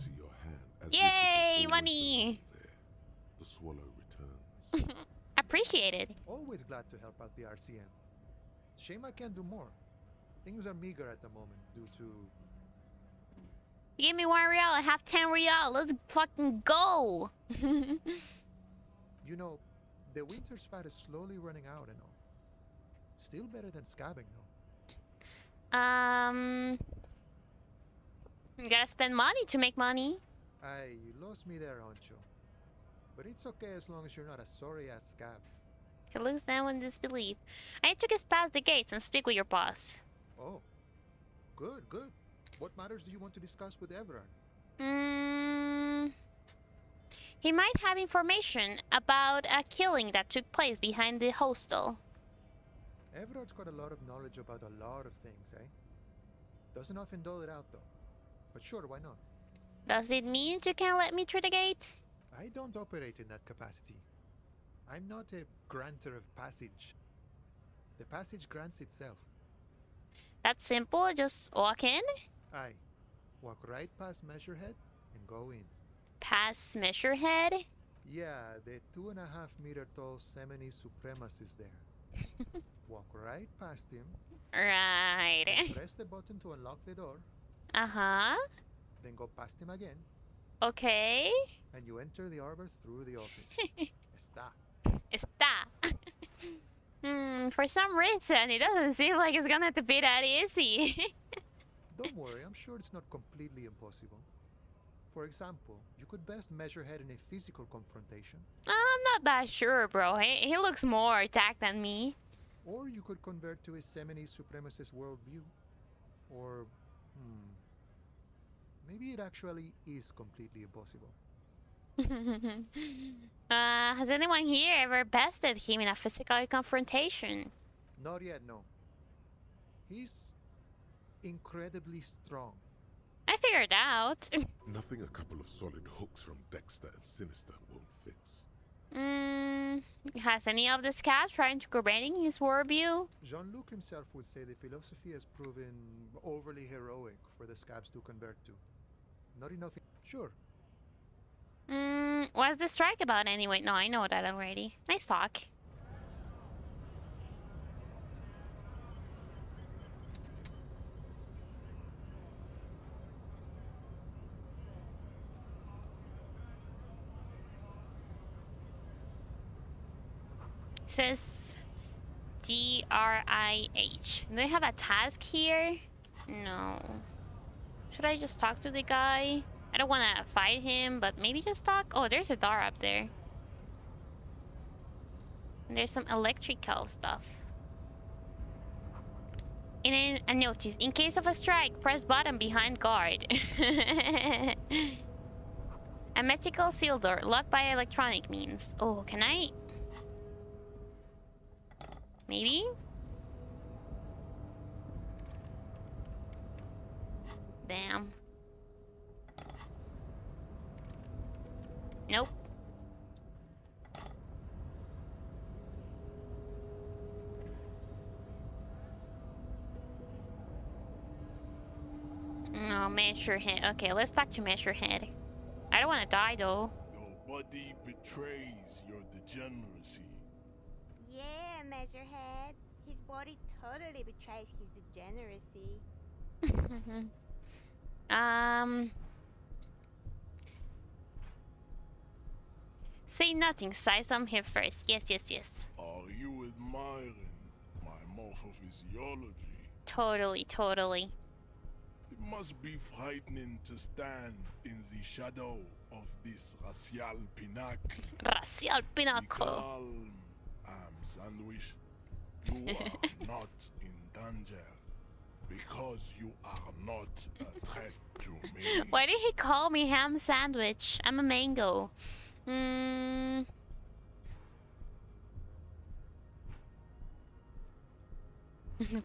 Yay, money. The swallow returns. Appreciated. Always glad to help out the RCM. Shame I can't do more. Things are meager at the moment due to... Give me 1 real. I have 10 real. Let's fucking go. You know, the winter's fat is slowly running out and all. Still better than scabbing, though. You gotta spend money to make money. Aye, you lost me there, Honcho. But it's okay as long as you're not a sorry-ass scab. He looks down in disbelief. I need to get past the gates and speak with your boss. Oh. Good, good. What matters do you want to discuss with Everard? He might have information about a killing that took place behind the hostel. Everard's got a lot of knowledge about a lot of things, eh? Doesn't often dole it out, though. But sure, why not? Does it mean you can't let me through the gate? I don't operate in that capacity. I'm not a granter of passage. The passage grants itself. That's simple, just walk in? Aye. Walk right past Measurehead and go in. Past Measurehead? Yeah, the 2.5-meter tall Semini supremacist there. Walk right past him. Right. Press the button to unlock the door. Uh-huh. Then go past him again. Okay. And you enter the arbor through the office. Está. For some reason, it doesn't seem like it's gonna have to be that easy. Don't worry, I'm sure it's not completely impossible. For example, you could best Measurehead in a physical confrontation. I'm not that sure, bro. He looks more attacked than me. Or you could convert to a Semini supremacist worldview. Or, maybe it actually is completely impossible. Has anyone here ever bested him in a physical confrontation? Not yet, no. He's incredibly strong. I figured out. Nothing a couple of solid hooks from Dexter and Sinister won't fix. Has any of the scabs tried incorporating his worldview? Jean-Luc himself would say the philosophy has proven overly heroic for the scabs to convert to. Not enough. Sure. What's the strike about anyway? No, I know that already. Nice talk. Says GRIH. Do they have a task here? No. Should I just talk to the guy? I don't want to fight him, but maybe just talk. Oh, there's a door up there. And there's some electrical stuff. In a notice, in case of a strike, press button behind guard. A magical seal door, locked by electronic means. Oh, can I? Maybe? Damn. Nope. No, Measurehead. Okay, let's talk to Measurehead. I don't want to die though. Nobody betrays your degeneracy. Yeah, Measurehead. His body totally betrays his degeneracy. Say nothing, Size. I'm here first. Yes, yes, yes. Are you admiring my morphophysiology? Totally, totally. It must be frightening to stand in the shadow of this racial pinnacle. Racial pinnacle. Be calm, Sandwich. You are not in danger because you are not a threat to me. Why did he call me ham sandwich? I'm a mango.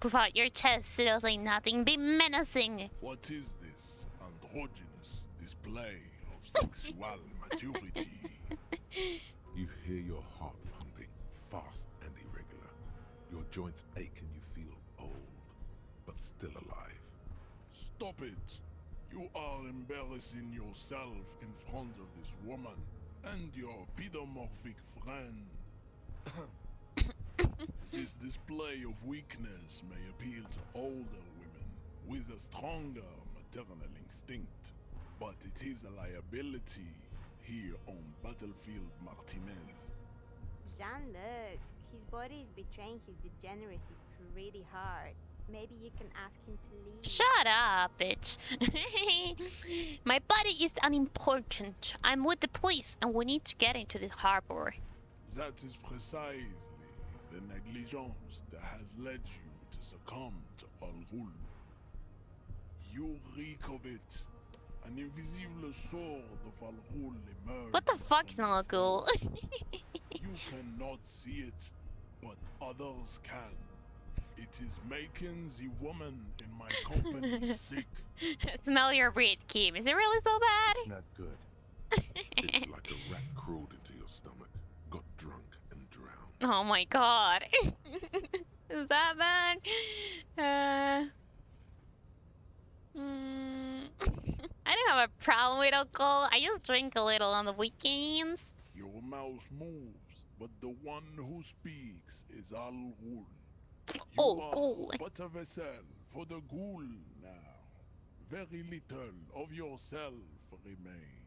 Puff out your chest, it was like nothing. Be menacing. What is this androgynous display of sexual maturity? You hear your heart pumping, fast and irregular. Your joints ache and you feel old, but still alive. Stop it! You are embarrassing yourself in front of this woman and your pedomorphic friend. This display of weakness may appeal to older women with a stronger maternal instinct, but it is a liability here on Battlefield Martinez. Jean-Luc, his body is betraying his degeneracy pretty hard. Maybe you can ask him to leave. Shut up, bitch. My body is unimportant. I'm with the police and we need to get into this harbor. That is precisely the negligence that has led you to succumb to Al Ghul. You reek of it. An invisible sword of Al Ghul emerged. What the fuck is Al Ghul? You cannot see it, but others can. It is making the woman in my company sick. Smell your breed, Kim. Is it really so bad? It's not good. It's like a rat crawled into your stomach, got drunk and drowned. Oh my god. Is that bad? I don't have a problem with alcohol. I just drink a little on the weekends. Your mouth moves, but the one who speaks is Al Ghul. You are but a vessel for the Ghoul now. Very little of yourself remains.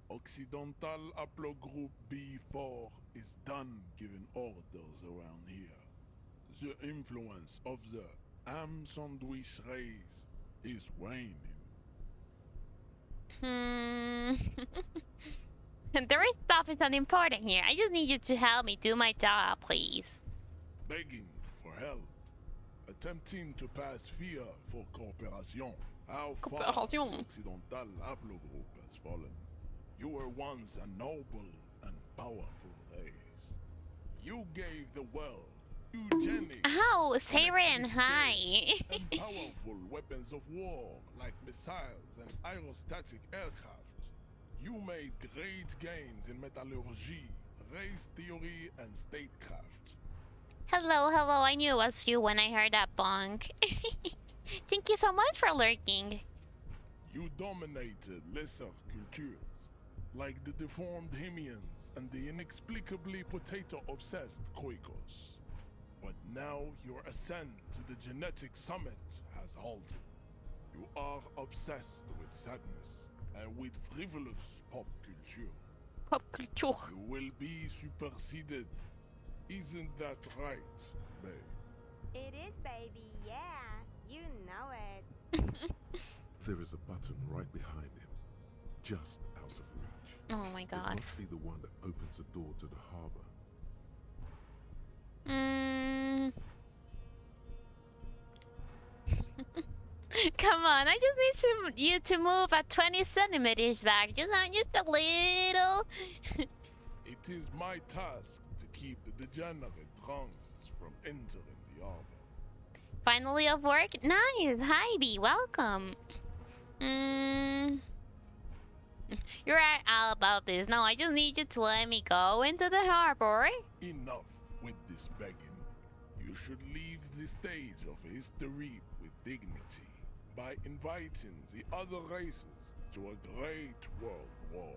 Occidental Haplogroup B4 is done giving orders around here. The influence of the Ham Sandwich race is waning. The rest stuff is unimportant here. I just need you to help me do my job, please. Begging for help. Attempting to pass fear for cooperation. How far Occidental Haplogroup has fallen. You were once a noble and powerful race. You gave the world eugenics. Oh, Saren, hi. And powerful weapons of war like missiles and aerostatic aircraft. You made great gains in metallurgy, race theory, and statecraft. Hello, hello. I knew it was you when I heard that bonk. Thank you so much for lurking. You dominated lesser cultures, like the deformed Hemians and the inexplicably potato-obsessed Khoikos. But now your ascent to the genetic summit has halted. You are obsessed with sadness and with frivolous pop culture. Pop culture. You will be superseded. Isn't that right, babe? It is, baby, yeah. You know it. There is a button right behind him, just out of reach. Oh my god. It must be the one that opens the door to the harbor. Come on, I just need you to move at 20 centimeters back. Just a little. It is my task to keep the degenerate drunks from entering the harbor. Finally off work? Nice! Hi, B. Welcome. You're right all about this. No, I just need you to let me go into the harbor. Enough with this begging. You should leave the stage of history with dignity by inviting the other races to a great world war.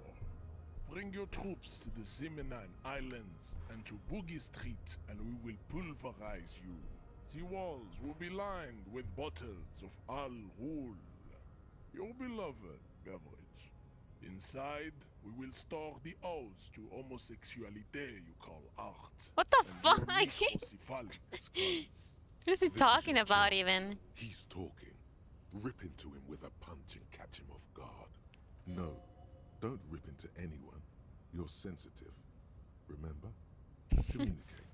Bring your troops to the Simenon Islands and to Boogie Street, and we will pulverize you. The walls will be lined with bottles of Al Ghul, your beloved beverage. Inside, we will store the ose to homosexualité you call art. What the and fuck? your necrocephalic skulls. What is he talking about even? He's talking. Rip into him with a punch and catch him off guard. No, don't rip into anyone. You're sensitive. Remember? Communicate.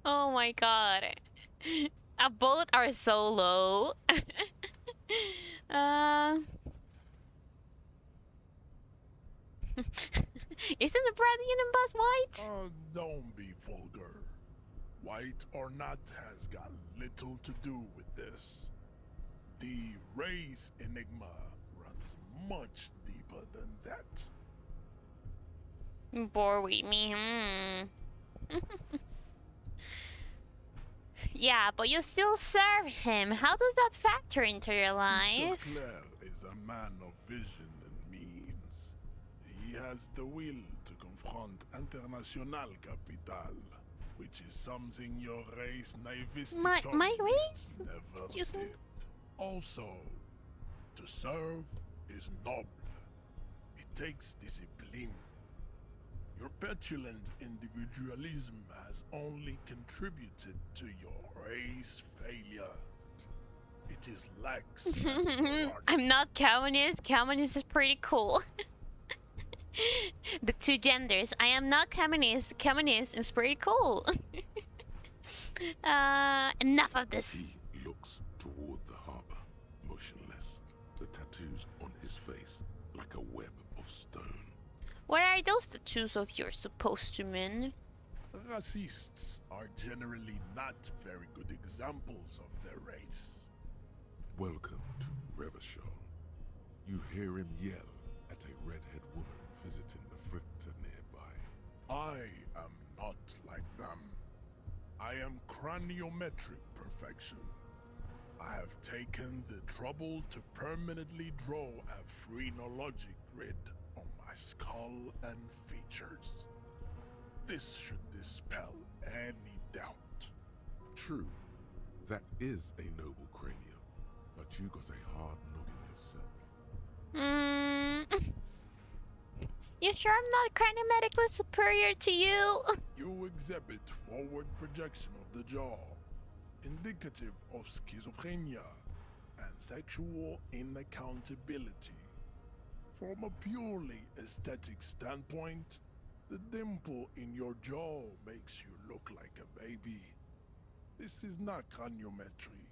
Oh my god. Both are so low. Isn't the Brazilian bus white? Don't be vulgar. White or not has got little to do with this. The race enigma runs much deeper than that. Bore with me. Yeah, but you still serve him. How does that factor into your life? Mr. Clare is a man of vision and means. He has the will to confront International Capital, which is something your race naivistic My race? never Excuse me? did. Also, to serve is noble. It takes discipline. Your petulant individualism has only contributed to your race failure. It is lax. I'm not communist. Communist is pretty cool. The two genders. I am not communist. Communist is pretty cool. Enough of this. He looks toward the harbor, motionless. The tattoos on his face like a web of stone. What are those tattoos of yours supposed to mean? Racists are generally not very good examples of their race. Welcome to Revachol. You hear him yell at a redhead woman visiting the fritter nearby. I am not like them. I am craniometric perfection. I have taken the trouble to permanently draw a phrenologic grid on my skull and features. This should dispel any doubt. True, that is a noble cranium, but you got a hard noggin yourself. You sure I'm not craniometrically superior to you? You exhibit forward projection of the jaw, indicative of schizophrenia and sexual inaccountability. From a purely aesthetic standpoint, the dimple in your jaw makes you look like a baby. This is not craniometry,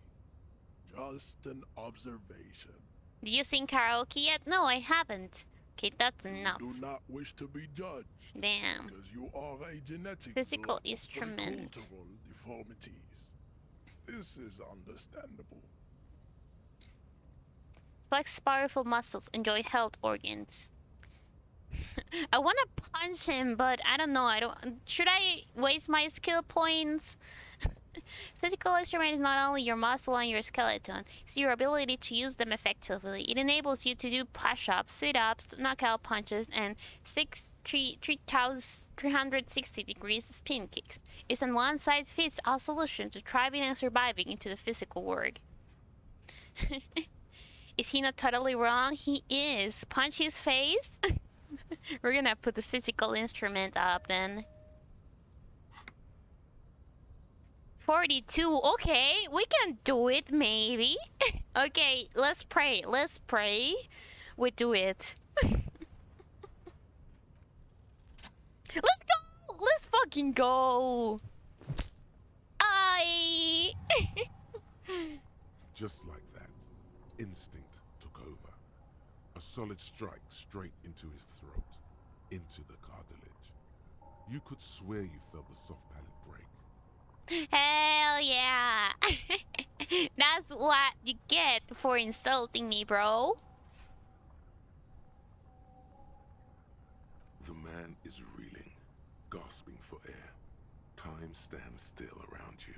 just an observation. Do you sing karaoke yet? No, I haven't. Okay, that's enough. You do not wish to be judged. Damn. Because you are a genetic Physical block of instrument. cultural deformities. This is understandable. Flex powerful muscles, enjoy health organs. I want to punch him, but I don't know. Should I waste my skill points? Physical instrument is not only your muscle and your skeleton, it's your ability to use them effectively. It enables you to do push-ups, sit-ups, knockout punches, and 360 degrees spin kicks. It's an one-size-fits-all solution to thriving and surviving into the physical world. Is he not totally wrong? He is. Punch his face? We're gonna put the physical instrument up then. 42. Okay, we can do it maybe. Okay, let's pray. Let's pray. We do it. Let's go. Let's fucking go. Just like that, instinct took over. A solid strike straight into his throat, into the cartilage. You could swear you felt the soft palate break. Hell yeah. That's what you get for insulting me, bro. The man is reeling, gasping for air. Time stands still around you.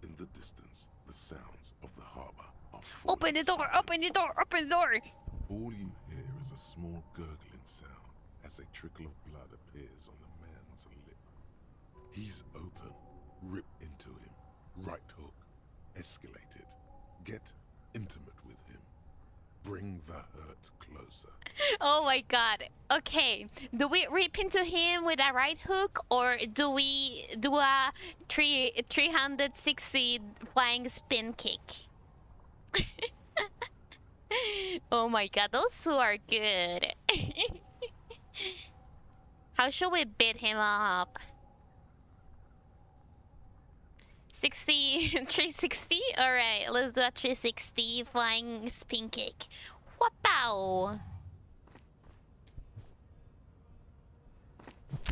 In the distance, the sounds of the harbor are falling. Open the door, open the door, open the door. All you hear is a small gurgling sound as a trickle of blood appears on the man's lip. He's open. Rip into him. Right hook. Escalate it. Get intimate with him. Bring the hurt closer. Oh my god. Okay. Do we rip into him with a right hook, or do we do a 360 flying spin kick? Oh my god, those two are good. How should we beat him up? 360? Alright, let's do a 360 flying spin kick. Wapow!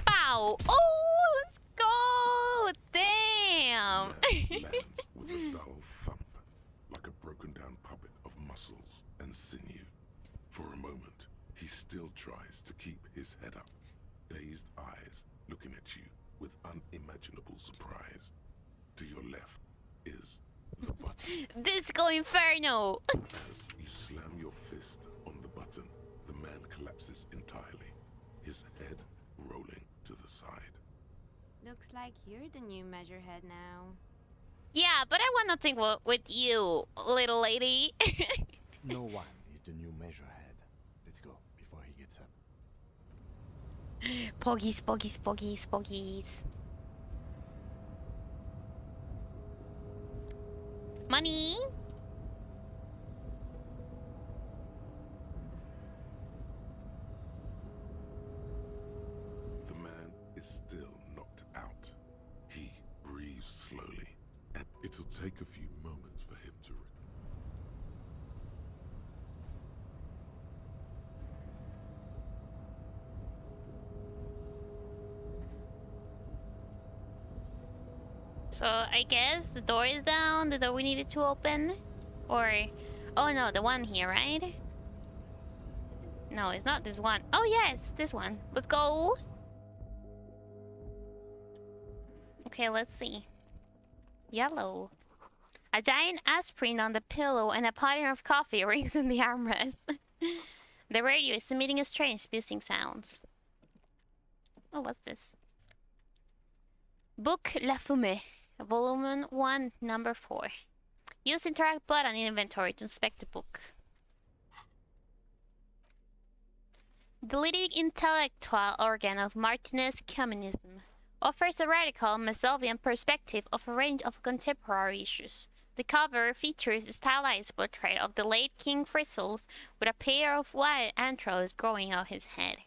Pow! Oh, let's go! Damn! Lands with a dull thump, like a broken down puppet of muscles and sinew. For a moment, he still tries to keep his head up, dazed eyes looking at you with unimaginable surprise. To your left is the button. Disco Inferno! As you slam your fist on the button, the man collapses entirely, his head rolling to the side. Looks like you're the new measurehead now. Yeah, but I want nothing with you, little lady. No one is the new measurehead. Let's go before he gets up. Poggies, poggies, poggies, poggies. Money! The man is still knocked out. He breathes slowly, and it'll take a few moments for him to So I guess the door is down, the door we needed to open? Or... Oh no, the one here, right? No, it's not this one. Oh yes, this one. Let's go! Okay, let's see. Yellow. A giant aspirin on the pillow and a pattern of coffee rings in the armrest. The radio is emitting a strange buzzing sounds. Oh, what's this? Book La Fumée, Volume 1, Number 4. Use interact button in inventory to inspect the book. The leading intellectual organ of Martinez communism offers a radical Machiavellian perspective of a range of contemporary issues. The cover features a stylized portrait of the late King Frizzles with a pair of wild anthros growing out his head.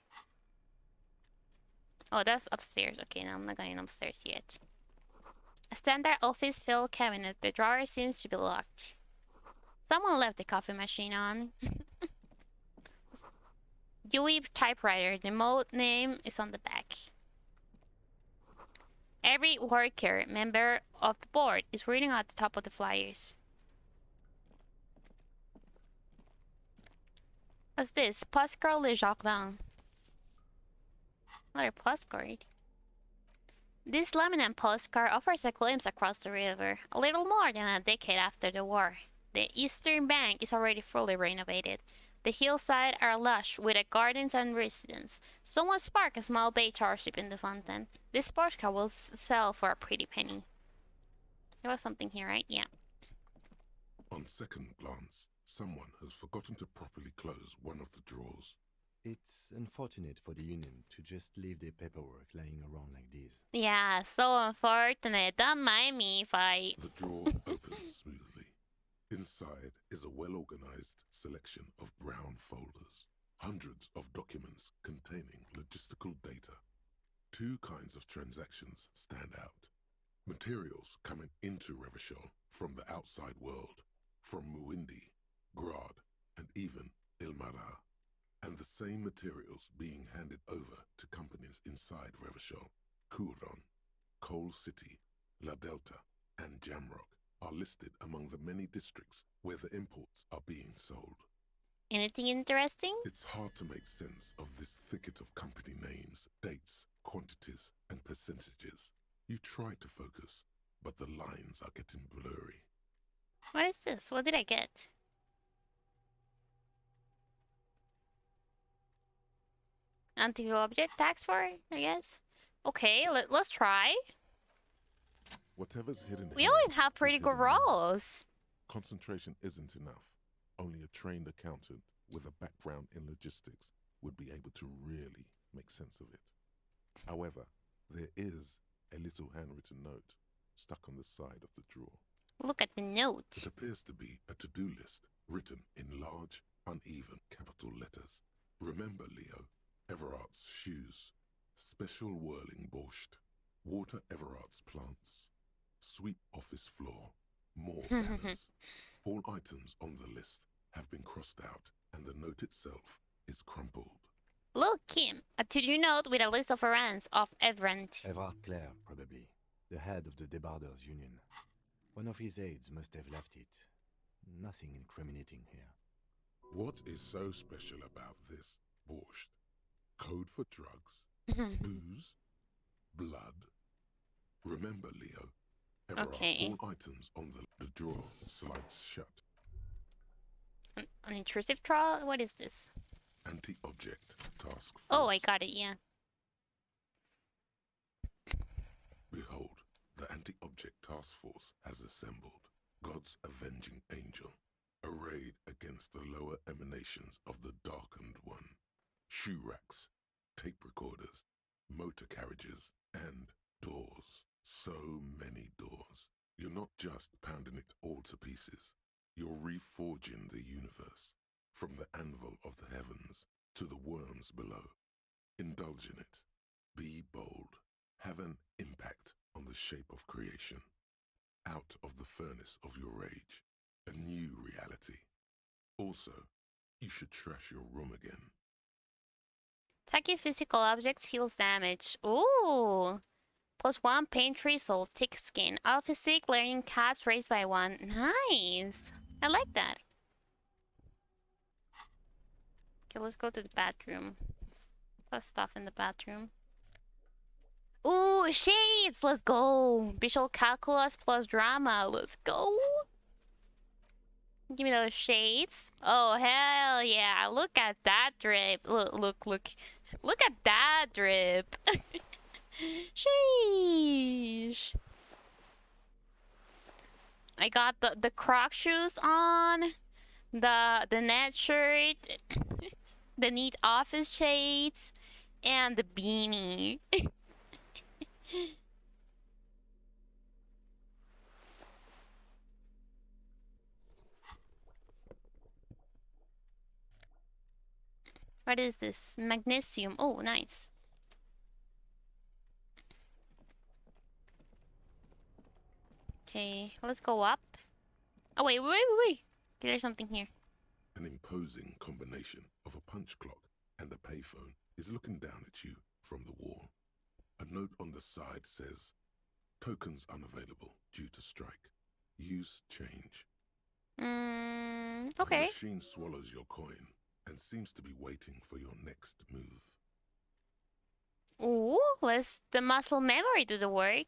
Oh, that's upstairs. Okay, no, I'm not going upstairs yet. A standard office filled cabinet. The drawer seems to be locked. Someone left the coffee machine on. Dewey typewriter. The mode name is on the back. Every worker, member of the board, is reading at the top of the flyers. What's this? Postcard Le Jardin. Another postcard. This laminate postcard offers a glimpse across the river, a little more than a decade after the war. The eastern bank is already fully renovated. The hillside are lush with gardens and residences. Someone sparked a small bay starship in the fountain. This postcard will sell for a pretty penny. There was something here, right? Yeah. On second glance, someone has forgotten to properly close one of the drawers. It's unfortunate for the Union to just leave their paperwork lying around like this. Yeah, so unfortunate. Don't mind me if I... The drawer opens smoothly. Inside is a well-organized selection of brown folders. Hundreds of documents containing logistical data. Two kinds of transactions stand out. Materials coming into Revachol from the outside world, from Muindi, Grad, and even Ilmara. And the same materials being handed over to companies inside Revachol. Couron, Coal City, La Delta, and Jamrock are listed among the many districts where the imports are being sold. Anything interesting? It's hard to make sense of this thicket of company names, dates, quantities, and percentages. You try to focus, but the lines are getting blurry. What is this? What did I get? Anti-object tax for it, I guess. Okay, let's try. Whatever's hidden We here only have is pretty good hidden now. rolls. Concentration isn't enough. Only a trained accountant with a background in logistics would be able to really make sense of it. However, there is a little handwritten note stuck on the side of the drawer. Look at the note. It appears to be a to-do list written in large, uneven capital letters. Remember, Leo, Everard's shoes, special whirling borscht, water Everard's plants, sweep office floor, more banners. All items on the list have been crossed out, and the note itself is crumpled. Look, Kim, a to-do note with a list of errands of Everard. Everard Clare, probably. The head of the Debarders Union. One of his aides must have left it. Nothing incriminating here. What is so special about this borscht? Code for drugs? Booze? Blood? Remember, Leo, Okay. all items on the drawer slides shut. An intrusive trial? What is this? Anti-object task force. Oh, I got it, yeah. Behold, the anti-object task force has assembled. God's avenging angel, arrayed against the lower emanations of the darkened one. Shoe racks, tape recorders, motor carriages, and doors. So many doors. You're not just pounding it all to pieces. You're reforging the universe, from the anvil of the heavens to the worms below. Indulge in it. Be bold. Have an impact on the shape of creation. Out of the furnace of your rage, a new reality. Also, you should trash your room again. Attacking physical objects heals damage. Ooh! +1 pain result, thick skin. All physique, learning caps raised by 1. Nice! I like that. Okay, let's go to the bathroom. Less stuff in the bathroom. Ooh, shades! Let's go! Visual calculus plus drama. Let's go! Give me those shades. Oh, hell yeah. Look at that drip. Look. Look at that drip. Sheesh. I got the croc shoes on. The net shirt. The neat office shades. And the beanie. What is this? Magnesium. Oh, nice. Okay, let's go up. Oh, wait. There's something here. An imposing combination of a punch clock and a payphone is looking down at you from the wall. A note on the side says, tokens unavailable due to strike. Use change. Okay. The machine swallows your coin and seems to be waiting for your next move. Ooh, let's the muscle memory do the work.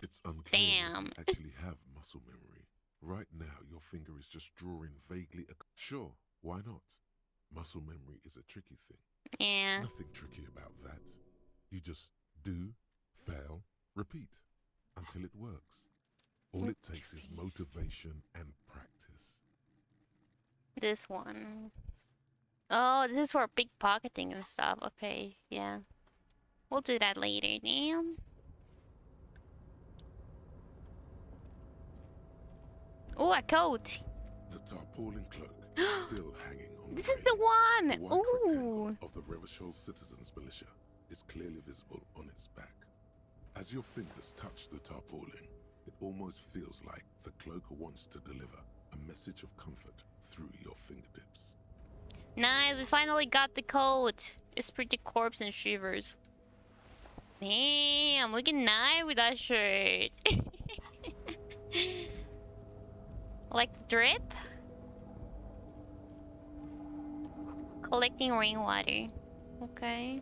It's unclear Damn. if you actually have muscle memory. Right now, your finger is just drawing vaguely. Sure, why not? Muscle memory is a tricky thing. Yeah. Nothing tricky about that. You just do, fail, repeat until it works. All it takes is motivation and practice. This one. Oh, this is for pickpocketing and stuff. Okay, yeah. We'll do that later, damn. Oh, a coat. The tarpaulin cloak is still hanging on This the is the one. The white Ooh. rectangle of the Revachol Citizens Militia is clearly visible on its back. As your fingers touch the tarpaulin, it almost feels like the cloak wants to deliver a message of comfort through your fingertips. Nice, we finally got the coat. It's pretty corpse and shivers. Damn, looking nice with that shirt. Like the drip? Collecting rainwater. Okay.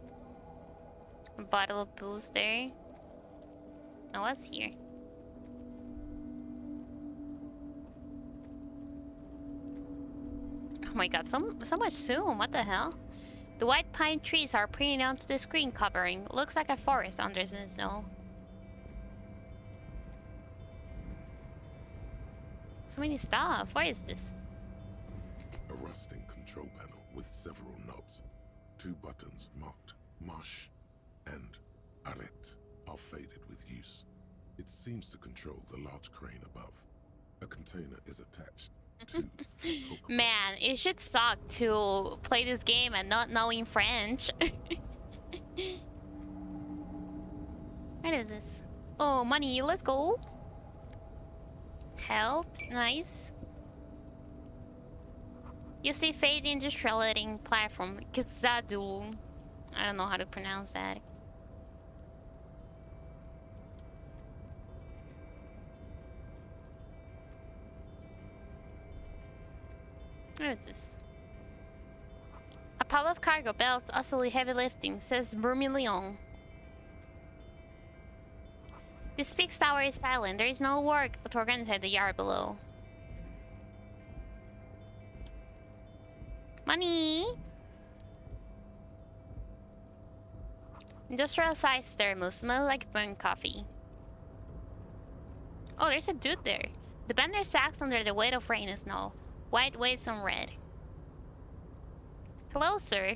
A bottle of booze there. Now what's here? Oh my god, so much zoom, what the hell? The white pine trees are printed onto the screen covering. Looks like a forest under the snow. So many stuff. What is this? A rusting control panel with several knobs. 2 buttons marked Marsh and Arrête are faded with use. It seems to control the large crane above. A container is attached to this hook. Man, it should suck to play this game and not knowing French. What is this? Oh, money, let's go. Health, nice. You see fade industrializing platform, Kazadu. I don't know how to pronounce that. What is this? A pile of cargo belts, utterly heavy lifting, says Brumilion. This big tower is silent. There is no work to organize the yard below. Money! Industrial size thermos, smell like burnt coffee. Oh, there's a dude there. The bender sags under the weight of rain and snow. White waves on red. Hello, sir.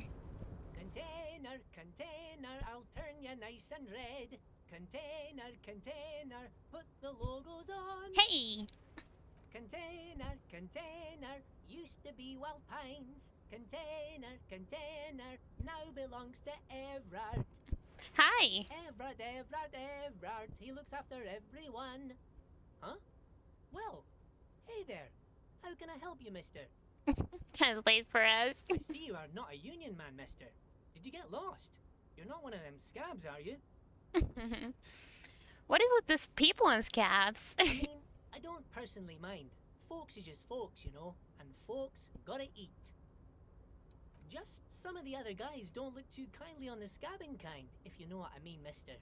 Container, container, I'll turn you nice and red. Container, container, put the logos on. Hey! Container, container, used to be Wild Pines. Container, container, now belongs to Everard. Hi! Everard, Everard, Everard, he looks after everyone. Huh? Well, hey there. How can I help you, mister? Translate for us. I see you are not a union man, mister. Did you get lost? You're not one of them scabs, are you? What is with these people in scabs? I mean, I don't personally mind. Folks is just folks, you know, and folks gotta eat. Just some of the other guys don't look too kindly on the scabbing kind, if you know what I mean, mister.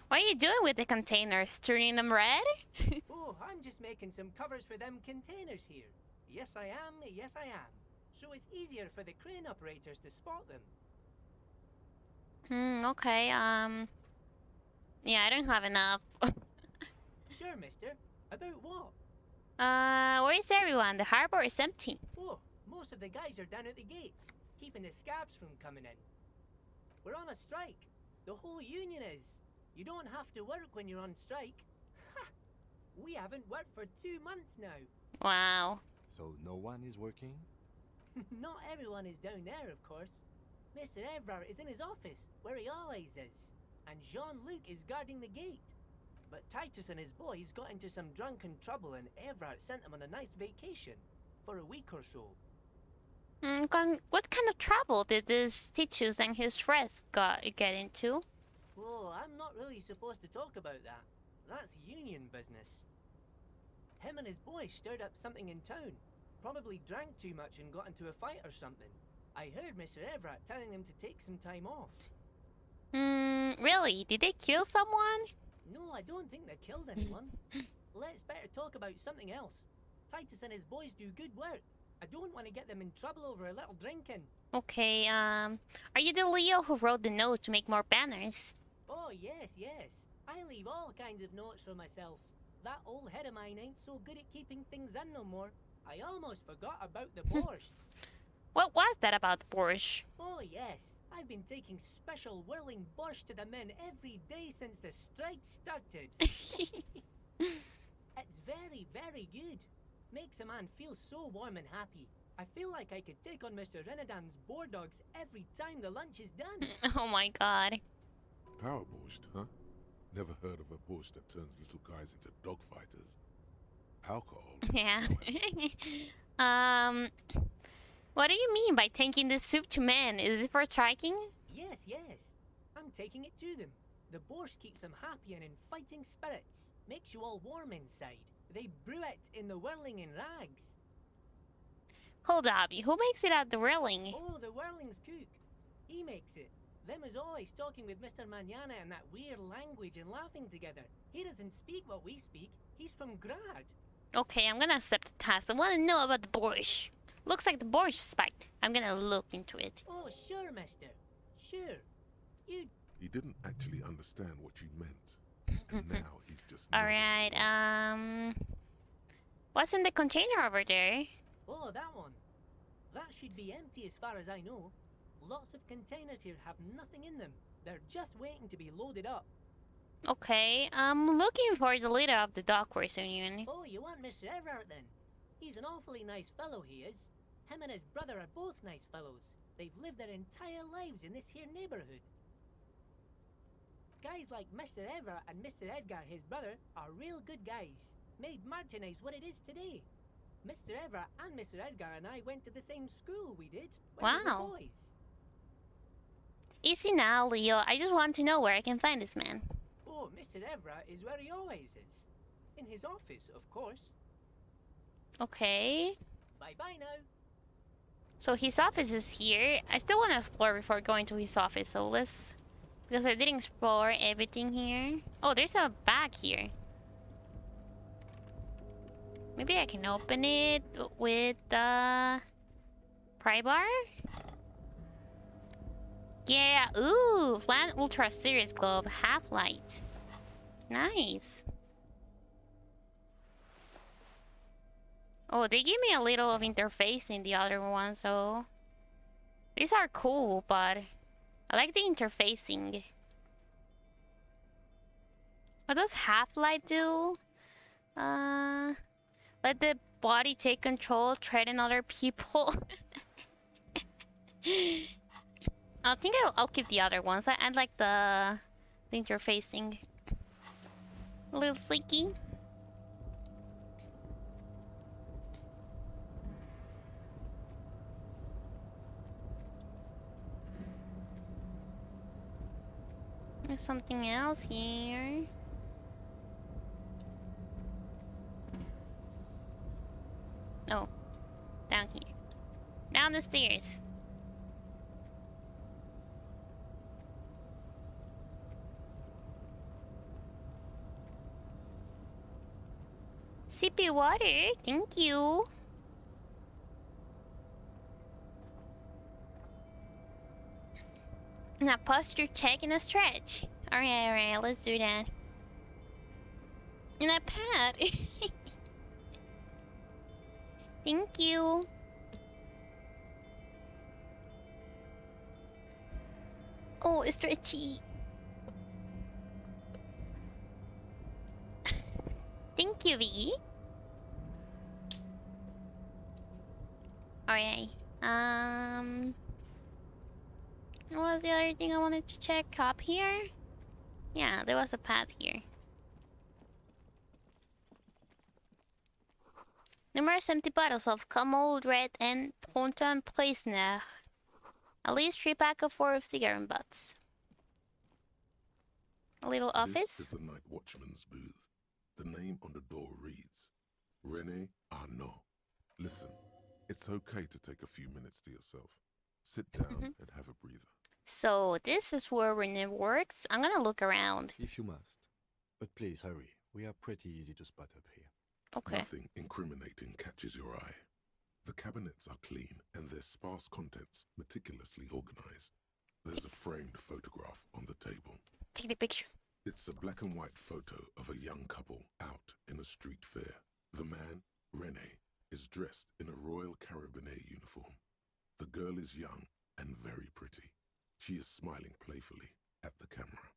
What are you doing with the containers? Turning them red? Oh, I'm just making some covers for them containers here. Yes, I am. Yes, I am. So it's easier for the crane operators to spot them. Okay, yeah, I don't have enough. Sure, mister. About what? Where is everyone? The harbor is empty. Oh, most of the guys are down at the gates, keeping the scabs from coming in. We're on a strike. The whole union is. You don't have to work when you're on strike. Ha! We haven't worked for 2 months now. Wow. So no one is working? Not everyone is down there, of course. Mr. Everard is in his office, where he always is. And Jean-Luc is guarding the gate. But Titus and his boys got into some drunken trouble and Everard sent them on a nice vacation. For a week or so. What kind of trouble did this Titus and his friends get into? Oh, I'm not really supposed to talk about that. That's union business. Him and his boys stirred up something in town. Probably drank too much and got into a fight or something. I heard Mr. Everett telling them to take some time off. Really? Did they kill someone? No, I don't think they killed anyone. Let's better talk about something else. Titus and his boys do good work. I don't want to get them in trouble over a little drinking. Okay, are you the Leo who wrote the note to make more banners? Oh, yes, yes. I leave all kinds of notes for myself. That old head of mine ain't so good at keeping things in no more. I almost forgot about the borscht. What was that about the borscht? Oh, yes. I've been taking special whirling borscht to the men every day since the strike started. It's very, very good. Makes a man feel so warm and happy. I feel like I could take on Mr. Renadan's boar dogs every time the lunch is done. Oh my god. Power borscht, huh? Never heard of a borscht that turns little guys into dog fighters. Alcohol. Yeah. What do you mean by taking this soup to men? Is it for striking? Yes, yes. I'm taking it to them. The borscht keeps them happy and in fighting spirits. Makes you all warm inside. They brew it in the whirling in rags. Hold up, who makes it at the whirling? Oh, the whirling's cook. He makes it. Them is always talking with Mr. Manana in that weird language and laughing together. He doesn't speak what we speak. He's from Grad. Okay, I'm gonna accept the task. I want to know about the borscht. Looks like the borscht is spiked. I'm gonna look into it. Oh, sure, mister. Sure. You... He didn't actually understand what you meant. And now he's just... Alright, what's in the container over there? Oh, that one. That should be empty as far as I know. Lots of containers here have nothing in them. They're just waiting to be loaded up. Okay, I'm looking for the leader of the Dockworks Union. Oh, you want Mr. Everard then? He's an awfully nice fellow, he is. Him and his brother are both nice fellows. They've lived their entire lives in this here neighborhood. Guys like Mr. Everard and Mr. Edgar, his brother, are real good guys. Made Martinez what it is today. Mr. Everard and Mr. Edgar and I went to the same school, we did, when we Wow. were boys. Easy now, Leo. I just want to know where I can find this man. Oh, Mr. Everard is where he always is. In his office, of course. Okay. Bye-bye now. So his office is here. I still want to explore before going to his office, so let's... Because I didn't explore everything here. Oh, there's a bag here. Maybe I can open it with the pry bar? Yeah, ooh, Flat Ultra Series Globe, half light. Nice. Oh, they give me a little of interface in the other one, so... These are cool, but I like the interfacing. What does half-light do? Let the body take control, threaten other people. I think I'll keep the other ones. I like the interfacing. A little sleeky. There's something else here. Oh, down here. Down the stairs. Sippy water, thank you. Now posture check and a stretch. Alright, let's do that. And a pat. Thank you. Oh, it's stretchy. Thank you, V. Alright. What was the other thing I wanted to check? Up here? Yeah, there was a path here. Numerous empty bottles of Camel Red and Ponton Plaisner. At least 3 packs of 4 of cigarette butts. A little office. This is the night watchman's booth. The name on the door reads, Rene Arnaud. Listen, it's okay to take a few minutes to yourself. Sit down and have a breather. So this is where Rene works. I'm gonna look around. If you must. But please hurry. We are pretty easy to spot up here. Okay. Nothing incriminating catches your eye. The cabinets are clean and their sparse contents meticulously organized. There's a framed photograph on the table. Take the picture. It's a black and white photo of a young couple out in a street fair. The man, Rene, is dressed in a Royal Carabinier uniform. The girl is young and very pretty. She is smiling playfully at the camera.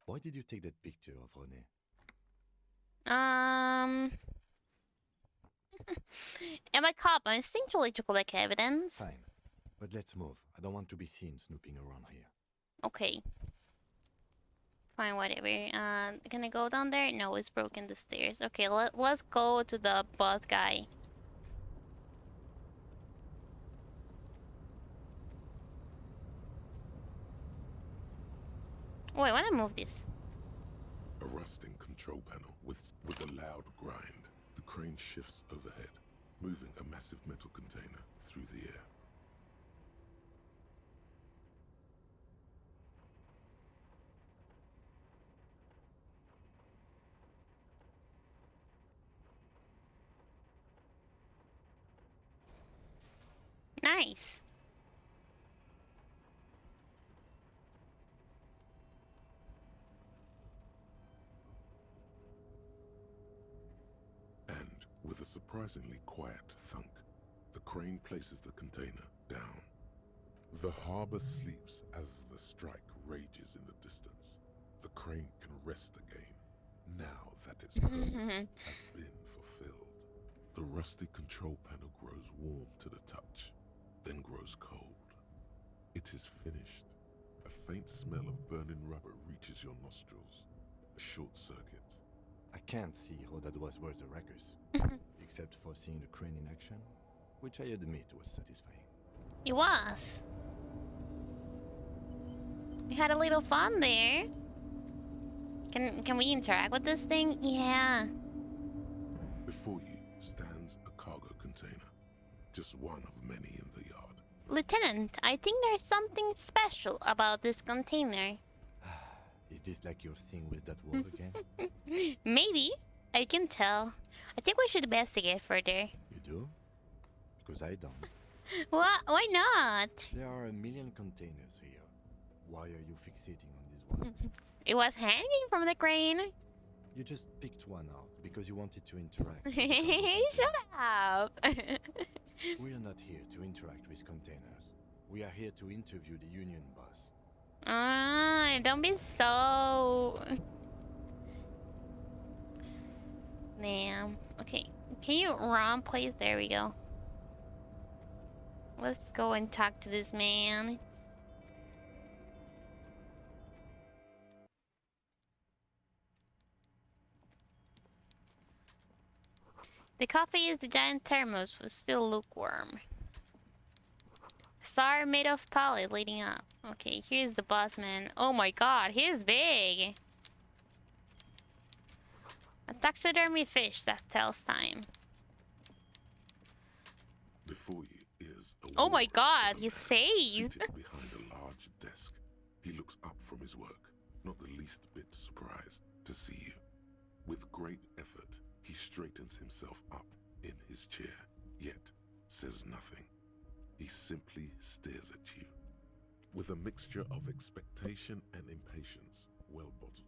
Why did you take that picture of Rene? Am I cop? I'm instinctually to collect evidence. Fine. But let's move. I don't want to be seen snooping around here. Okay. Fine, whatever. Can I go down there? No, it's broken the stairs. Okay, let's go to the boss guy. Oh, I want to move this. A rusting control panel with a loud grind. The crane shifts overhead, moving a massive metal container through the air. Nice. And with a surprisingly quiet thunk, The crane places the container down. The harbor sleeps as the strike rages in the distance. The crane can rest again, now that its purpose has been fulfilled. The rusty control panel grows warm to the touch, then grows cold. It is finished. A faint smell of burning rubber reaches your nostrils. A short circuit. I can't see how that was worth the wreckers, except for seeing the crane in action, which I admit was satisfying. It was. We had a little fun there. Can we interact with this thing? Yeah. Before you stands a cargo container, just one of many in the yard. Lieutenant, I think there's something special about this container. Is this like your thing with that wall again? Maybe. I can tell. I think we should investigate further. You do? Because I don't. What? Why not? There are a million containers here. Why are you fixating on this one? It was hanging from the crane. You just picked one out because you wanted to interact. Shut up. We are not here to interact with containers. We are here to interview the union boss. Don't be so... Damn. Okay. Can you run, please? There we go. Let's go and talk to this man. The coffee is the giant thermos was still lukewarm. Star made of pallet leading up. Okay, here's the boss man. Oh my god, he is big! A taxidermy fish that tells time. Before you is a Oh my walrus god, of a his man face! seated behind a large desk. He looks up from his work, not the least bit surprised to see you. With great effort, he straightens himself up in his chair, yet says nothing. He simply stares at you, with a mixture of expectation and impatience, well bottled.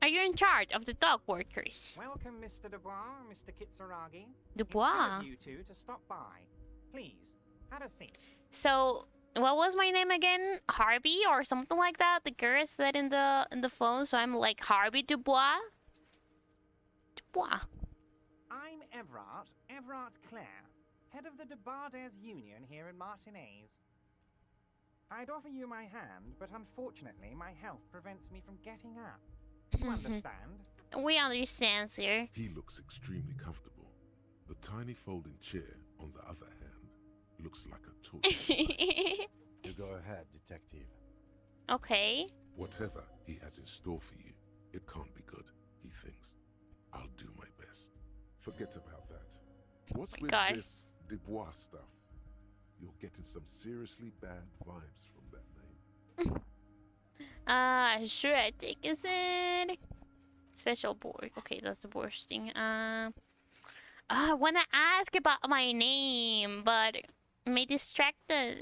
Are you in charge of the dog workers? Welcome, Mr. Dubois, Mr. Kitsuragi. Dubois? It's good of you two to stop by. Please, have a seat. So, what was my name again? Harvey or something like that? The girl said in the phone, so I'm like Harvey Dubois? Dubois. I'm Everard Clare, head of the Debarders Union here in Martinez. I'd offer you my hand, but unfortunately my health prevents me from getting up. You understand? We understand, sir. He looks extremely comfortable. The tiny folding chair, on the other hand, looks like a torture device. You go ahead, detective. Okay. Whatever he has in store for you, it can't be good, he thinks. I'll do my best. Forget about that. What's with this Dubois stuff? You're getting some seriously bad vibes from that name. Sure, I take it. Special board. Okay, that's the worst thing. I wanna ask about my name, but may distract us.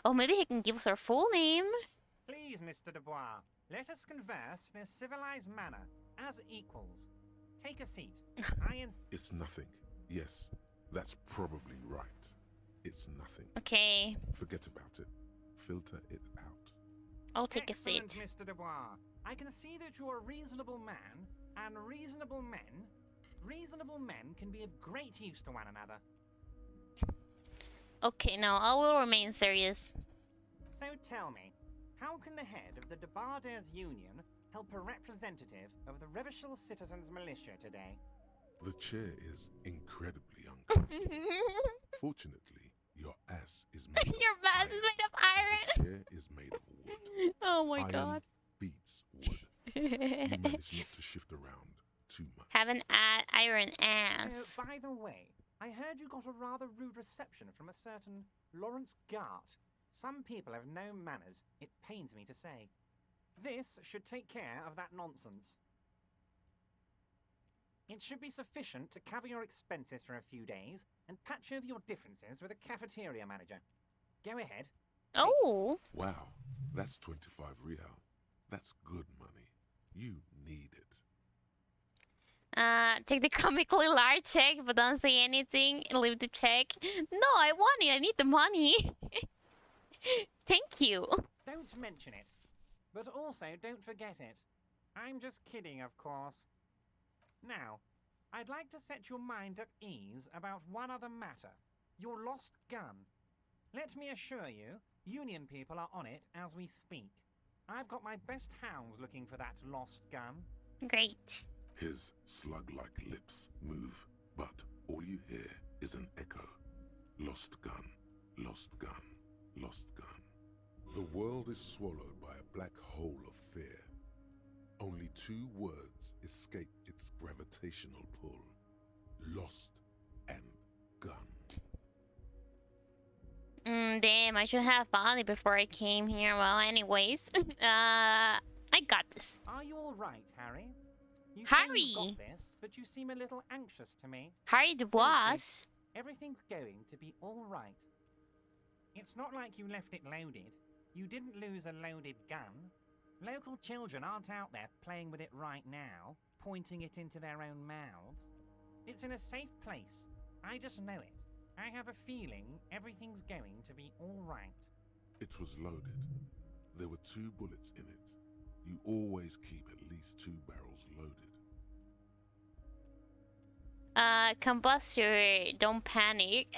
Oh, maybe he can give us our full name. Please, Mr. Dubois, let us converse in a civilized manner, as equals. Take a seat. It's nothing. Yes, that's probably right. It's nothing. Okay. Forget about it. Filter it out. I'll take a Excellent, seat. Mr. Dubois. I can see that you're a reasonable man, and reasonable men can be of great use to one another. Okay, now I will remain serious. So tell me, how can the head of the Debarders Union help a representative of the Revachol Citizens Militia today? The chair is incredibly uncomfortable. Fortunately, your ass is made of Your ass is made of iron. The chair is made of wood. Oh my Iron god. beats wood. You manage not to shift around too much. Have an iron ass. By the way, I heard you got a rather rude reception from a certain Lawrence Gart. Some people have no manners, it pains me to say. This should take care of that nonsense. It should be sufficient to cover your expenses for a few days and patch over your differences with a cafeteria manager. Go ahead. Oh. Wow, that's 25 real. That's good money. You need it. Take the comically large check, but don't say anything. Leave the check. No, I want it. I need the money. Thank you. Don't mention it. But also, don't forget it. I'm just kidding, of course. Now, I'd like to set your mind at ease about one other matter. Your lost gun. Let me assure you, Union people are on it as we speak. I've got my best hounds looking for that lost gun. Great. His slug-like lips move, but all you hear is an echo. Lost gun, lost gun, lost gun. The world is swallowed by a black hole of fear. Only 2 words escape its gravitational pull. Lost and gun. Damn, I should have found it before I came here. Well, anyways. I got this. Are you all right, Harry? You Harry! say you've got this, but you seem a little anxious to me. Harry the boss. Everything's going to be all right. It's not like you left it loaded. You didn't lose a loaded gun. Local children aren't out there playing with it right now, pointing it into their own mouths. It's in a safe place. I just know it. I have a feeling everything's going to be all right. It was loaded. There were 2 bullets in it. You always keep at least 2 barrels loaded. Combustor, don't panic.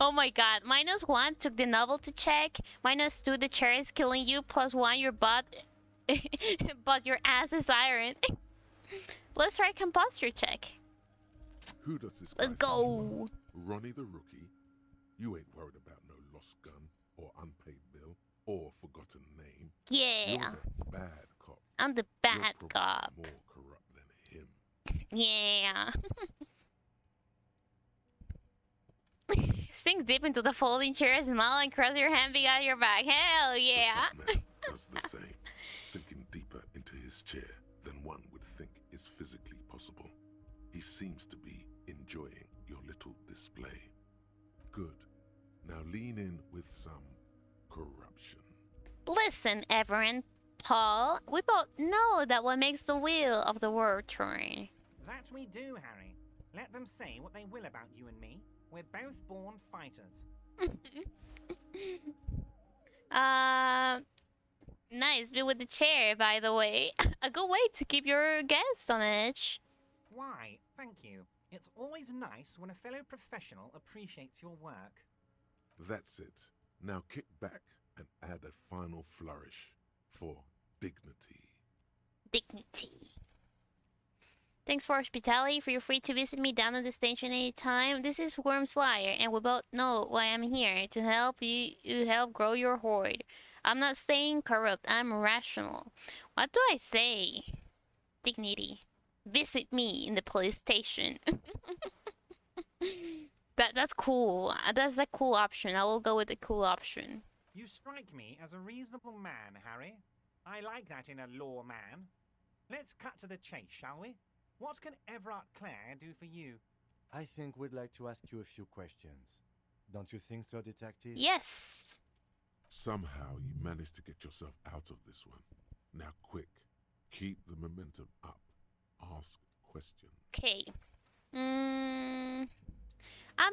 Oh my god. -1 took the novelty check. -2 the chair is killing you. +1 your butt. But your ass is iron. Let's try combustor check. Who does this Let's guy think you go. are? Ronnie the rookie? You ain't worried about no lost gun, or unpaid bill, or forgotten name. Yeah. You're the bad cop. I'm the You're bad probably cop. more corrupt than him. Yeah. Sink deep into the folding chair, smile, and cross your hand behind your back. Hell yeah. Does the same, sinking deeper into his chair than one would think is physically possible. He seems to be enjoying your little display. Good. Now lean in with some corruption. Listen, Everett, Paul, we both know that what makes the wheel of the world turn. That we do, Harry. Let them say what they will about you and me. We're both born fighters. Nice bit with the chair, by the way. A good way to keep your guests on edge. Why, thank you. It's always nice when a fellow professional appreciates your work. That's it. Now kick back and add a final flourish for dignity. Dignity. Thanks for hospitality. Feel free to visit me down at the station anytime. This is Wormslayer, and we both know why I'm here. To help you help grow your horde. I'm not saying corrupt, I'm rational. What do I say? Dignity. Visit me in the police station. That's cool. That's a cool option. I will go with the cool option. You strike me as a reasonable man, Harry. I like that in a law man. Let's cut to the chase, shall we? What can Everard Clare do for you? I think we'd like to ask you a few questions. Don't you think so, Detective? Yes. Somehow you managed to get yourself out of this one. Now quick, keep the momentum up. Ask questions. Okay. I'm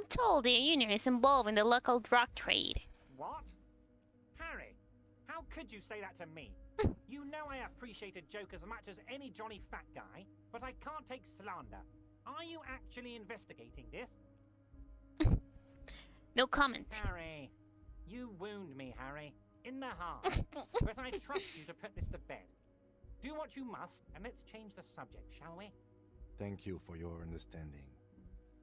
told the union is involved in the local drug trade. What? Harry, how could you say that to me? You know I appreciate a joke as much as any Johnny Fat Guy, but I can't take slander. Are you actually investigating this? No comment. Harry, you wound me, Harry, in the heart. But I trust you to put this to bed. Do what you must, and let's change the subject, shall we? Thank you for your understanding.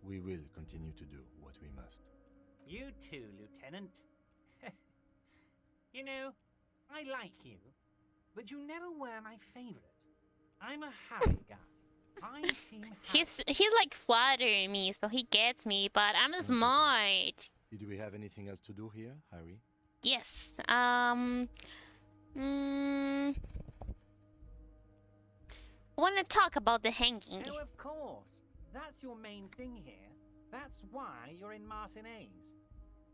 We will continue to do what we must. You too, Lieutenant. You know, I like you, but you never were my favorite. I'm a Harry guy. I'm Team Harry. He's like flattering me, so he gets me, but I'm smart. Do we have anything else to do here, Harry? Yes. Want to talk about the hanging? Oh, of course. That's your main thing here. That's why you're in Martinez.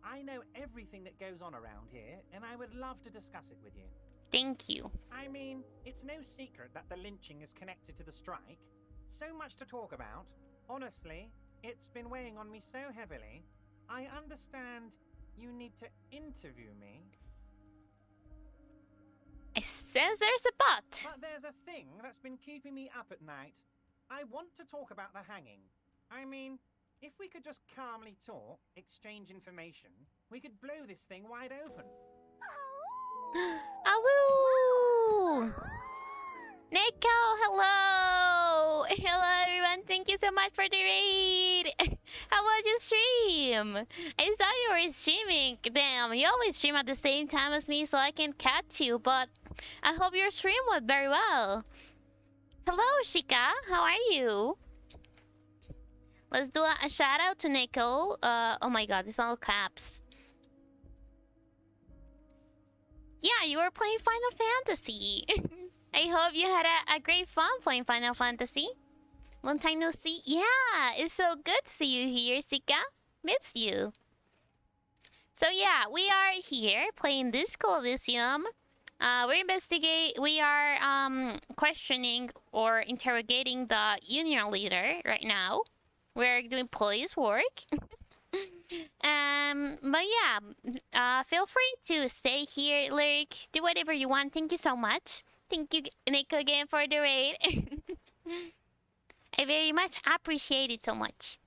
I know everything that goes on around here, and I would love to discuss it with you. Thank you. I mean, it's no secret that the lynching is connected to the strike, So much to talk about. Honestly, it's been weighing on me so heavily. I understand you need to interview me. It says there's a but. But there's a thing that's been keeping me up at night. I want to talk about the hanging. I mean, if we could just calmly talk, exchange information, we could blow this thing wide open. Awoo! Nico, hello! Hello everyone, thank you so much for the raid! How was your stream? I saw you were streaming. Damn, you always stream at the same time as me so I can catch you, but I hope your stream went very well. Hello, Shika, how are you? Let's do a shout out to Nico. Oh my god, it's all caps. Yeah, you were playing Final Fantasy. I hope you had a great fun playing Final Fantasy. Long time no see. Yeah, it's so good to see you here, Sika. Miss you. So yeah, we are here playing Disco Elysium. We are questioning or interrogating the union leader right now. We're doing police work. But yeah, feel free to stay here, lurk, do whatever you want. Thank you so much. Thank you, Nico, again for the raid. I very much appreciate it so much.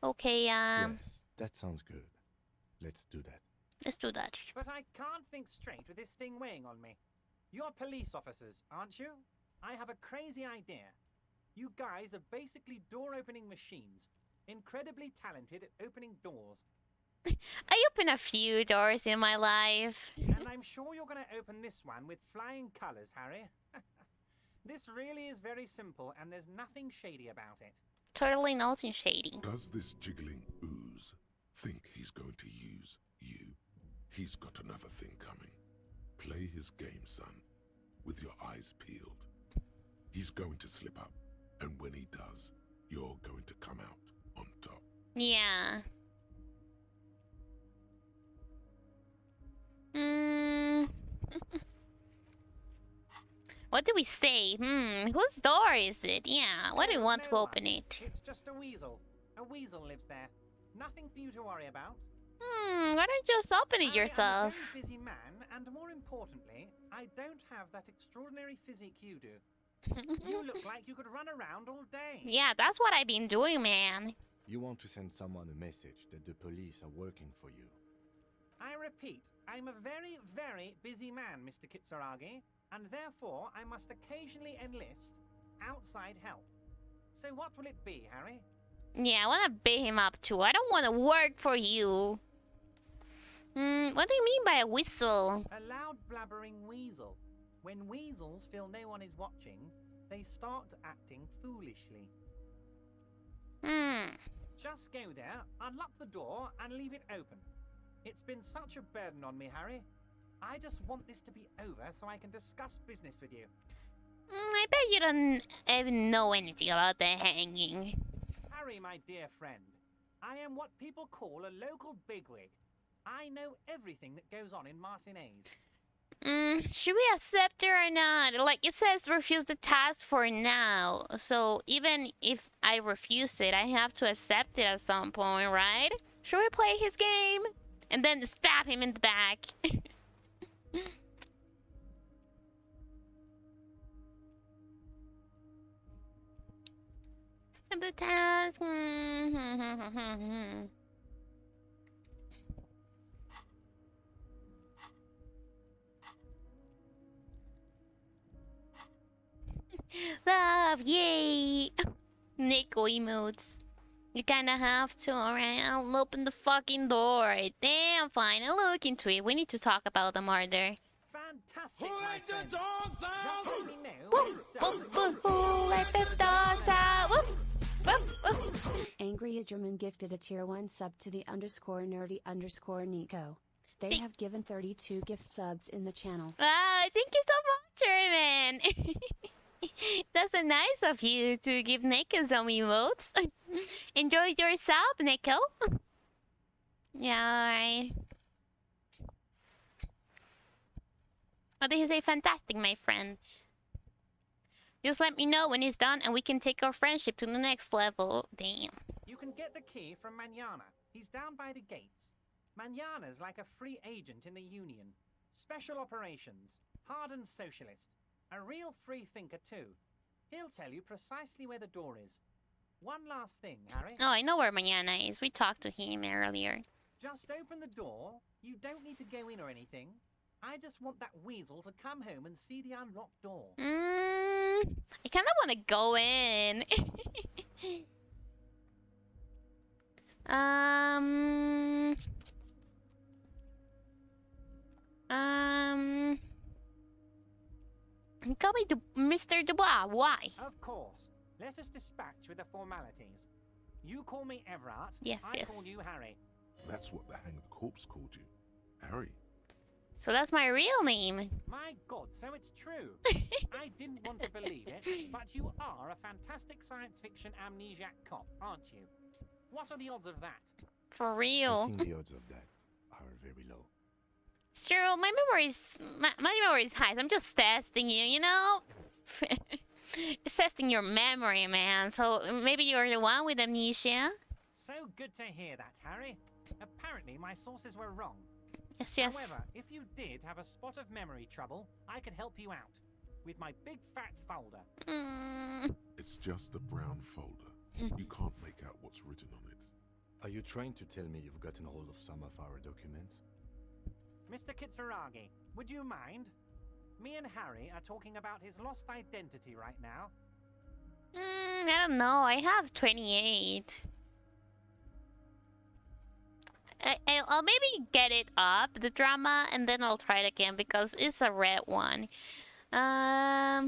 Okay, Yes, that sounds good. Let's do that. Let's do that. But I can't think straight with this thing weighing on me. You're police officers, aren't you? I have a crazy idea. You guys are basically door-opening machines. Incredibly talented at opening doors. I open a few doors in my life. And I'm sure you're going to open this one with flying colors, Harry. This really is very simple, and there's nothing shady about it. Totally nothing shady. Does this jiggling ooze think he's going to use you? He's got another thing coming. Play his game, son, with your eyes peeled. He's going to slip up, and when he does, you're going to come out on top. Yeah. What do we say? Whose door is it? Yeah, why do we want to open it? It's just a weasel. A weasel lives there. Nothing for you to worry about. Why don't you just open it yourself? I'm a very busy man, and more importantly, I don't have that extraordinary physique you do. You look like you could run around all day. Yeah, that's what I've been doing, man. You want to send someone a message that the police are working for you. I repeat, I'm a very, very busy man, Mr. Kitsuragi, and therefore I must occasionally enlist outside help. So what will it be, Harry? Yeah, I want to beat him up too. I don't want to work for you. What do you mean by a whistle? A loud blabbering weasel. When weasels feel no one is watching, they start acting foolishly. Just go there, unlock the door, and leave it open. It's been such a burden on me, Harry. I just want this to be over so I can discuss business with you. I bet you don't even know anything about the hanging. Harry, my dear friend, I am what people call a local bigwig. I know everything that goes on in Martinez. Should we accept it or not? Like, it says refuse the task for now. So, even if I refuse it, I have to accept it at some point, right? Should we play his game? And then stab him in the back. Simple task. Love, yay! Nico emotes. You kinda have to, alright? I'll open the fucking door. Damn, fine, I'll look into it. We need to talk about the murder. Fantastic, Who let the dogs out? Who let the dogs out? Woof, woof, woof. Angry German gifted a tier 1 sub to the _nerdy_Nico. They have given 32 gift subs in the channel. Wow, thank you so much, German! That's so nice of you to give Nico some emotes. Enjoy your sub, Nico. Yeah, alright. What did he say? Fantastic, my friend. Just let me know when he's done and we can take our friendship to the next level. Damn. You can get the key from Manana. He's down by the gates. Manana's like a free agent in the Union. Special operations. Hardened socialist. A real free thinker, too. He'll tell you precisely where the door is. One last thing, Harry. Oh, I know where Manana is. We talked to him earlier. Just open the door. You don't need to go in or anything. I just want that weasel to come home and see the unlocked door. I kind of want to go in. Go to Mr. Dubois. Why? Of course. Let us dispatch with the formalities. You call me Everard. Yes, I yes. call you Harry. That's what the hanged corpse called you. Harry. So that's my real name. My God, so it's true. I didn't want to believe it, but you are a fantastic science fiction amnesiac cop, aren't you? What are the odds of that? For real. I think the odds of that are very low. Cyril, my memory is high. I'm just testing you, you know? Just testing your memory, man. So maybe you're the one with amnesia? So good to hear that, Harry. Apparently my sources were wrong. Yes, yes. However, if you did have a spot of memory trouble, I could help you out with my big fat folder. It's just a brown folder. You can't make out what's written on it. Are you trying to tell me you've gotten hold of some of our documents? Mr. Kitsuragi, would you mind? Me and Harry are talking about his lost identity right now. I don't know. I have 28. I'll maybe get it up, the drama, and then I'll try it again because it's a red one. My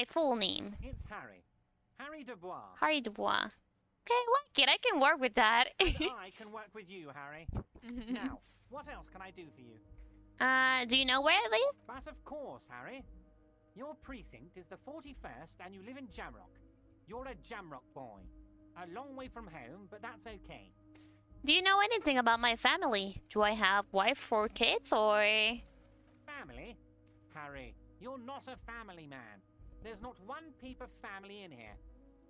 full name. It's Harry. Harry Dubois. Harry Dubois. Okay, like it. I can work with that. And I can work with you, Harry. Now, what else can I do for you? Do you know where I live? But of course, Harry. Your precinct is the 41st and you live in Jamrock. You're a Jamrock boy. A long way from home, but that's okay. Do you know anything about my family? Do I have wife or kids or... Family? Harry, you're not a family man. There's not one peep of family in here.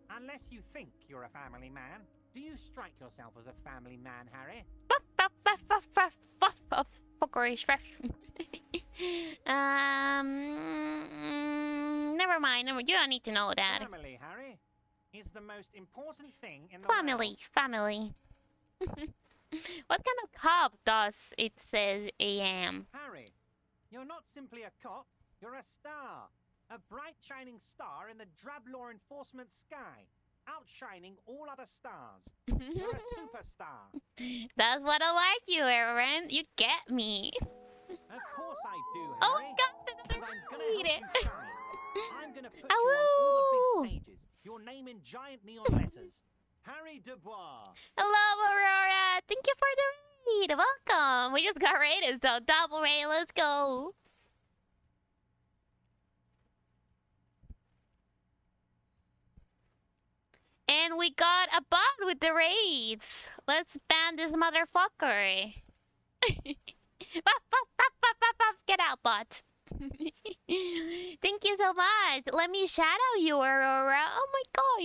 Unless you think you're a family man. Do you strike yourself as a family man, Harry? Never mind. You don't need to know that. Family, Harry, is the most important thing in the Family, world. family. What kind of cop does it say AM? Harry, you're not simply a cop, you're a star. A bright shining star in the drab law enforcement sky, outshining all other stars. You're a superstar. That's what I like you, Aaron. You get me. Of course I do, Harry. Oh God, And I'm gonna help you shine. I'm gonna put you Awoo. on all the big stages. Your name in giant neon letters. Harry Dubois. Hello, Aurora. Thank you for the raid. Welcome. We just got raided, so double raid. Let's go. And we got a bot with the raids. Let's ban this motherfucker. Get out, bot. Thank you so much. Let me shadow you, Aurora. Oh my god,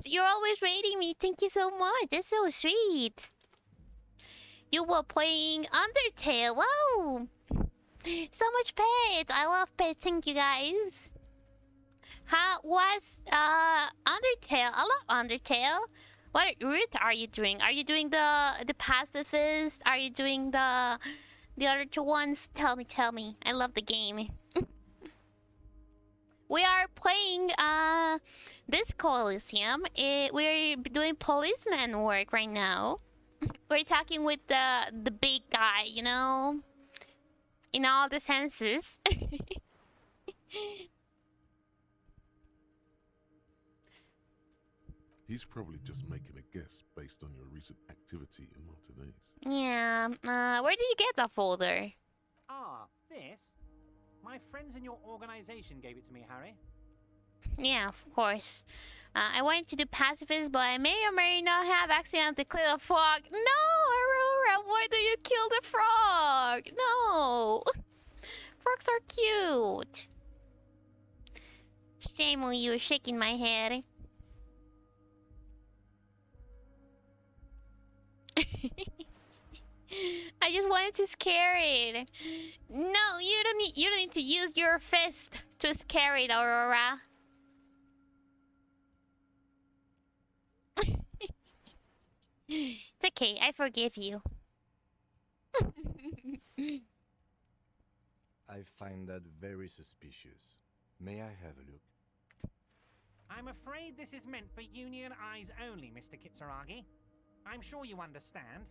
you're always raiding me. Thank you so much. That's so sweet. You were playing Undertale. Wow. So much pets. I love pets. Thank you guys. How was Undertale? I love Undertale. What route are you doing? Are you doing the pacifist? Are you doing the other two ones? Tell me. I love the game. We are playing this Elysium. We're doing policeman work right now. We're talking with the big guy, you know, in all the senses. He's probably just making a guess based on your recent activity in Martinez. Yeah. Where did you get that folder? Ah, this? My friends in your organization gave it to me, Harry. Yeah, of course. I wanted to do pacifist, but I may or may not have accidentally cleared the fog. No, Aurora, why do you kill the a frog! No! Frogs are cute! Shame on you shaking my head. I just wanted to scare it. No, you don't need to use your fist to scare it, Aurora. It's okay, I forgive you. I find that very suspicious. May I have a look? I'm afraid this is meant for Union eyes only, Mr. Kitsuragi. I'm sure you understand.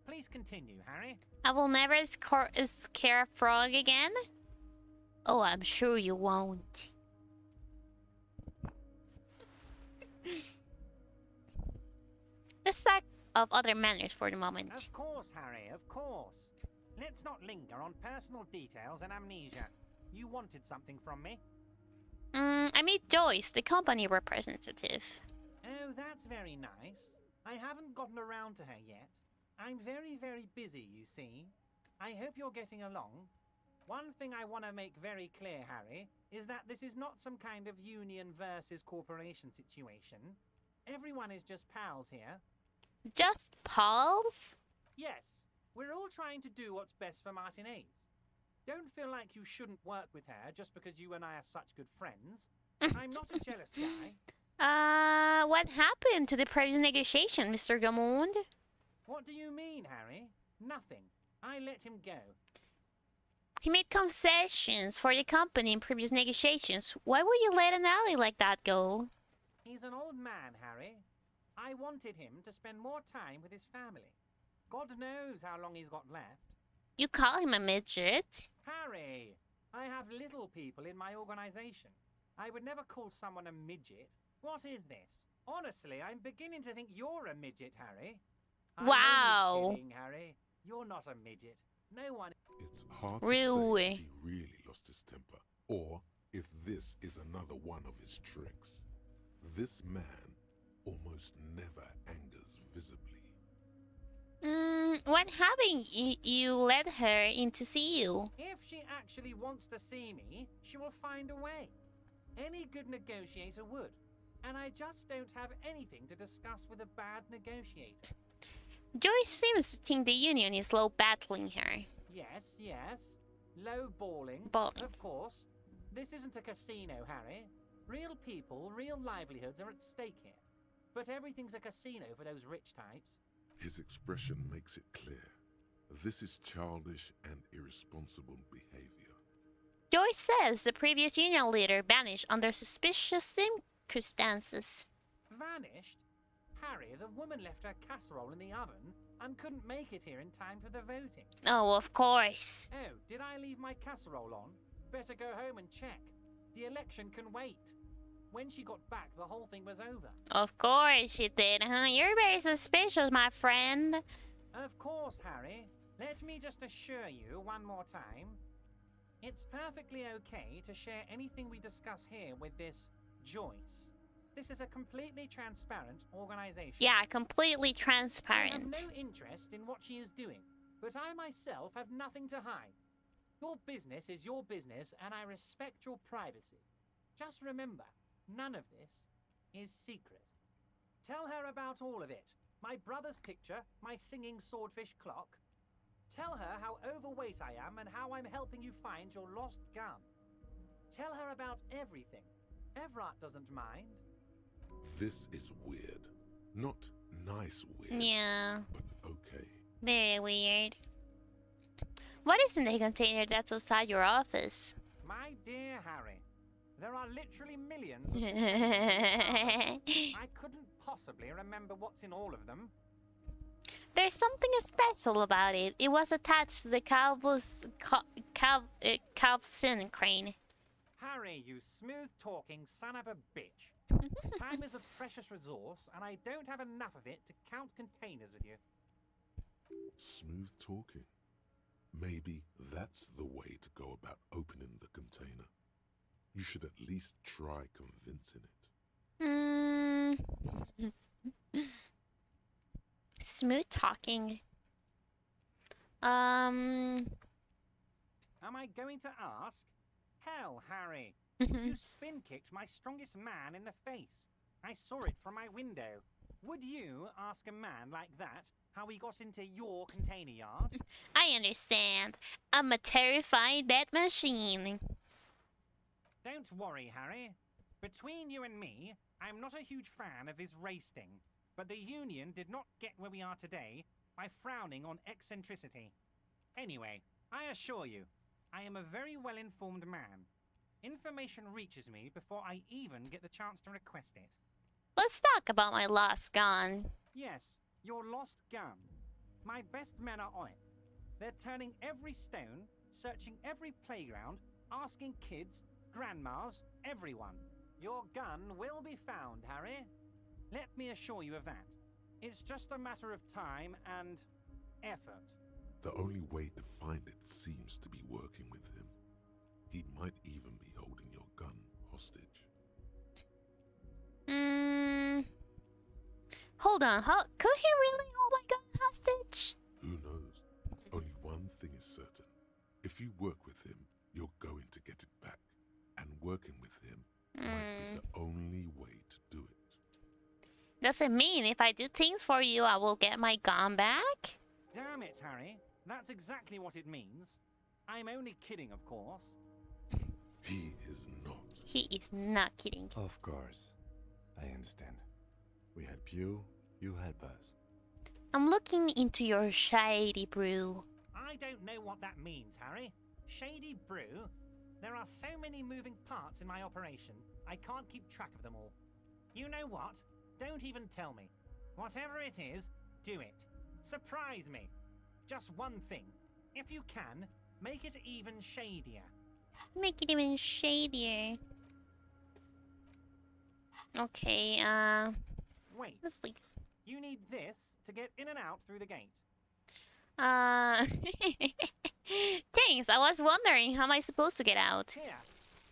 Please continue, Harry. I will never scare a frog again? Oh, I'm sure you won't. Let's talk of other manners for the moment. Of course, Harry, of course. Let's not linger on personal details and amnesia. You wanted something from me? I meet Joyce, the company representative. Oh, that's very nice. I haven't gotten around to her yet. I'm very, very busy, you see. I hope you're getting along. One thing I want to make very clear, Harry, is that this is not some kind of union versus corporation situation. Everyone is just pals here. Just pals? Yes, we're all trying to do what's best for Martinez. Don't feel like you shouldn't work with her just because you and I are such good friends. I'm not a jealous guy. What happened to the previous negotiation, Mr. Gamond? What do you mean, Harry? Nothing. I let him go. He made concessions for the company in previous negotiations. Why would you let an ally like that go? He's an old man, Harry. I wanted him to spend more time with his family. God knows how long he's got left. You call him a midget? Harry, I have little people in my organization. I would never call someone a midget. What is this? Honestly, I'm beginning to think you're a midget, Harry. Wow. I'm only kidding, Harry. You're not a midget. No one... It's hard to Really? say if he really lost his temper, or if this is another one of his tricks. This man almost never angers visibly. What happened? You let her in to see you. If she actually wants to see me, she will find a way. Any good negotiator would. And I just don't have anything to discuss with a bad negotiator. Joyce seems to think the Union is low battling her. Yes, yes. Low balling. Of course. This isn't a casino, Harry. Real people, real livelihoods are at stake here. But everything's a casino for those rich types. His expression makes it clear. This is childish and irresponsible behavior. Joyce says the previous Union leader vanished under suspicious circumstances. Vanished? Harry, the woman left her casserole in the oven and couldn't make it here in time for the voting. Oh, of course. Oh, did I leave my casserole on? Better go home and check. The election can wait. When she got back, the whole thing was over. Of course she did, huh? You're very suspicious, my friend. Of course, Harry. Let me just assure you one more time. It's perfectly okay to share anything we discuss here with this Joyce. This is a completely transparent organization. Yeah, completely transparent. I have no interest in what she is doing, but I myself have nothing to hide. Your business is your business, and I respect your privacy. Just remember, none of this is secret. Tell her about all of it. My brother's picture, my singing swordfish clock. Tell her how overweight I am and how I'm helping you find your lost gun. Tell her about everything. Everard doesn't mind. This is weird. Not nice weird. Yeah. But okay. Very weird. What is in the container that's outside your office? My dear Harry, there are literally millions of I couldn't possibly remember what's in all of them. There's something special about it. It was attached to the Calvson crane. Harry, you smooth-talking son of a bitch. Time is a precious resource, and I don't have enough of it to count containers with you. Smooth talking. Maybe that's the way to go about opening the container. You should at least try convincing it. Smooth talking. Am I going to ask? Hell, Harry. You spin kicked my strongest man in the face. I saw it from my window. Would you ask a man like that how he got into your container yard? I understand. I'm a terrified death machine. Don't worry, Harry. Between you and me, I'm not a huge fan of his race thing. But the Union did not get where we are today by frowning on eccentricity. Anyway, I assure you, I am a very well-informed man. Information reaches me before I even get the chance to request it. Let's talk about my lost gun. Yes, your lost gun. My best men are on it. They're turning every stone, searching every playground, asking kids, grandmas, everyone. Your gun will be found, Harry. Let me assure you of that. It's just a matter of time and effort. The only way to find it seems to be working with him. He might even be holding your gun hostage. Hold on. Could he really hold my gun hostage? Who knows? Only one thing is certain. If you work with him, you're going to get it back. And working with him might be the only way to do it. Does it mean if I do things for you, I will get my gun back? Damn it, Harry. That's exactly what it means. I'm only kidding, of course. He is not. He is not kidding. Of course. I understand. We help you, you help us. I'm looking into your shady brew. I don't know what that means, Harry. Shady brew? There are so many moving parts in my operation, I can't keep track of them all. You know what? Don't even tell me. Whatever it is, do it. Surprise me. Just one thing. If you can, make it even shadier. Make it even shadier. Okay, Wait. let's leave. You need this to get in and out through the gate. Thanks, I was wondering how am I supposed to get out? Here,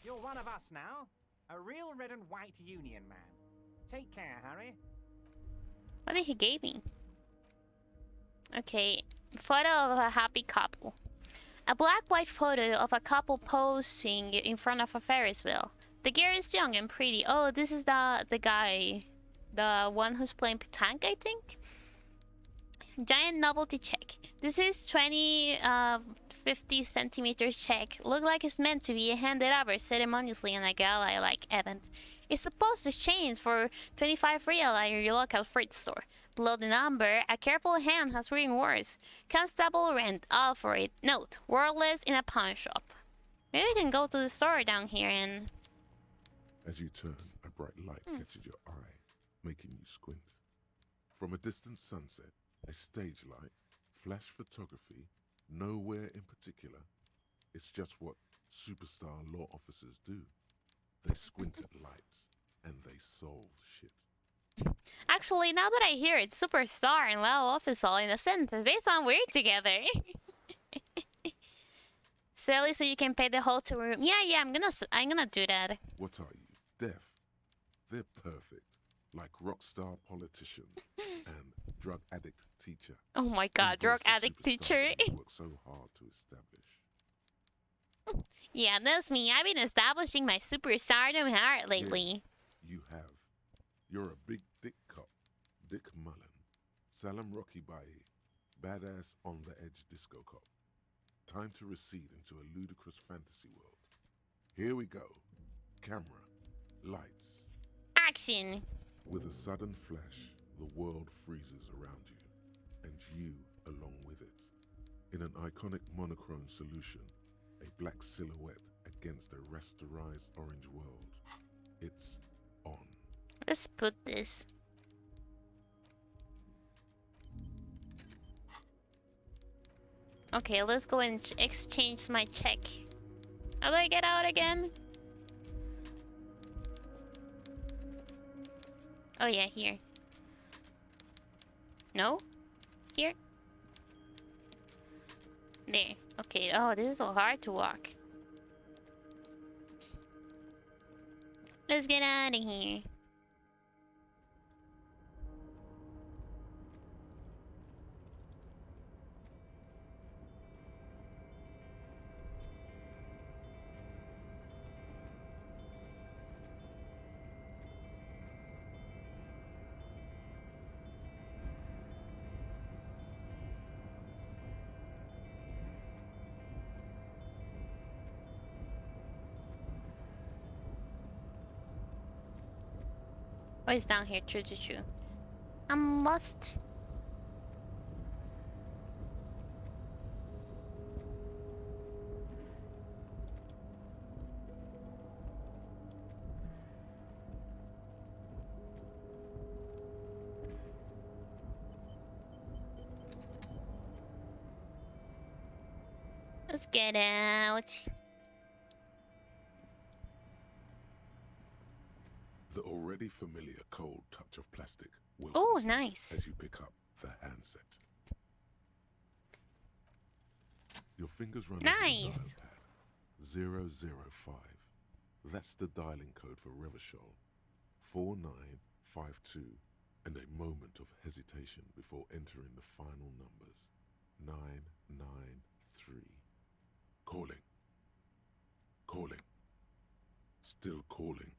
you're one of us now. A real red and white Union man. Take care, Harry. What did he give me? Okay, photo of a happy couple. A black-white photo of a couple posing in front of a Ferris wheel. The girl is young and pretty. Oh, this is the guy. The one who's playing tank, I think? Giant novelty check. This is 50 centimeters check. Look like it's meant to be handed over ceremoniously in a gala-like event. It's supposed to change for 25 real at your local fruit store. Below the number, a careful hand has written words. Constable rent, all for it. Note, wordless in a pawn shop. Maybe we can go to the store down here and... As you turn, a bright light catches your eye, making you squint. From a distant sunset, a stage light, flash photography, nowhere in particular. It's just what superstar law officers do. They squint at lights, and they solve shit. Actually, now that I hear it, superstar and law officer in a sentence, they sound weird together. Silly, so you can pay the hotel room. Yeah, I'm gonna do that. What are you, deaf? They're perfect, like rock star politician and drug addict teacher. Oh my god, drug addict teacher. Work so hard to establish. Yeah, that's me. I've been establishing my superstardom hard lately. Yeah, you have. You're a big dick cop, Dick Mullen. Salam Rocky Bayi, badass on the edge disco cop. Time to recede into a ludicrous fantasy world. Here we go. Camera, lights. Action. With a sudden flash, the world freezes around you, and you along with it. In an iconic monochrome solution, a black silhouette against a rasterized orange world. It's on. Let's put this. Okay, let's go and exchange my check. How do I get out again? Oh yeah, here. No? Here? There. Okay, oh, this is so hard to walk. Let's get out of here. Oh, it's down here. True, true, true. I'm lost. Let's get out. The already familiar cold touch of plastic Oh, welcomes you nice. as you pick up the handset. Your fingers run over the Nice. dial pad. 005. That's the dialing code for Revachol. 4952. And a moment of hesitation before entering the final numbers. 993. Calling. Calling. Still calling.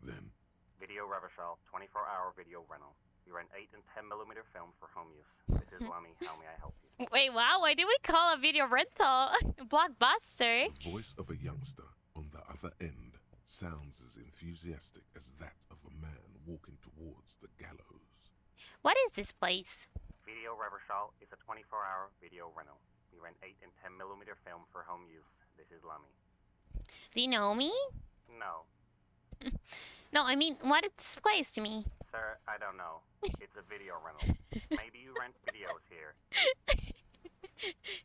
Then Video Revachol, 24-hour video rental. We rent 8 and 10mm film for home use. This is Lummy. How may I help you? Wait, wow, why did we call a video rental? Blockbuster. the voice of a youngster on the other end sounds as enthusiastic as that of a man walking towards the gallows. What is this place? Video Revachol is a 24-hour video rental. We rent 8 and 10mm film for home use. This is Lummy. Do you know me? No. No, I mean, what is this place to me? Sir, I don't know. It's a video rental. Maybe you rent videos here.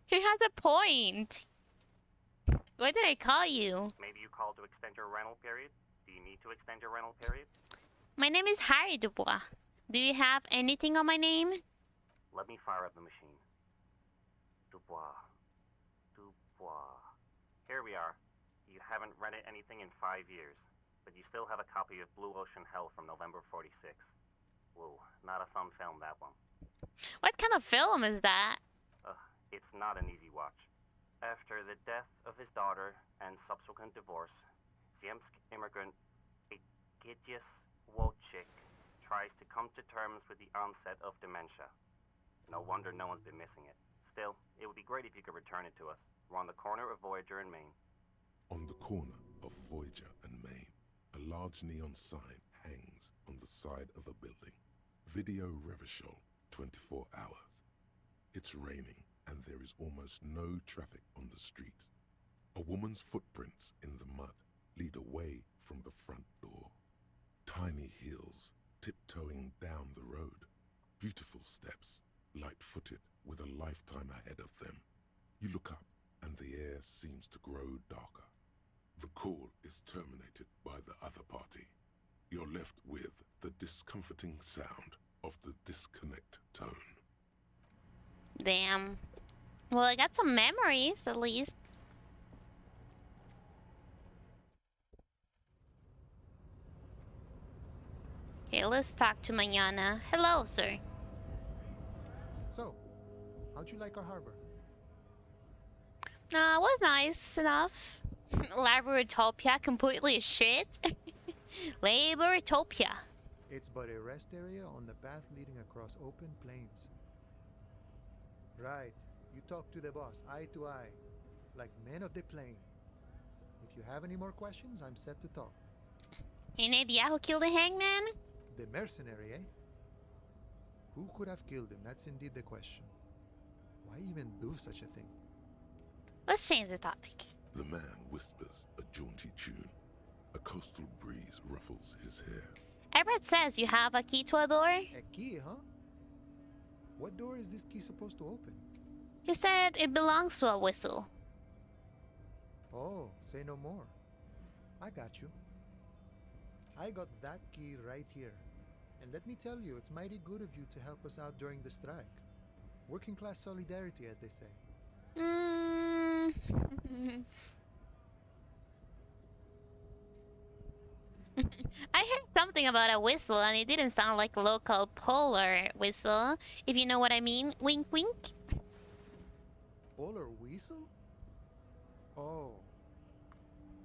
He has a point. What did I call you? Maybe you called to extend your rental period? Do you need to extend your rental period? My name is Harry Dubois. Do you have anything on my name? Let me fire up the machine. Dubois. Dubois. Here we are. You haven't rented anything in 5 years, but you still have a copy of Blue Ocean Hell from November 46. Whoa, not a fun film, that one. What kind of film is that? It's not an easy watch. After the death of his daughter and subsequent divorce, Ziemsk immigrant Egidius Wojcik tries to come to terms with the onset of dementia. No wonder no one's been missing it. Still, it would be great if you could return it to us. We're on the corner of Voyager and Maine. On the corner of Voyager and Maine, a large neon sign hangs on the side of a building. Video Revachol, 24 hours. It's raining and there is almost no traffic on the street. A woman's footprints in the mud lead away from the front door. Tiny heels tiptoeing down the road. Beautiful steps, light-footed with a lifetime ahead of them. You look up and the air seems to grow darker. The call is terminated by the other party. You're left with the discomforting sound of the disconnect tone. Damn. Well, I got some memories, at least. Okay, let's talk to Mañana. Hello, sir. So, how'd you like our harbor? It was nice enough. Laborotopia, completely shit. Laborotopia. It's but a rest area on the path leading across open plains. Right. You talk to the boss, eye to eye, like men of the plain. If you have any more questions, I'm set to talk. Any idea who killed the hangman? The mercenary, eh? Who could have killed him? That's indeed the question. Why even do such a thing? Let's change the topic. The man whispers a jaunty tune. A coastal breeze ruffles his hair. Everett says you have a key to a door. A key, huh? What door is this key supposed to open? He said it belongs to a whistle. Oh, say no more. I got you. I got that key right here. And let me tell you, it's mighty good of you to help us out during the strike. Working class solidarity, as they say. I heard something about a whistle and it didn't sound like a local polar whistle, if you know what I mean. Wink wink. Polar weasel? Oh,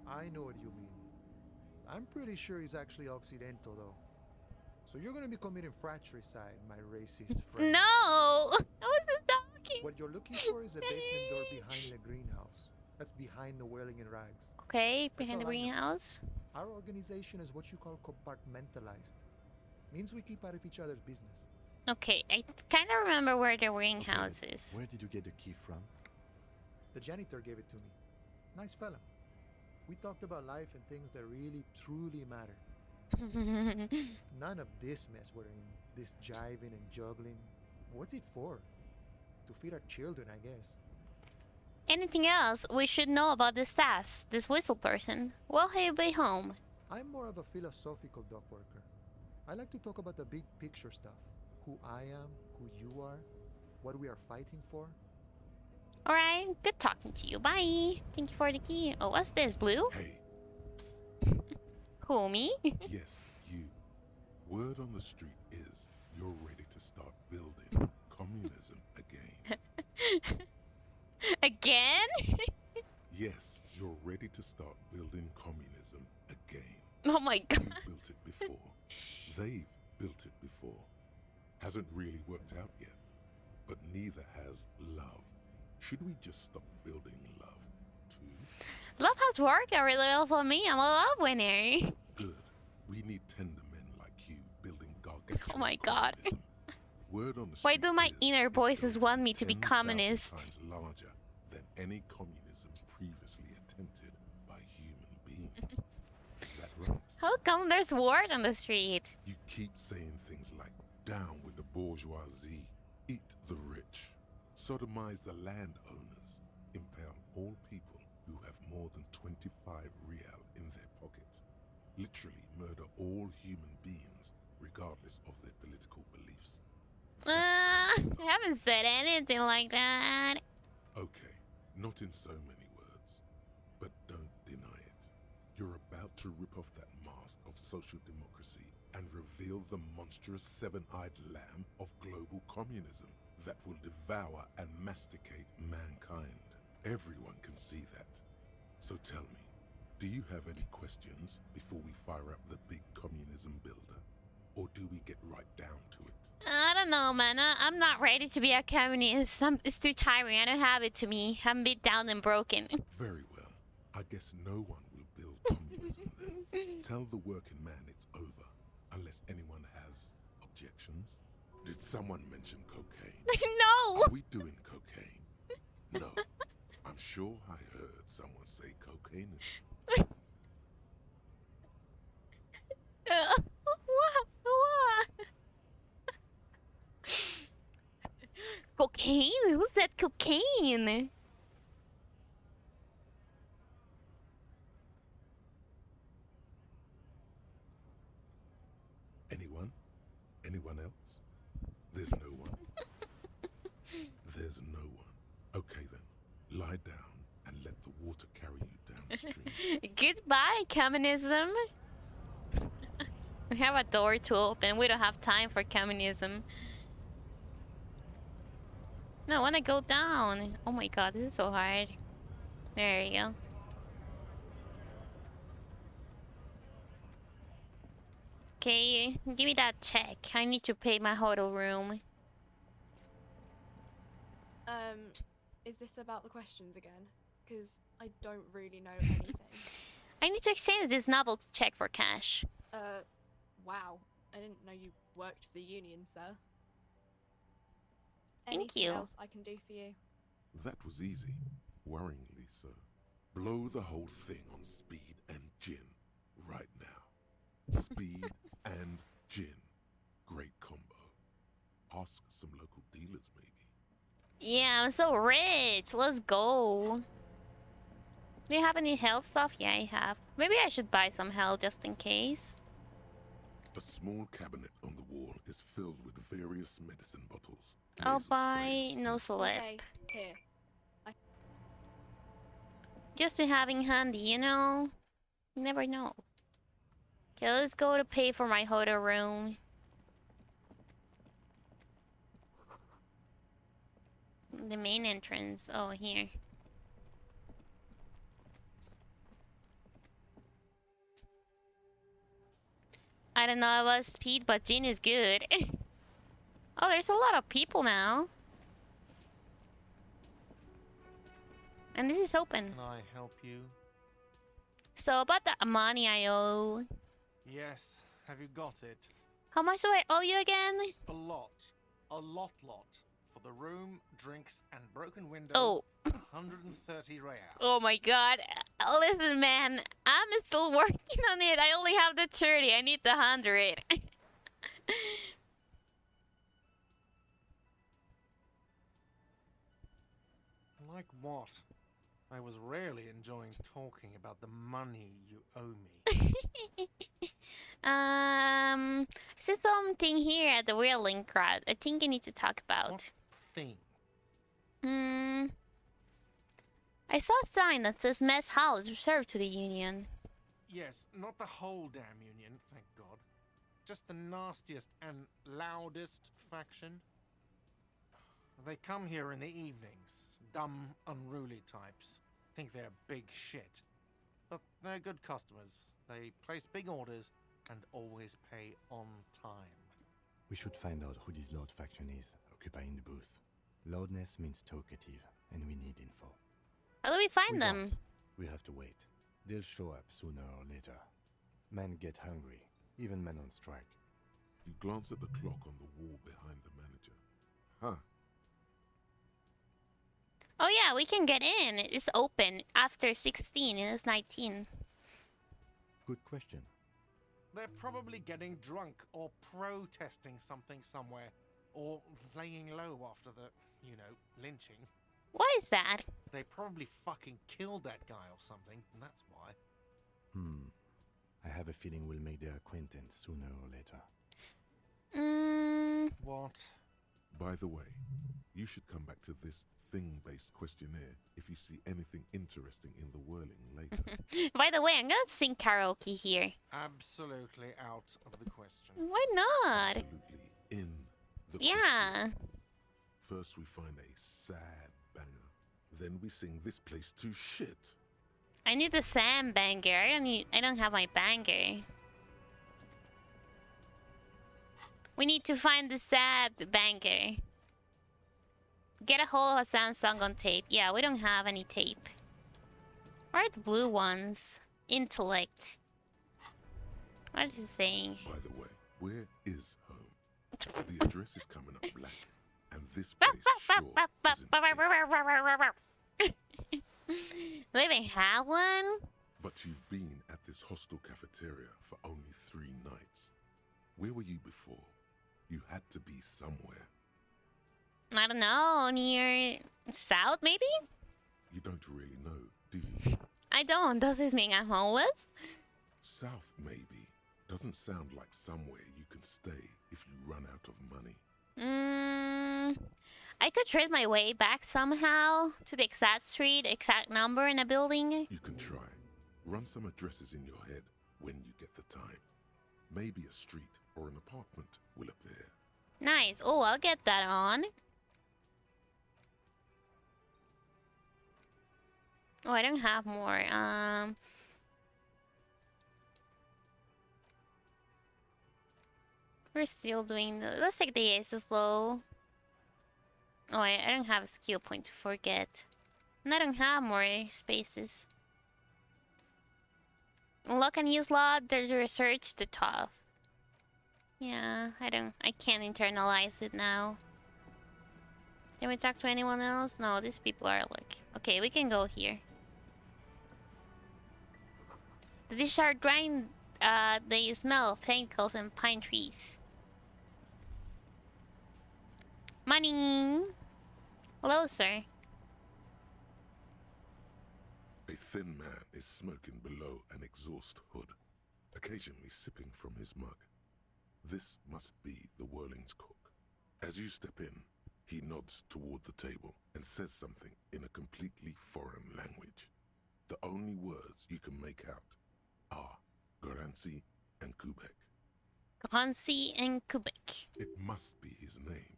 I know what you mean. I'm pretty sure he's actually Occidental, though. So you're gonna be committing fratricide, my racist friend. No! I was just talking. What you're looking for is a basement door behind the greenhouse. That's behind the whirling in rags. Okay, That's behind the all I know. greenhouse. Our organization is what you call compartmentalized. Means we keep out of each other's business. Okay, I kind of remember where the greenhouse is. Where did you get the key from? The janitor gave it to me. Nice fella. We talked about life and things that really, truly matter. None of this mess we're in. This jiving and juggling. What's it for? To feed our children, I guess. Anything else we should know about this task, this whistle person? Will he be home? I'm more of a philosophical dock worker. I like to talk about the big picture stuff. Who I am, who you are, what we are fighting for. Alright, good talking to you. Bye. Thank you for the key. Oh, what's this, blue? Hey. Who, me? Yes, you. Word on the street is you're ready to start building communism again. Again? Yes, you're ready to start building communism again. Oh my god. You've built it before. They've built it before. Hasn't really worked out yet. But neither has love. Should we just stop building love, too? Love has worked out really well for me. I'm a love winner. Good. We need tender men like you building gargantuan Oh my god. Word on the Why street do my is inner it's voices going to want me to be 10,000 communist? times larger than any communism previously attempted by human beings. Is that right? How come there's word on the street? You keep saying things like, down with the bourgeoisie, eat the rich, sodomize the landowners, impale all people who have more than 25 real in their pocket, literally murder all human beings regardless of their political beliefs. I haven't said anything like that. Okay, not in so many words, but don't deny it. You're about to rip off that mask of social democracy and reveal the monstrous seven-eyed lamb of global communism that will devour and masticate mankind. Everyone can see that. So tell me, do you have any questions before we fire up the big communism builder? Or do we get right down to it? I don't know, man. I'm not ready to be a communist. It's too tiring. I don't have it to me. I'm beat down and broken. Very well. I guess no one will build communism then. Tell the working man it's over, unless anyone has objections. Did someone mention cocaine? No! Are we doing cocaine? No. I'm sure I heard someone say cocaine is... What? Cocaine? Who said cocaine? Anyone? Anyone else? There's no one. There's no one. Okay then, lie down and let the water carry you downstream. Goodbye, communism. We have a door to open. We don't have time for communism. No, I want to go down. Oh my god, this is so hard. There you go. Okay, give me that check. I need to pay my hotel room. Is this about the questions again? Because I don't really know anything. I need to exchange this novelty check for cash. Wow. I didn't know you worked for the union, sir. Thank Anything you. else I can do for you? That was easy. Worryingly so. Blow the whole thing on speed and gin right now. Speed and gin. Great combo. Ask some local dealers, maybe. Yeah, I'm so rich. Let's go. Do you have any health stuff? Yeah, I have. Maybe I should buy some health just in case. A small cabinet on the wall is filled with various medicine bottles. I'll buy no celeb. Okay, here. Just to having handy, you know? You never know. Okay, let's go to pay for my hotel room. The main entrance. Oh, here. I don't know about speed, but gin is good. Oh, there's a lot of people now. And this is open. Can I help you? So about the money I owe. Yes. Have you got it? How much do I owe you again? A lot. A lot. For the room, drinks, and broken window. Oh. 130 real. Oh my god. Listen, man. I'm still working on it. I only have the 30. I need the 100. Like what? I was rarely enjoying talking about the money you owe me. I see something here at the Whirling Crowd. I think I need to talk about. What thing? I saw a sign that says mess hall is reserved to the Union. Yes, not the whole damn Union, thank God. Just the nastiest and loudest faction. They come here in the evenings. Dumb, unruly types. Think they're big shit. But they're good customers. They place big orders and always pay on time. We should find out who this Lord faction is, occupying the booth. Loudness means talkative, and we need info. How do we find them? Don't. We have to wait. They'll show up sooner or later. Men get hungry, even men on strike. You glance at the clock on the wall behind the manager. Huh. Oh yeah, we can get in. It's open after 16 and it's 19. Good question. They're probably getting drunk or protesting something somewhere. Or laying low after the, lynching. What is that? They probably fucking killed that guy or something, and that's why. I have a feeling we'll make their acquaintance sooner or later. What? By the way, you should come back to this thing-based questionnaire if you see anything interesting in the whirling later. By the way, I'm gonna sing karaoke here. Absolutely out of the question. Why not? Absolutely in the Yeah. First we find a sad banger. Then we sing this place to shit. I need the Sam banger. I don't have my banger. We need to find the sad banger. Get a hold of a Sam song on tape. Yeah, we don't have any tape. Where are the blue ones? Intellect. What is he saying? By the way, where is home? The address is coming up blank. And this place sure isn't it. Do they even have one? But you've been at this hostel cafeteria for only 3 nights. Where were you before? You had to be somewhere. I don't know, near south maybe? You don't really know, do you? I don't. Does this mean I'm homeless? South maybe. Doesn't sound like somewhere you can stay if you run out of money. I could trade my way back somehow to the exact street, exact number in a building. You can try. Run some addresses in your head when you get the time. Maybe a street or an apartment will appear. Nice. Oh, I'll get that on. Oh, I don't have more. We're still doing the... Let's take the ace slow. Oh, I don't have a skill point to forget. And I don't have more spaces. Unlock a new slot, there's research the top. Yeah, I can't internalize it now. Can we talk to anyone else? No, these people are like... Okay, we can go here. The dishes are grind. They smell of chemicals and pine trees. Money! Hello, sir. A thin man is smoking below an exhaust hood, occasionally sipping from his mug. This must be the Whirling's cook. As you step in, he nods toward the table and says something in a completely foreign language. The only words you can make out are Garancy and Kubek. Garancy and Kubek. It must be his name.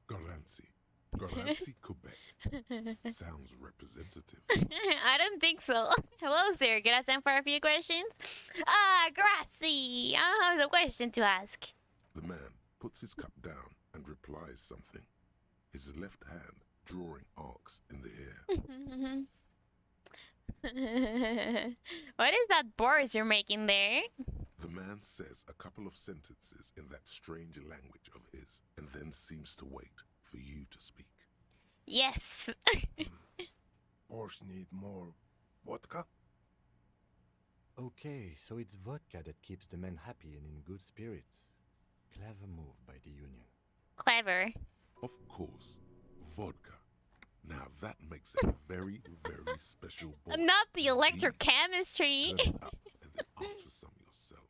Garancy. Garancy Kubek. Sounds representative. I don't think so. Hello, sir. Can I time for a few questions? Gracie. I have a question to ask. The man puts his cup down and replies something. His left hand drawing arcs in the air. What is that bars you're making there? The man man says a couple of sentences in that strange language of his, and then seems to wait for you to speak. Yes. Boars need more vodka? Okay, so it's vodka that keeps the men happy and in good spirits. Clever move by the Union. Clever. Of course, vodka. Now that makes it a very, very special boy. Not the electrochemistry. Turn it up and then answer some yourself.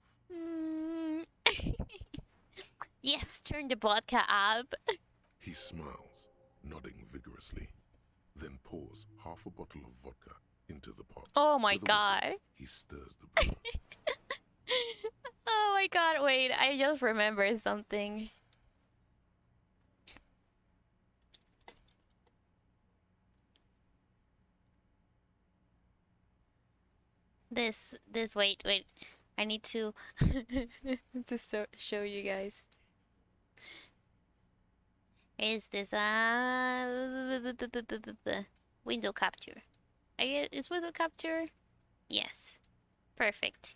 Yes, turn the vodka up. He smiles, nodding vigorously, then pours half a bottle of vodka into the pot. Oh my With a god. whistle, he stirs the brew. Oh my god, wait, I just remembered something. Wait, I need to show you guys. Is this window capture? I guess it's window capture. Yes, perfect.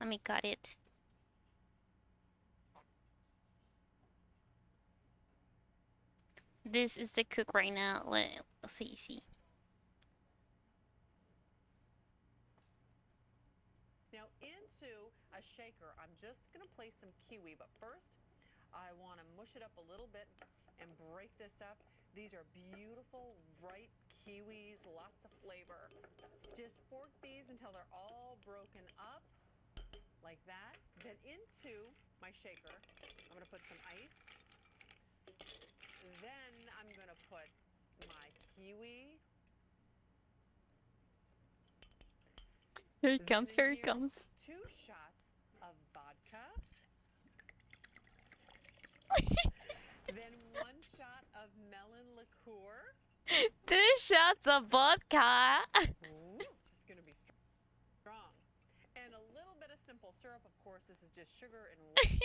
Let me cut it. This is the cook right now. Let's see. Now into a shaker, I'm just gonna place some kiwi, but first I wanna mush it up a little bit and break this up. These are beautiful, ripe kiwis, lots of flavor. Just fork these until they're all broken up, like that. Then into my shaker, I'm gonna put some ice. Then I'm gonna put my kiwi. Here it comes, here it comes. 2 shots of vodka. Then 1 shot of melon liqueur. 2 shots of vodka. Ooh, it's gonna be strong. And a little bit of simple syrup. Of course, this is just sugar and water.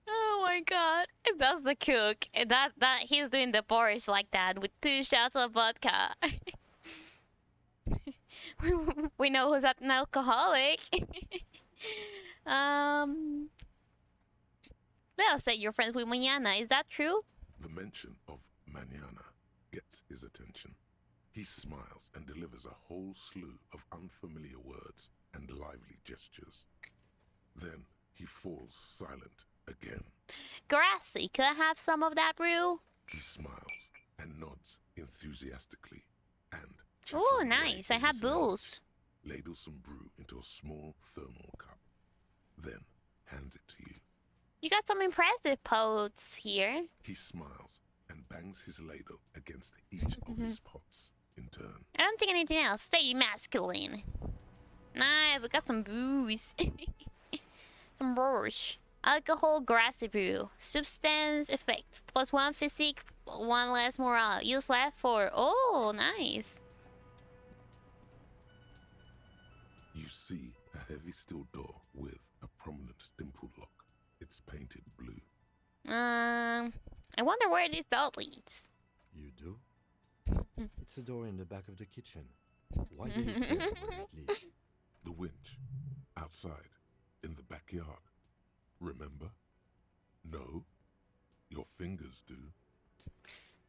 Oh my god, that's the cook. That he's doing the porridge like that with 2 shots of vodka. We know who's an alcoholic. They'll say you're friends with Mañana. Is that true? The mention of mañana gets his attention. He smiles and delivers a whole slew of unfamiliar words and lively gestures. Then he falls silent again. Grassy, could I have some of that brew? He smiles and nods enthusiastically and, Oh, nice. I have booze. ladles some brew into a small thermal cup. Then hands it to you. You got some impressive pots here. He smiles and bangs his ladle against each of his pots in turn. I don't think anything else. Stay masculine. Nice, we got some booze. Some borscht. Alcohol grassy brew. Substance effect. +1 physique, 1 less morale. Use left for... Oh, nice. You see a heavy steel door with a prominent dimple lock. It's painted blue. I wonder where this door leads. You do? It's a door in the back of the kitchen. Why do you care where it leads? The winch. Outside. In the backyard. Remember? No? Your fingers do.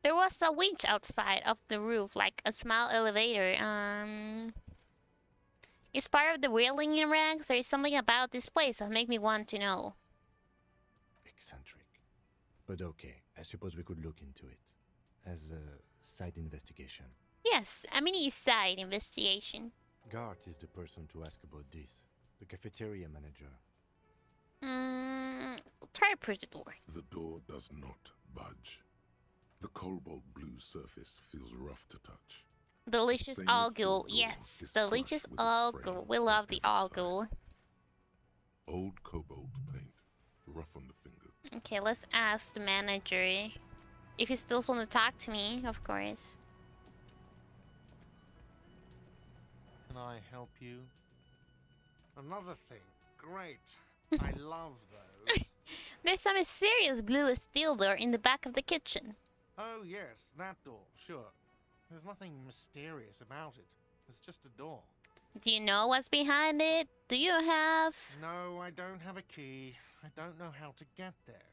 There was a winch outside of the roof, like a small elevator. It's part of the wheeling in ranks. There is something about this place that make me want to know. Eccentric. But okay, I suppose we could look into it. As a side investigation. Yes, a mini side investigation. Gart is the person to ask about this. The cafeteria manager. Try to push the door. The door does not budge. The cobalt blue surface feels rough to touch. Delicious Stainless steel algul. door Yes, is delicious flush with its algul. frame We on love the every side. algul. Old cobalt paint, rough on the fingers. Okay, let's ask the manager. If he still wants to talk to me, of course. Can I help you? Another thing. Great. I love those. There's some mysterious blue steel door in the back of the kitchen. Oh, yes, that door, sure. There's nothing mysterious about it. It's just a door. Do you know what's behind it? Do you have... No, I don't have a key. I don't know how to get there.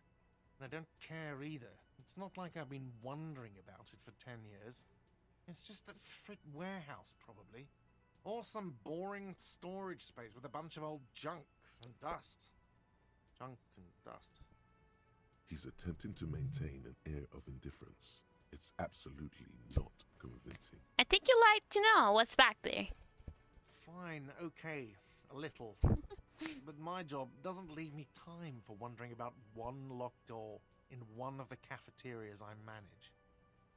And I don't care either. It's not like I've been wondering about it for 10 years. It's just a frit warehouse, probably. Or some boring storage space with a bunch of old junk and dust. Junk and dust. He's attempting to maintain an air of indifference. It's absolutely not convincing. I think you like to know what's back there. Fine, okay, a little. But my job doesn't leave me time for wondering about one locked door in one of the cafeterias I manage.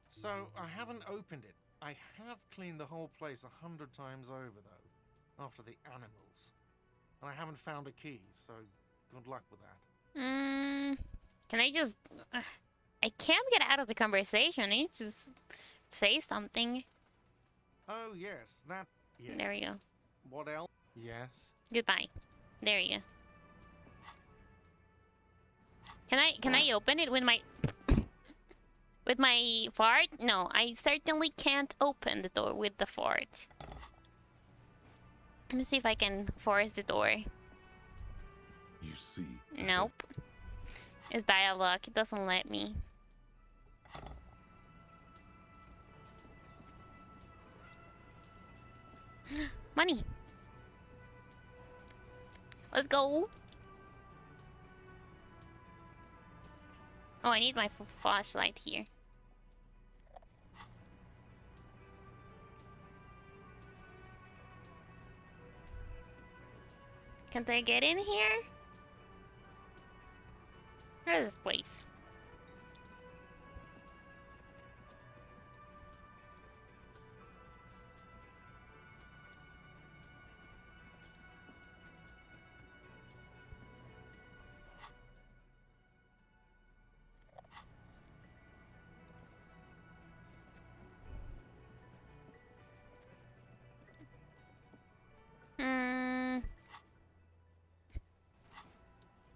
So I haven't opened it. I have cleaned the whole place 100 times over, though, after the animals. And I haven't found a key, so good luck with that. Can I just... I can't get out of the conversation. I need to just say something. Oh, yes, that... Yes. There we go. What else? Yes. Goodbye. There you go. Can I open it with my... with my fart? No, I certainly can't open the door with the fart. Let me see if I can force the door. You see? Nope. It's dialogue. It doesn't let me. Money. Let's go. Oh, I need my flashlight here. Can't I get in here? Where is this place?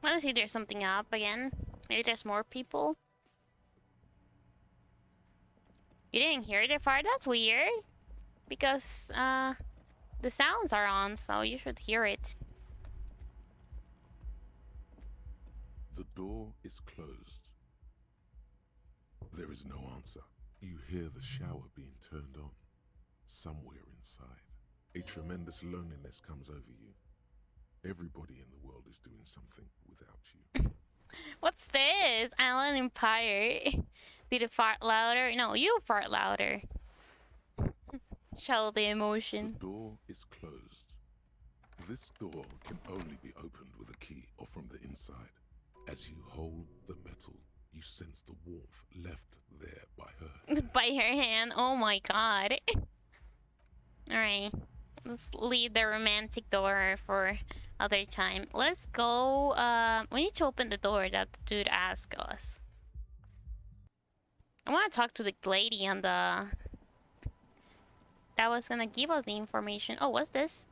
Let's see, there's something up again. Maybe there's more people. You didn't hear the fire? That's weird. Because, the sounds are on, so you should hear it. The door is closed. There is no answer. You hear the shower being turned on. Somewhere inside. A tremendous loneliness comes over you. Everybody in the world is doing something without you. What's this? Island Empire. Did it fart louder? No, you fart louder. Show the emotion. The door is closed. This door can only be opened with a key or from the inside. As you hold the metal, you sense the warmth left there by her. By her hand. Oh my god. Alright. Let's leave the romantic door for other time. Let's go. We need to open the door that the dude asked us. I want to talk to the lady on the... that was gonna give us the information. Oh, what's this?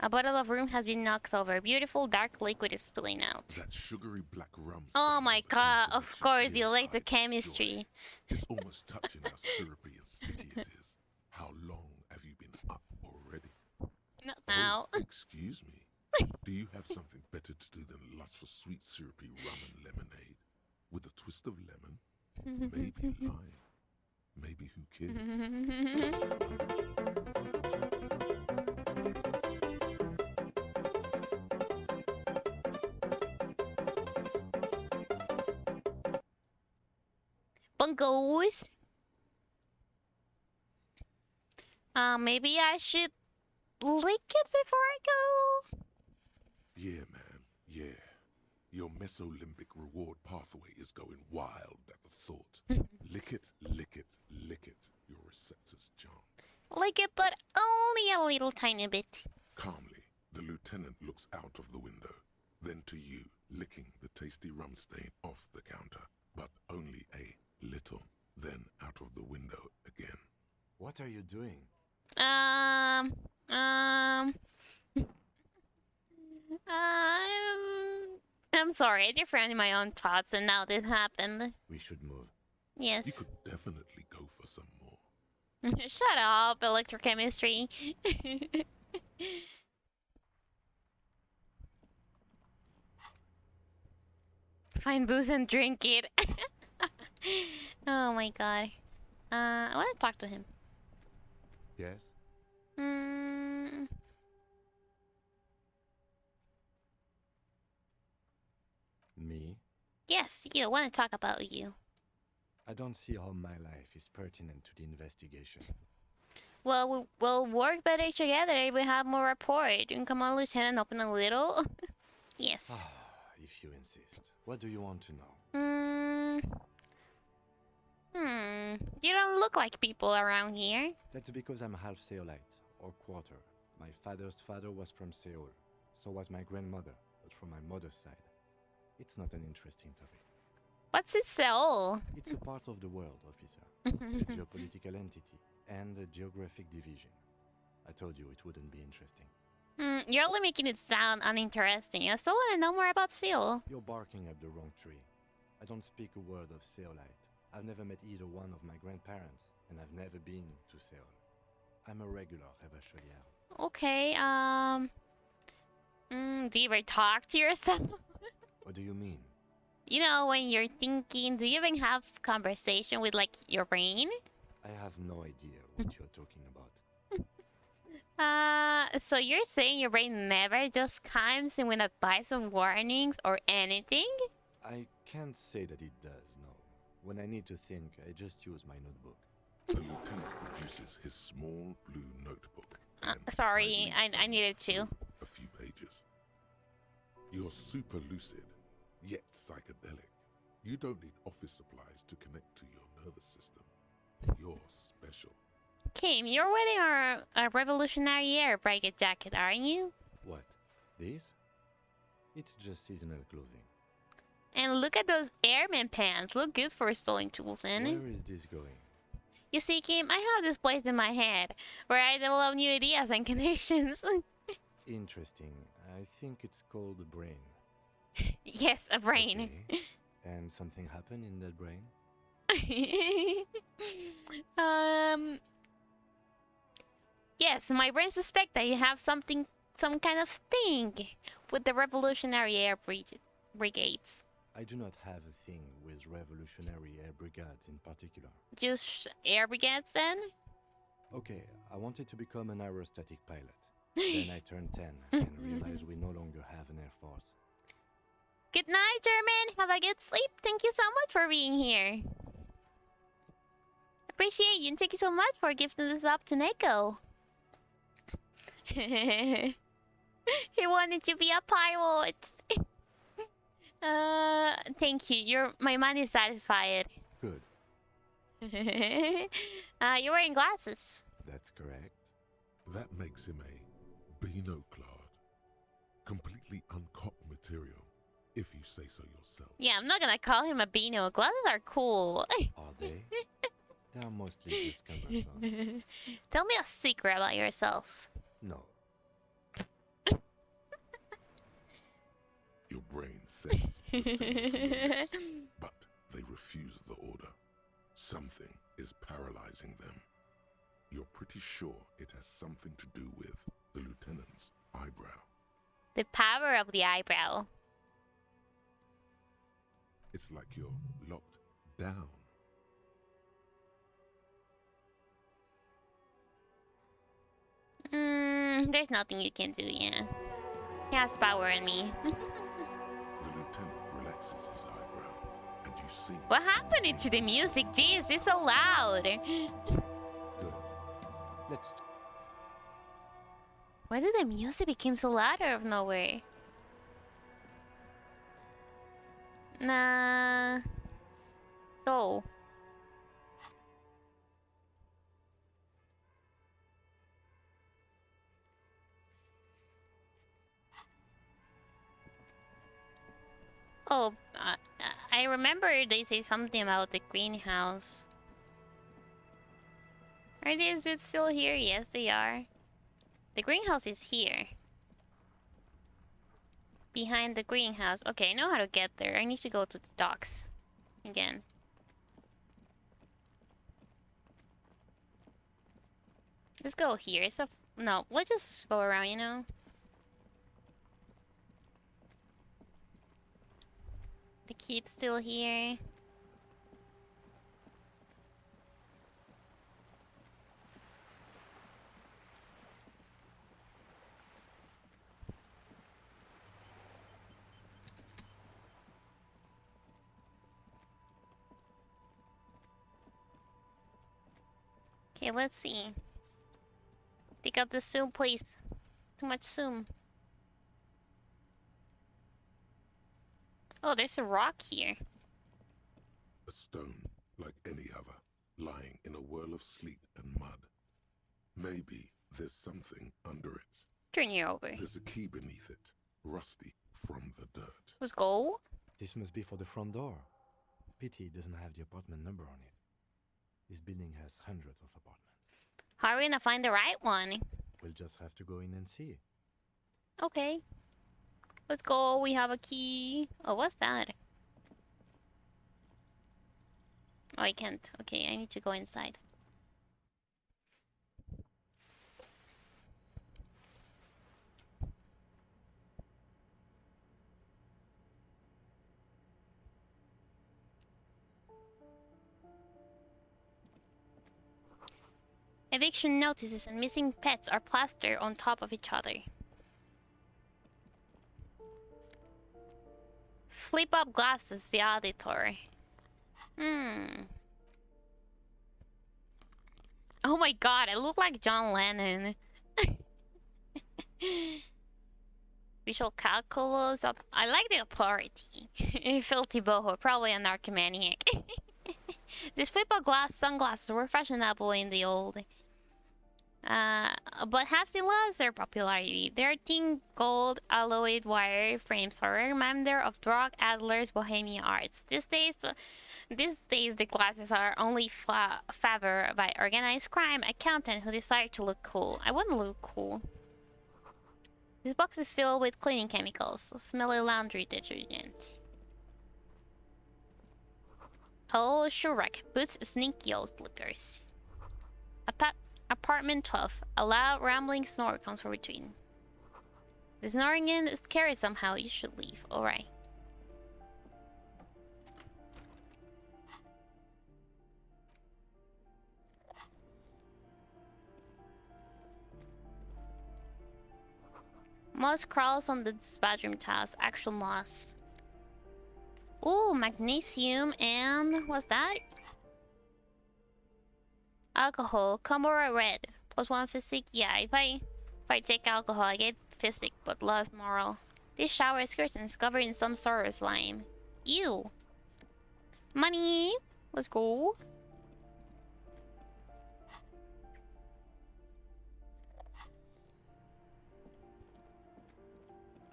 A bottle of rum has been knocked over. Beautiful dark liquid is spilling out. That sugary black rum. Oh my god, of course, you like the chemistry. It's almost touching how syrupy and sticky it is. How long have you been up already? Not now. Oh, excuse me. Do you have something better to do than lust for sweet syrupy rum and lemonade? With a twist of lemon? Maybe lime. Maybe who cares? Just Bunkos. Maybe I should lick it before I go? yeah, man. Yeah. Your mesolimbic reward pathway is going wild at the thought. Lick it, lick it, lick it. Your receptors chant. Lick it, but only a little tiny bit. Calmly, the lieutenant looks out of the window, then to you, licking the tasty rum stain off the counter, but only a little, then out of the window again. What are you doing? I'm sorry, I different in my own thoughts, and now this happened. We should move. Yes. You could definitely go for some more. Shut up, electrochemistry. Find booze and drink it. Oh my god. I want to talk to him. Yes? Mm, Me? yes, you. I want to talk about you. I don't see how my life is pertinent to the investigation. Well, we'll work better together if we have more rapport. You can come on, Lieutenant, open a little. Yes. If you insist. What do you want to know? You don't look like people around here. That's because I'm half Seolite, or quarter. My father's father was from Seoul. So was my grandmother, but from my mother's side. It's not an interesting topic. What's it Seoul? It's a part of the world, officer. A geopolitical entity and a geographic division. I told you it wouldn't be interesting. You're only making it sound uninteresting. I still want to know more about Seoul. You're barking up the wrong tree. I don't speak a word of Seolite. I've never met either one of my grandparents, and I've never been to Seoul. I'm a regular Revacholière. Okay, do you ever talk to yourself? What do you mean? You know, when you're thinking, do you even have conversation with, like, your brain? I have no idea what you're talking about. So you're saying your brain never just comes in with advice or warnings or anything? I can't say that it does, no. When I need to think, I just use my notebook. The lieutenant produces his small blue notebook. Sorry, I needed to. A few pages. You're super lucid, yet psychedelic. You don't need office supplies to connect to your nervous system. You're special. Kim, you're wearing a Revolutionary Air Brigade jacket, aren't you? What? This? It's just seasonal clothing. And look at those airman pants. Look good for installing tools in. Where is this going? You see, Kim, I have this place in my head where I develop new ideas and connections. Interesting. I think it's called a brain. Yes, a brain. Okay. And something happened in that brain? Yes, my brain suspects that you have some kind of thing with the Revolutionary Air Brigades. I do not have a thing with Revolutionary Air Brigades in particular. Just air brigades then? Okay, I wanted to become an aerostatic pilot. Then I turned 10 and realized we no longer have an air force. Good night, German. Have a good sleep. Thank you so much for being here. Appreciate you and thank you so much for gifting this up to Neko. He wanted to be a pilot. Thank you. My mind is satisfied. Good. You're wearing glasses. That's correct. That makes him a binoclard. Completely uncopped material, if you say so yourself. Yeah, I'm not gonna call him a Beano. Glasses are cool. Are they? They're mostly just cumbersome. Tell me a secret about yourself. No. Your brain sends the signal to your lips, but they refuse the order. Something is paralyzing them. You're pretty sure it has something to do with the lieutenant's eyebrow. The power of the eyebrow. It's like you're locked down. There's nothing you can do, yeah. He has power in me. The lieutenant relaxes his eyebrow, and you see... What happened to the music? Jeez, it's so loud. Good. Let's... Why did the music become so loud out of nowhere? Nah. So... Oh, I remember they say something about the greenhouse. Are these dudes still here? Yes, they are. The greenhouse is here. Behind the greenhouse. Okay, I know how to get there. I need to go to the docks. Again. Let's go here. It's a no. Let's just go around. You know. The kid's still here. Okay, let's see. Take out the zoom, please. Too much zoom. Oh, there's a rock here. A stone like any other, lying in a whirl of sleet and mud. Maybe there's something under it. Turn you over. There's a key beneath it, rusty from the dirt. Let's go. This must be for the front door. Pity it doesn't have the apartment number on it. This building has hundreds of apartments. How are we gonna find the right one? We'll just have to go in and see. Okay. Let's go. We have a key. Oh, what's that? Oh, I can't. Okay, I need to go inside. Eviction notices and missing pets are plastered on top of each other. Flip up glasses, the auditor. Oh my god, I look like John Lennon. Visual calculus. I like the authority. Filthy boho, probably a narcomaniac. These flip up sunglasses were fashionable in the old. But have still lost their popularity. Their thin gold alloyed wire frames are a reminder of drug Adler's bohemian arts. These days the glasses are only favored by organized crime accountants who desire to look cool. I want to look cool. This box is filled with cleaning chemicals, smelly laundry detergent. Oh, Shrek, boots sneaky old slippers. Apartment 12. A loud rambling snore comes from between. The snoring is scary somehow. You should leave. Alright. Moss crawls on the bathroom tiles. Actual moss. Ooh, magnesium and... what's that? Alcohol. Comora red. +1 physique. Yeah, if I take alcohol, I get physique, but lost moral. This shower curtain is covered in some sort of slime. Ew. Money. Let's go.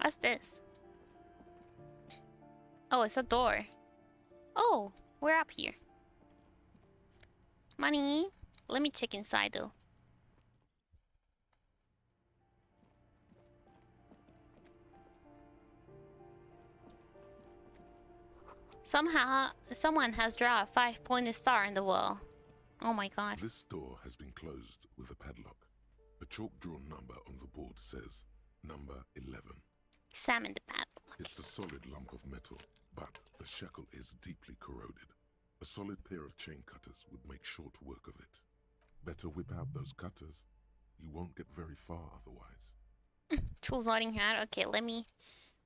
What's this? Oh, it's a door. Oh, we're up here. Money. Let me check inside though. Somehow, someone has drawn a 5-pointed star in the wall. Oh my god. This door has been closed with a padlock. A chalk-drawn number on the board says number 11. Examine the padlock. It's a solid lump of metal, but the shackle is deeply corroded. A solid pair of chain cutters would make short work of it. Better whip out those cutters. You won't get very far otherwise. Tools not in hand. Okay, let me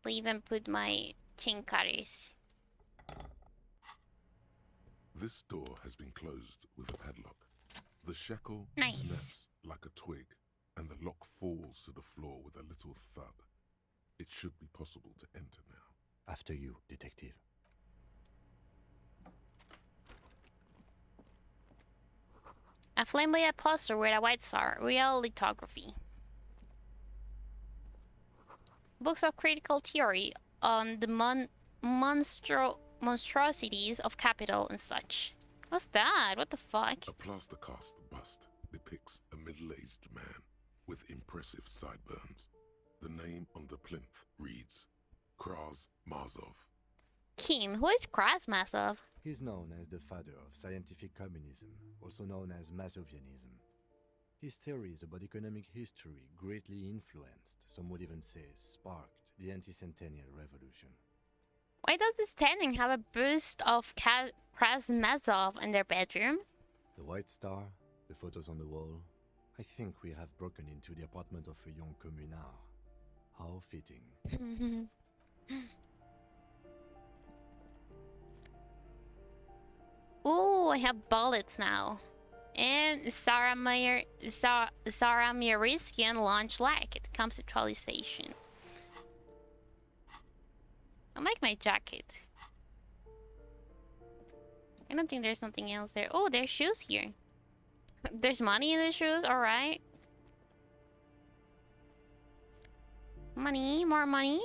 leave and put my chain cutters. This door has been closed with a padlock. The shackle Nice. snaps like a twig, and the lock falls to the floor with a little thud. It should be possible to enter now. After you, detective. A flamboyant poster with a white star. Real lithography. Books of critical theory on the monstrosities of capital and such. What's that? What the fuck? A plaster cast bust depicts a middle-aged man with impressive sideburns. The name on the plinth reads Kraz Mazov. Kim, who is Krasmasov? He's known as the father of scientific communism, also known as Masovianism. His theories about economic history greatly influenced, some would even say sparked, the anti-centennial revolution. Why does the standing have a bust of Krasnazov in their bedroom? The White Star, the photos on the wall. I think we have broken into the apartment of a young communard. How fitting. Ooh, I have bullets now. And Sarah Miriskian launch like it comes to trolley station. I like my jacket. I don't think there's something else there. Oh, there's shoes here. There's money in the shoes, alright. Money, more money.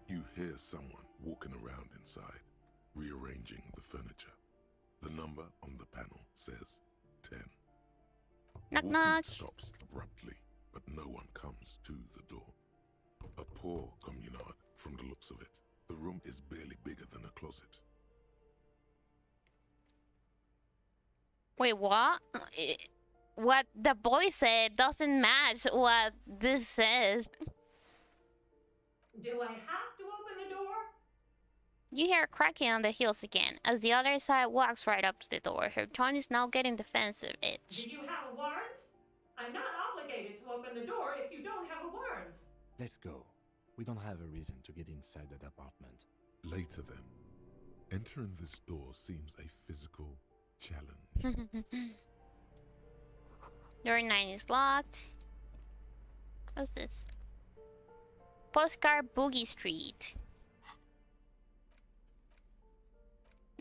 You hear someone walking around inside, rearranging the furniture. The number on the panel says 10. Knock Walking knock. stops abruptly, but no one comes to the door. A poor communard, from the looks of it. The room is barely bigger than a closet. Wait, what? What the boy said doesn't match what this says. Do I have to open the door? You hear a cracking on the heels again, as the other side walks right up to the door. Her tone is now getting defensive Do itch. you have a warrant? I'm not obligated to open the door if you don't have a warrant. Let's go. We don't have a reason to get inside that apartment. Later then, entering this door seems a physical challenge. Door 9 is locked. What's this? Postcard Boogie Street.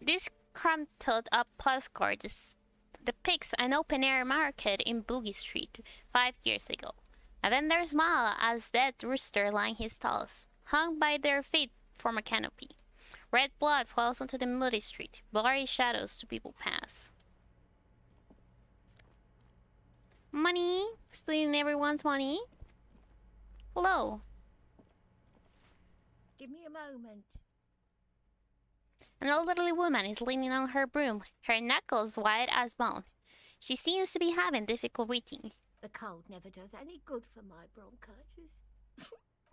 This crumpled up postcard depicts an open-air market in Boogie Street 5 years ago. And then there's Mala as dead rooster lying his stalls, hung by their feet from a canopy. Red blood flows onto the muddy street, blurry shadows to people pass. Money? Stealing everyone's money? Hello. Give me a moment. An elderly woman is leaning on her broom, her knuckles white as bone. She seems to be having difficulty breathing. The cold never does any good for my bronchitis.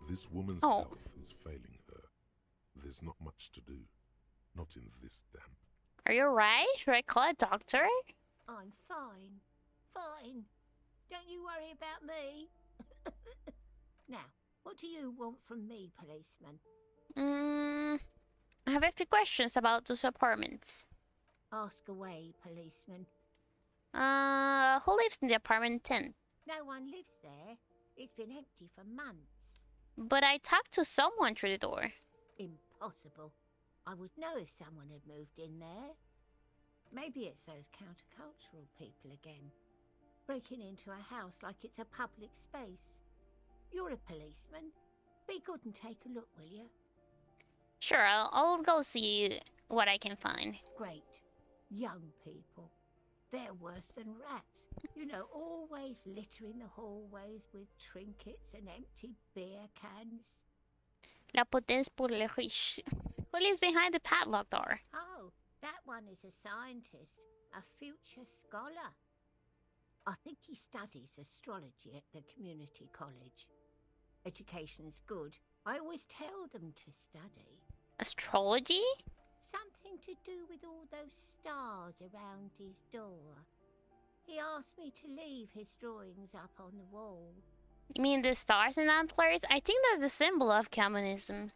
This woman's health is failing her. There's not much to do. Not in this damp. Are you alright? Should I call a doctor? I'm fine. Fine. Don't you worry about me. Now, what do you want from me, policeman? I have a few questions about those apartments. Ask away, policeman. Who lives in the apartment 10? No one lives there. It's been empty for months. But I talked to someone through the door. Impossible. I would know if someone had moved in there. Maybe it's those countercultural people again. Breaking into a house like it's a public space. You're a policeman. Be good and take a look, will you? Sure, I'll go see what I can find. Great. Young people. They're worse than rats. You know, always littering the hallways with trinkets and empty beer cans. La potence pour les riches. Who lives behind the padlock door? Oh, that one is a scientist, a future scholar. I think he studies astrology at the community college. Education's good. I always tell them to study. Astrology? Something to do with all those stars around his door. He asked me to leave his drawings up on the wall. You mean the stars and antlers? I think that's the symbol of communism.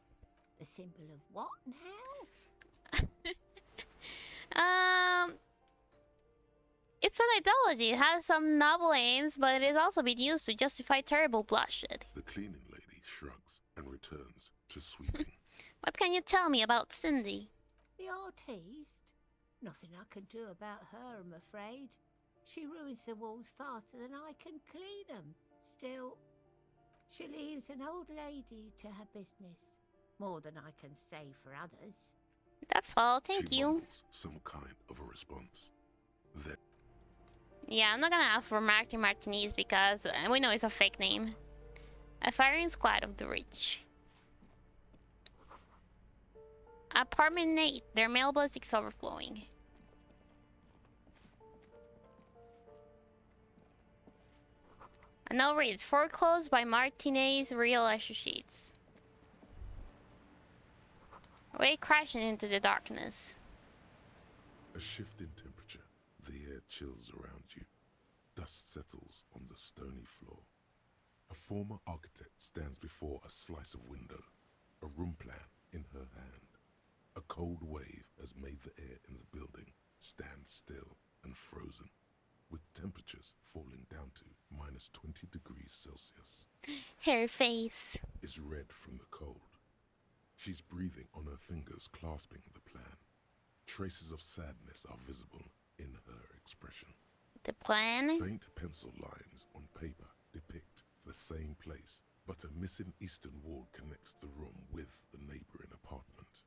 The symbol of what now? It's an ideology. It has some noble aims, but it is also been used to justify terrible bloodshed. The cleaning lady shrugs and returns to sweeping. What can you tell me about Cindy? The artiste? Nothing I can do about her, I'm afraid. She ruins the walls faster than I can clean them. Still, she leaves an old lady to her business. More than I can say for others. That's all, thank She you. mumbles some kind of a response. Then Yeah, I'm not gonna ask for Martin Martinez because we know it's a fake name. A firing squad of the rich. Apartment 8, their mailbox is overflowing. A note reads, foreclosed by Martinez Real Associates. Way crashing into the darkness. A shift in temperature. The air chills around you. Dust settles on the stony floor. A former architect stands before a slice of window, a room plan in her hand. A cold wave has made the air in the building stand still and frozen, with temperatures falling down to minus 20 degrees Celsius. Her face is red from the cold. She's breathing on her fingers, clasping the plan. Traces of sadness are visible in her expression. The plan? Faint pencil lines on paper depict the same place, but a missing eastern wall connects the room with the neighboring apartment.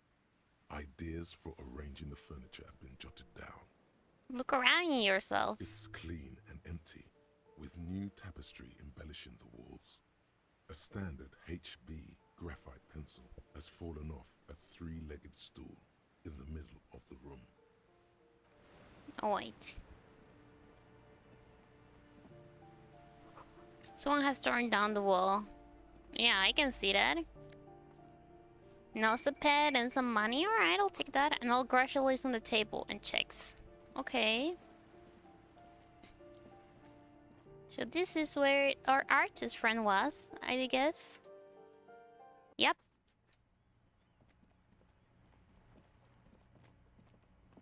Ideas for arranging the furniture have been jotted down. Look around yourself. It's clean and empty, with new tapestry embellishing the walls. A standard HB graphite pencil has fallen off a three-legged stool in the middle of the room. Oh, wait. Someone has torn down the wall. Yeah, I can see that. Nosapad and some money. Alright, I'll take that. And I'll gradually on the table and checks. Okay. So this is where our artist friend was, I guess. Yep.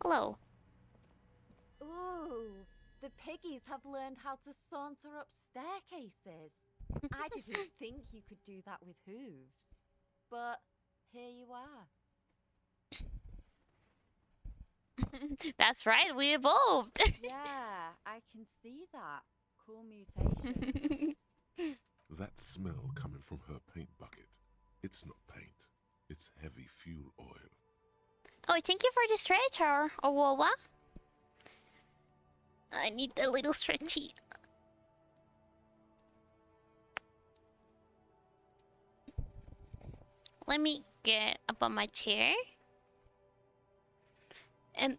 Hello. Ooh, the piggies have learned how to saunter up staircases. I didn't think you could do that with hooves. But here you are. That's right, we evolved. Yeah, I can see that. Cool mutations. That smell coming from her paint bucket. It's not paint. It's heavy fuel oil. Oh, thank you for the stretcher, Owowa. I need a little stretchy. Let me get up on my chair. And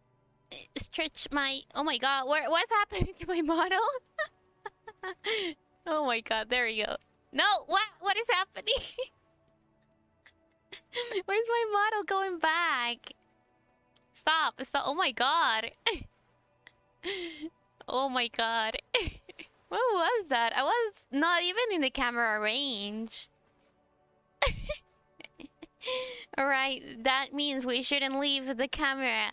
stretch my... Oh my god, what's happening to my model? Oh my god, there we go. No, what is happening? Where's my model going back? Stop, stop. Oh my god. Oh my god. What was that? I was not even in the camera range. Alright, that means we shouldn't leave the camera.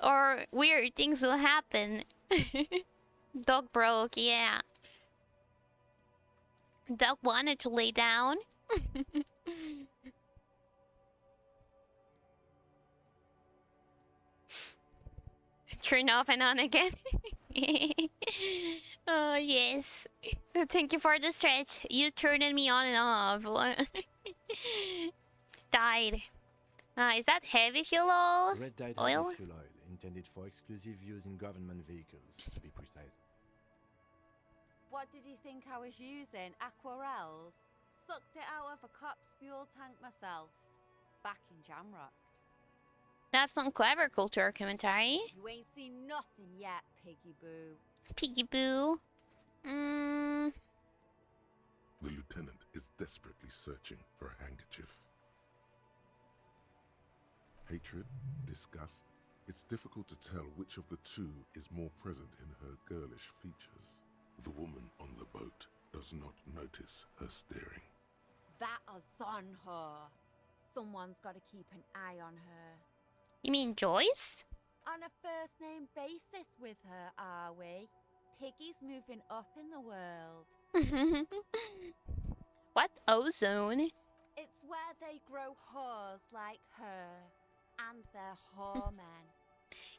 Or weird things will happen. Dog broke, yeah. Dog wanted to lay down. Turn off and on again. Oh, yes. Thank you for the stretch. You turned me on and off. Dyed. Is that heavy fuel oil? Red dyed Oil? heavy fuel oil, intended for exclusive use in government vehicles, to be precise. What did you think I was using? Aquarels? Sucked it out of a cop's fuel tank myself. Back in Jamrock. That's some clever culture commentary. You ain't seen nothing yet, Piggy Boo. Piggy Boo. The lieutenant is desperately searching for a handkerchief. Hatred, disgust, it's difficult to tell which of the two is more present in her girlish features. The woman on the boat does not notice her staring. That is on her. Someone's got to keep an eye on her. You mean Joyce? On a first name basis with her, are we? Piggy's moving up in the world. What's ozone? It's where they grow whores like her. And they're whoremen.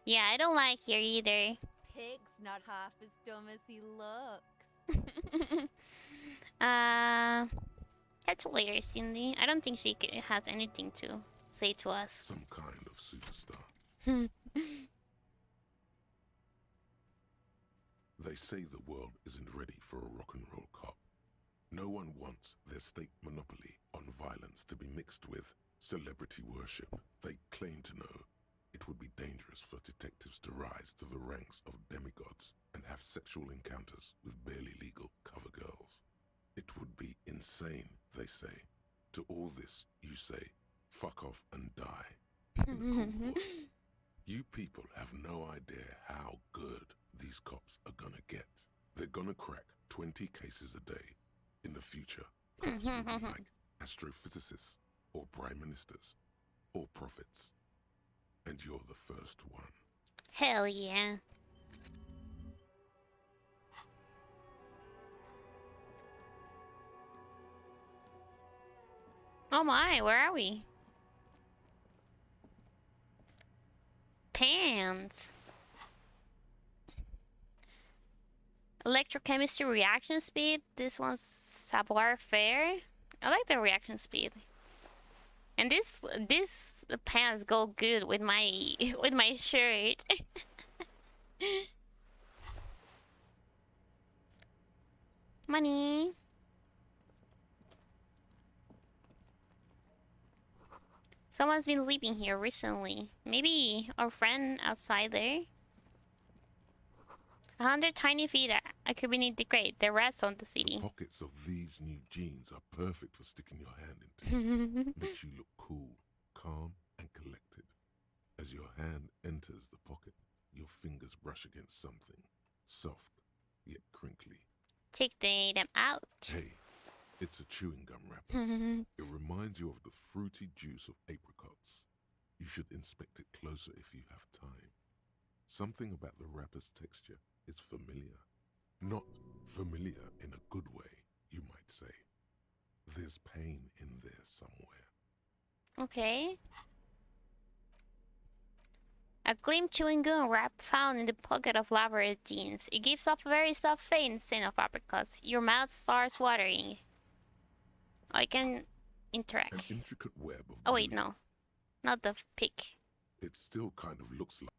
Yeah, I don't like here either. Pig's not half as dumb as he looks. Catch you later, Cindy. I don't think she has anything to say to us. Some kind of superstar. They say the world isn't ready for a rock and roll cop. No one wants their state monopoly on violence to be mixed with celebrity worship. They claim to know. It It would be dangerous for detectives to rise to the ranks of demigods and have sexual encounters with barely legal cover girls. It would be insane, they say. To all this, you say, fuck off and die, in a cool voice. You people have no idea how good these cops are gonna get. They're gonna crack 20 cases a day. In the future, cops will be like astrophysicists, or prime ministers, or prophets. And you're the first one. Hell yeah. Oh my, where are we? Pants. Electrochemistry reaction speed. This one's savoir faire. I like the reaction speed. And this pants go good with my shirt. Money. Someone's been sleeping here recently. Maybe our friend outside there. 100 tiny feet. I could be great. They're rats on the city. The pockets of these new jeans are perfect for sticking your hand into. Makes you look cool, calm, and collected. As your hand enters the pocket, your fingers brush against something soft yet crinkly. Take them out. Hey, it's a chewing gum wrapper. It reminds you of the fruity juice of apricots. You should inspect it closer if you have time. Something about the wrapper's texture is familiar. Not familiar in a good way, you might say. There's pain in there somewhere. Okay. A gleam chewing gum wrap found in the pocket of Lavera's jeans. It gives off a very soft faint scent of apricots. Your mouth starts watering. I can interact. An intricate web of Oh wait, no. Not the pick. It still kind of looks like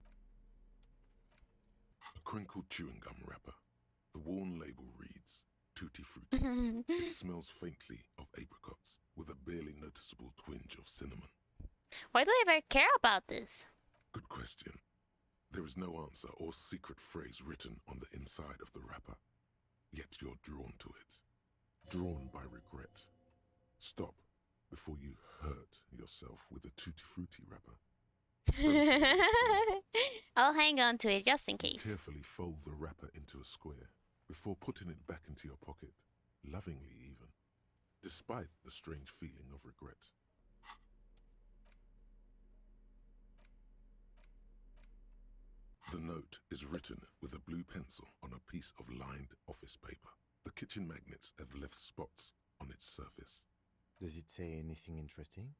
a crinkled chewing gum wrapper. The worn label reads, Tutti Frutti. It smells faintly of apricots, with a barely noticeable twinge of cinnamon. Why do I ever care about this? Good question. There is no answer or secret phrase written on the inside of the wrapper. Yet you're drawn to it. Drawn by regret. Stop before you hurt yourself with a Tutti Frutti wrapper. I'll hang on to it just in case. Carefully fold the wrapper into a square before putting it back into your pocket, lovingly even, despite the strange feeling of regret. The note is written with a blue pencil on a piece of lined office paper. The kitchen magnets have left spots on its surface. Does it say anything interesting?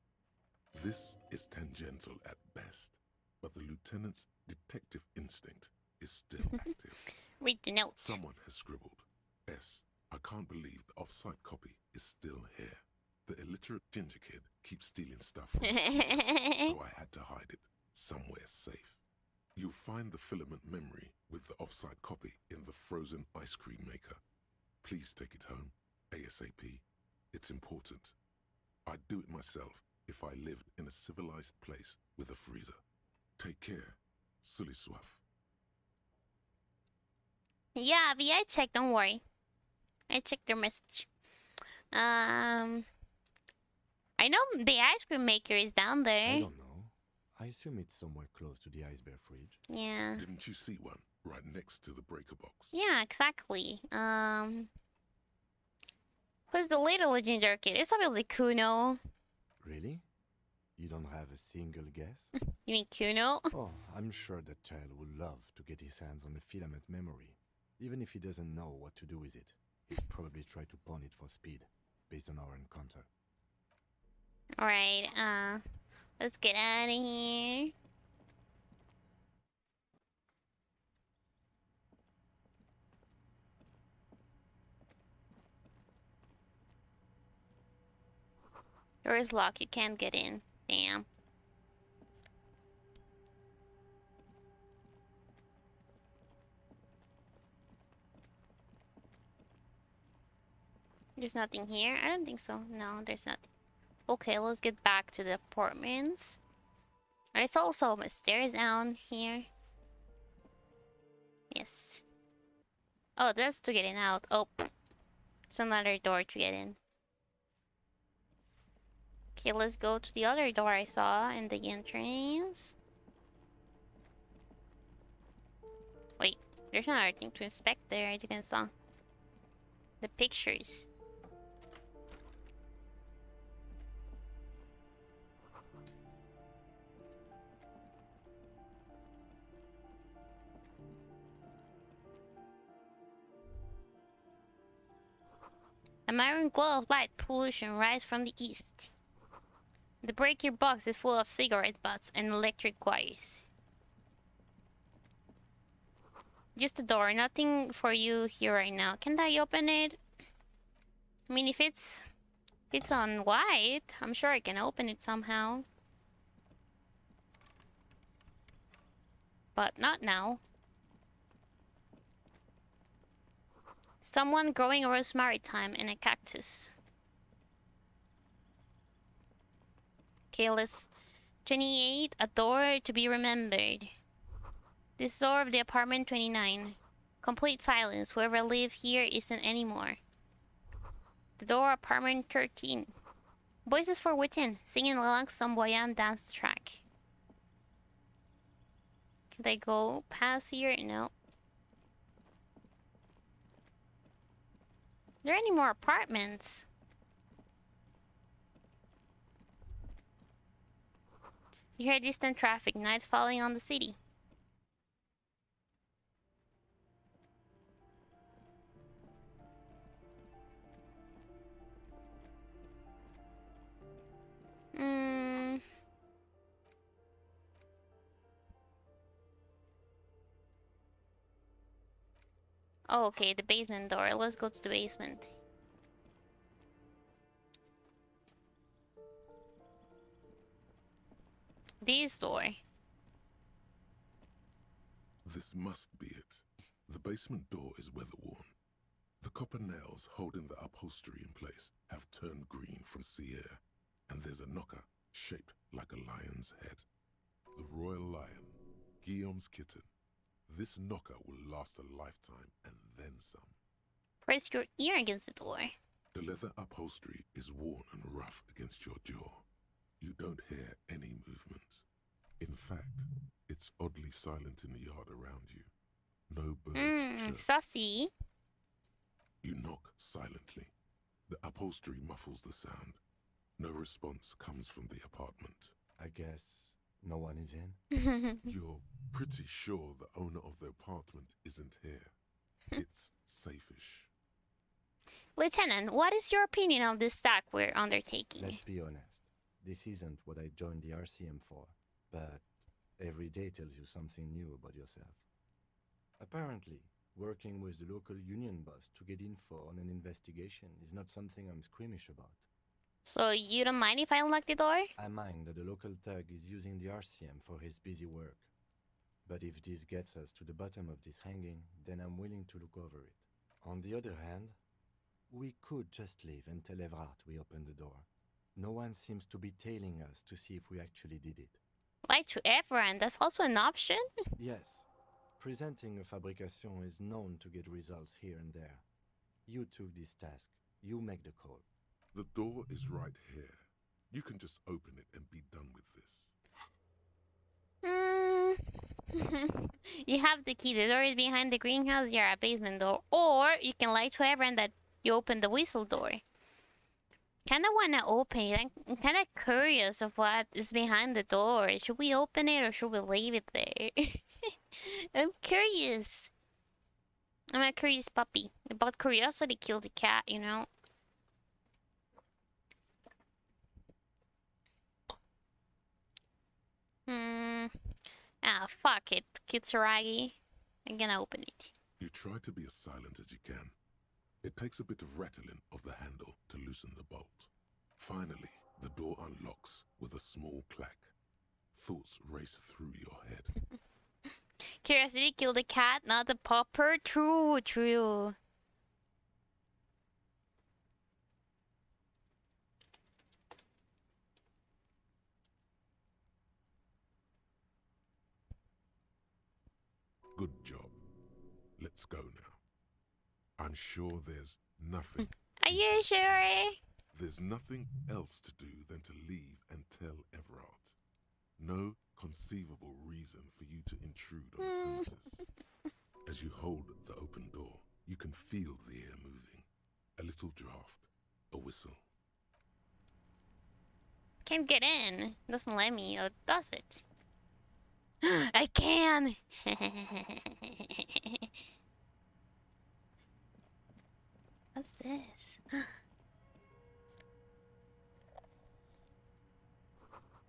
This is tangential at best, but the lieutenant's detective instinct is still active. Read the note. Someone has scribbled, S. I can't believe the off-site copy is still here. The illiterate ginger kid keeps stealing stuff from the store, so I had to hide it somewhere safe. You'll find the filament memory with the off-site copy in the frozen ice cream maker. Please take it home, ASAP. It's important. I'd do it myself if I lived in a civilized place with a freezer. Take care, Sully Swaff. Yeah, Abby, I checked, don't worry. I checked your message. I know the ice cream maker is down there. I don't know. I assume it's somewhere close to the ice bear fridge. Yeah. Didn't you see one right next to the breaker box? Yeah, exactly. Who's the little ginger kid? It's probably Kuno. Really? You don't have a single guess? You mean Kuno? Oh, I'm sure that child would love to get his hands on the filament memory. Even if he doesn't know what to do with it, he'd probably try to pawn it for speed, based on our encounter. Alright, let's get out of here. Door is locked, you can't get in. Damn. There's nothing here? I don't think so. No, there's nothing. Okay, let's get back to the apartments. There's also stairs down here. Yes. Oh, that's to get in out. Oh, it's another door to get in. Okay, let's go to the other door I saw in the entrance. Wait, there's another thing to inspect there. As you can see, the pictures. A myriad glow of light pollution rise from the east. The breaker box is full of cigarette butts and electric wires. Just a door, nothing for you here right now. Can I open it? I mean, if it's on white, I'm sure I can open it somehow. But not now. Someone growing a rosemary thyme and a cactus. Okay, let's... 28, a door to be remembered. This door of the apartment 29. Complete silence. Whoever lived here isn't anymore. The door apartment 13. Voices for within, singing along some Boyan dance track. Can I go past here? No. Are there any more apartments? You hear distant traffic, nights falling on the city. Oh, okay, the basement door. Let's go to the basement. This door. This must be it. The basement door is weather-worn. The copper nails holding the upholstery in place have turned green from sea air, and there's a knocker shaped like a lion's head. The royal lion, Guillaume's kitten. This knocker will last a lifetime and then some. Press your ear against the door. The leather upholstery is worn and rough against your jaw. You don't hear any movement. In fact, it's oddly silent in the yard around you. No birds chirp. Saucy. You knock silently. The upholstery muffles the sound. No response comes from the apartment. I guess no one is in? You're pretty sure the owner of the apartment isn't here. It's safe-ish. Lieutenant, what is your opinion of this task we're undertaking? Let's be honest. This isn't what I joined the RCM for, but every day tells you something new about yourself. Apparently, working with the local union boss to get info on an investigation is not something I'm squeamish about. So you don't mind if I unlock the door? I mind that the local thug is using the RCM for his busy work. But if this gets us to the bottom of this hanging, then I'm willing to look over it. On the other hand, we could just leave and tell Evrart we opened the door. No one seems to be tailing us to see if we actually did it. Like to everyone, that's also an option? Yes. Presenting a fabrication is known to get results here and there. You took this task. You make the call. The door is right here. You can just open it and be done with this. You have the key. The door is behind the greenhouse. You're a basement door. Or you can lie to everyone that you open the whistle door. Kinda wanna open it. I'm kinda curious of what is behind the door. Should we open it or should we leave it there? I'm curious. I'm a curious puppy. But curiosity killed the cat, you know? Ah, fuck it, Kitsuragi. I'm gonna open it. You try to be as silent as you can. It takes a bit of rattling of the handle to loosen the bolt. Finally, the door unlocks with a small clack. Thoughts race through your head. Curiosity killed the cat, not the pauper. True, true. Good job. Let's go now. I'm sure there's nothing. Are you sure? There's nothing else to do than to leave and tell Everard. No conceivable reason for you to intrude on the premises. As you hold the open door, you can feel the air moving. A little draft, a whistle. Can't get in. Doesn't let me, or does it? I can! What's this?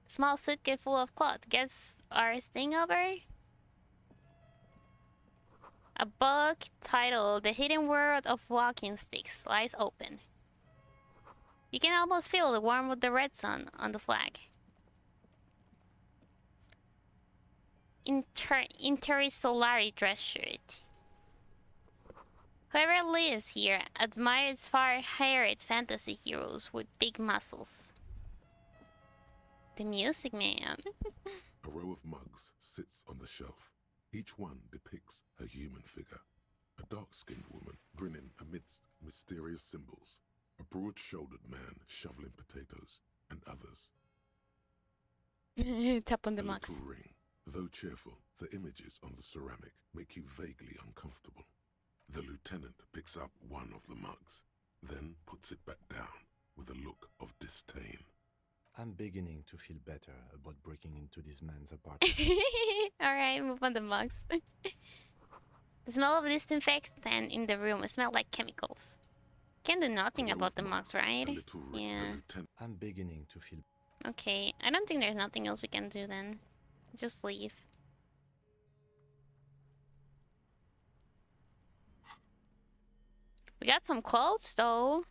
Small suitcase full of cloth. Guess our thing over? A book titled The Hidden World of Walking Sticks lies open. You can almost feel the warmth of the red sun on the flag. Intersolari dress shirt. Whoever lives here admires far-haired fantasy heroes with big muscles. The Music Man. A row of mugs sits on the shelf. Each one depicts a human figure. A dark-skinned woman grinning amidst mysterious symbols. A broad-shouldered man shoveling potatoes, and others. Tap on the a mugs. little ring. Though cheerful, the images on the ceramic make you vaguely uncomfortable. The lieutenant picks up one of the mugs, then puts it back down with a look of disdain. I'm beginning to feel better about breaking into this man's apartment. Alright, move on the mugs. The smell of disinfectant in the room smells like chemicals. Can do nothing about the mugs, right? Yeah. I'm beginning to feel... Okay, I don't think there's nothing else we can do then. Just leave. We got some quotes though.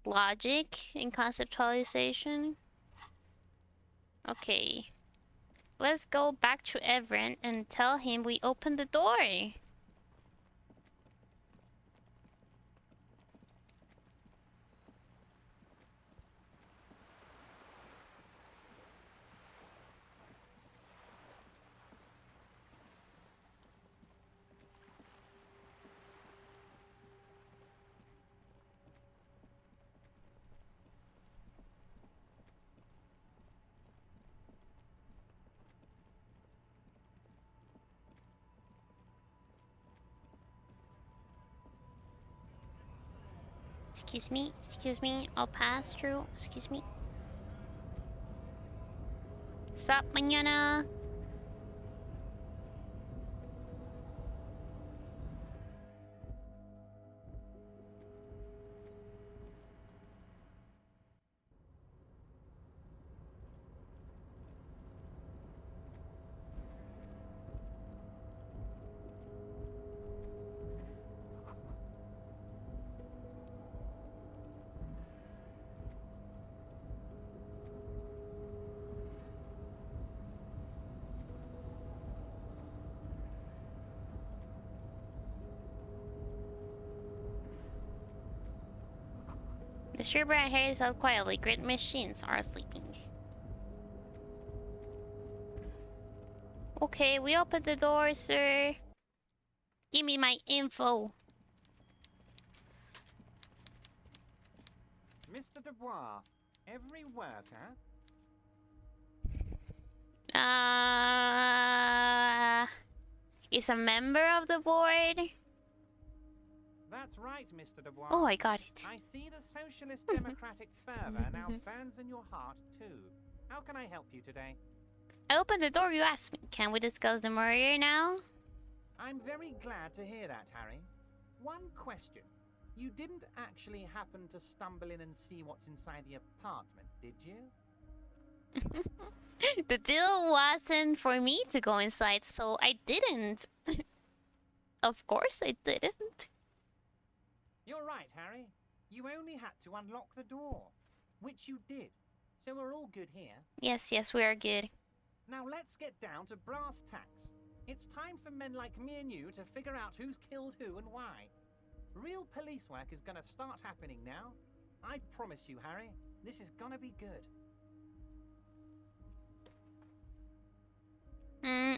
Logic and conceptualization. Okay. Let's go back to Everett and tell him we opened the door. Excuse me, I'll pass through. Excuse me. Sup, mañana? The Sherbert heads out quietly. Great machines are sleeping. Okay, we opened the door, sir. Give me my info. Mr. Dubois, every worker... Is a member of the board. That's right, Mr. Dubois. Oh, I got it. I see the socialist democratic fervor now burns in your heart, too. How can I help you today? I opened the door you asked me. Can we discuss the murder now? I'm very glad to hear that, Harry. One question. You didn't actually happen to stumble in and see what's inside the apartment, did you? The deal wasn't for me to go inside, so I didn't. Of course I didn't. You're right, Harry. You only had to unlock the door, which you did. So we're all good here. Yes, we are good. Now let's get down to brass tacks. It's time for men like me and you to figure out who's killed who and why. Real police work is gonna start happening now. I promise you, Harry, this is gonna be good.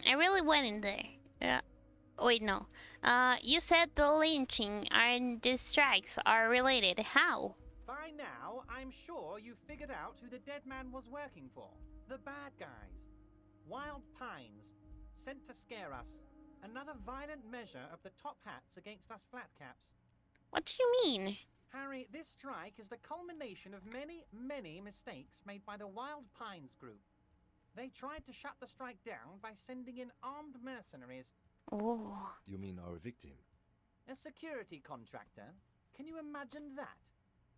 I really went in there. Yeah. Wait, no. You said the lynching and the strikes are related. How? By now, I'm sure you've figured out who the dead man was working for. The bad guys. Wild Pines. Sent to scare us. Another violent measure of the top hats against us flatcaps. What do you mean? Harry, this strike is the culmination of many, many mistakes made by the Wild Pines group. They tried to shut the strike down by sending in armed mercenaries. Oh. You mean our victim? A security contractor? Can you imagine that?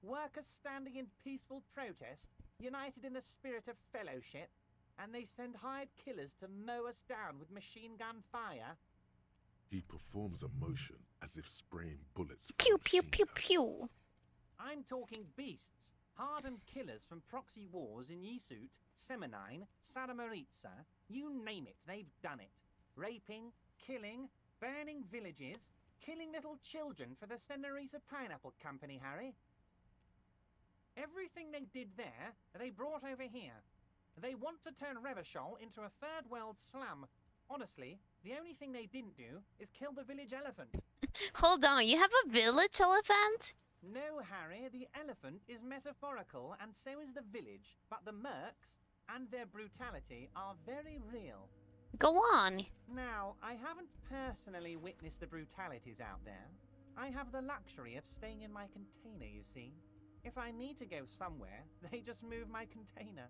Workers standing in peaceful protest, united in the spirit of fellowship, and they send hired killers to mow us down with machine gun fire? He performs a motion as if spraying bullets from Pew, a pew, machine pew, gun. pew. I'm talking beasts, hardened killers from proxy wars in Yisut, Semenine, Saramoritsa, you name it, they've done it. Raping, killing, burning villages, killing little children for the Senorita Pineapple Company, Harry. Everything they did there, they brought over here. They want to turn Revachol into a third world slum. Honestly, the only thing they didn't do is kill the village elephant. Hold on, you have a village elephant? No, Harry, the elephant is metaphorical and so is the village, but the mercs and their brutality are very real. Go on. Now, I haven't personally witnessed the brutalities out there. I have the luxury of staying in my container, you see. If I need to go somewhere, they just move my container.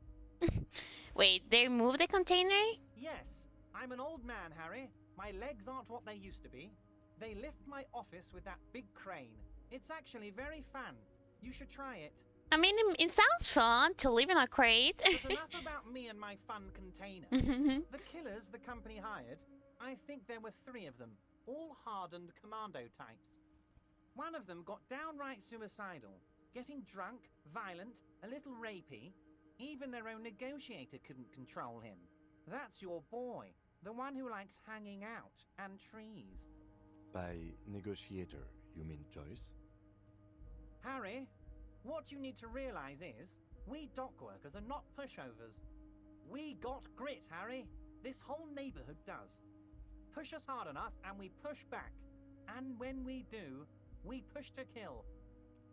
Wait, they moved the container? Yes, I'm an old man, Harry. My legs aren't what they used to be. They lift my office with that big crane. It's actually very fun. You should try it. I mean, it sounds fun to live in a crate. But enough about me and my fun container. The killers the company hired, I think there were 3 of them, all hardened commando types. One of them got downright suicidal, getting drunk, violent, a little rapey. Even their own negotiator couldn't control him. That's your boy, the one who likes hanging out and trees. By negotiator, you mean Joyce? Harry, what you need to realize is, we dock workers are not pushovers. We got grit, Harry. This whole neighborhood does. Push us hard enough and we push back. And when we do, we push to kill.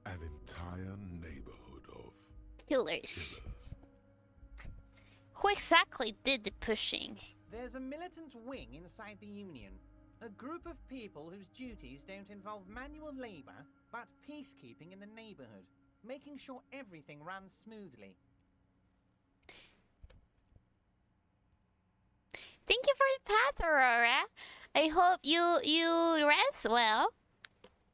An entire neighborhood of Killers. Who exactly did the pushing? There's a militant wing inside the Union. A group of people whose duties don't involve manual labor, but peacekeeping in the neighborhood, making sure everything runs smoothly. Thank you for the path, Aurora. I hope you rest well.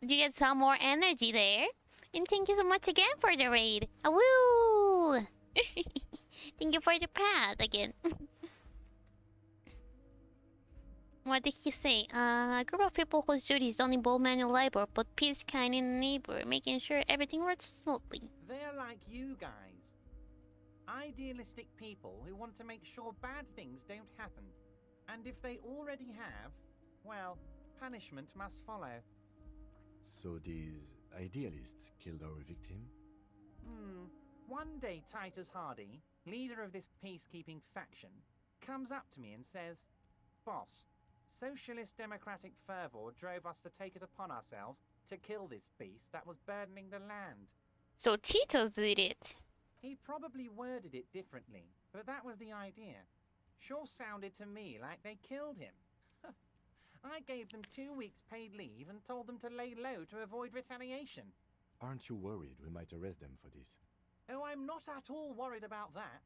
You get some more energy there. And thank you so much again for the raid. Woo! Thank you for the path again. What did he say? A group of people whose duties don't involve manual labor, but peace kind in the neighbor, making sure everything works smoothly. They're like you guys. Idealistic people who want to make sure bad things don't happen. And if they already have, well, punishment must follow. So these idealists killed our victim? One day Titus Hardy, leader of this peacekeeping faction, comes up to me and says, "Boss, socialist democratic fervor drove us to take it upon ourselves to kill this beast that was burdening the land." So Tito did it. He probably worded it differently, but that was the idea. Sure sounded to me like they killed him. I gave them 2 weeks paid leave and told them to lay low to avoid retaliation. Aren't you worried we might arrest them for this? Oh, I'm not at all worried about that.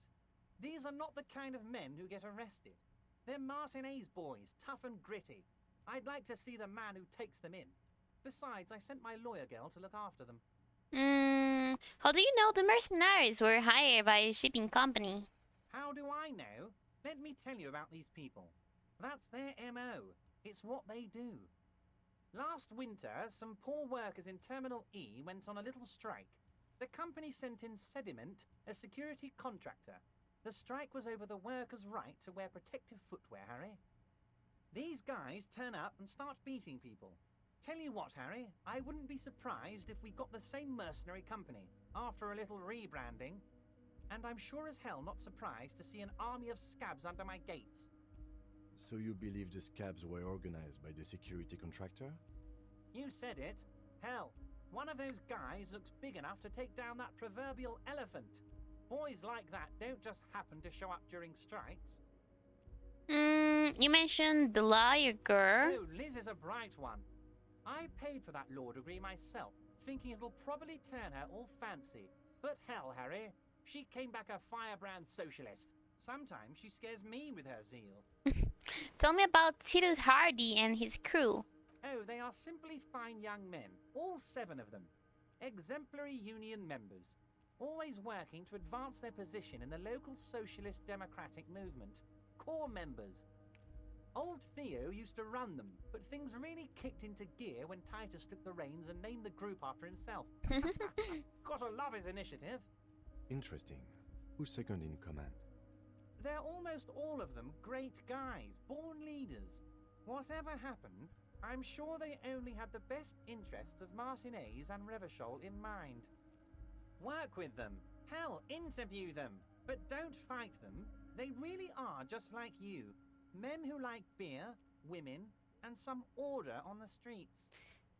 These are not the kind of men who get arrested. They're Martinez boys, tough and gritty. I'd like to see the man who takes them in. Besides, I sent my lawyer girl to look after them. How do you know the mercenaries were hired by a shipping company? How do I know? Let me tell you about these people. That's their MO. It's what they do. Last winter, some poor workers in Terminal E went on a little strike. The company sent in Sediment, a security contractor. The strike was over the workers' right to wear protective footwear, Harry. These guys turn up and start beating people. Tell you what, Harry, I wouldn't be surprised if we got the same mercenary company after a little rebranding. And I'm sure as hell not surprised to see an army of scabs under my gates. So you believe the scabs were organized by the security contractor? You said it. Hell, one of those guys looks big enough to take down that proverbial elephant. Boys like that don't just happen to show up during strikes. You mentioned the lawyer girl. Oh, Liz is a bright one. I paid for that law degree myself, thinking it'll probably turn her all fancy. But hell, Harry, she came back a firebrand socialist. Sometimes she scares me with her zeal. Tell me about Titus Hardy and his crew. Oh, they are simply fine young men, all 7 of them. Exemplary union members, always working to advance their position in the local socialist democratic movement. Core members. Old Theo used to run them, but things really kicked into gear when Titus took the reins and named the group after himself. Gotta love his initiative. Interesting. Who's second in command? They're almost all of them great guys, born leaders. Whatever happened, I'm sure they only had the best interests of Martinez and Revachol in mind. Work with them. Hell, interview them. But don't fight them. They really are just like you. Men who like beer, women, and some order on the streets.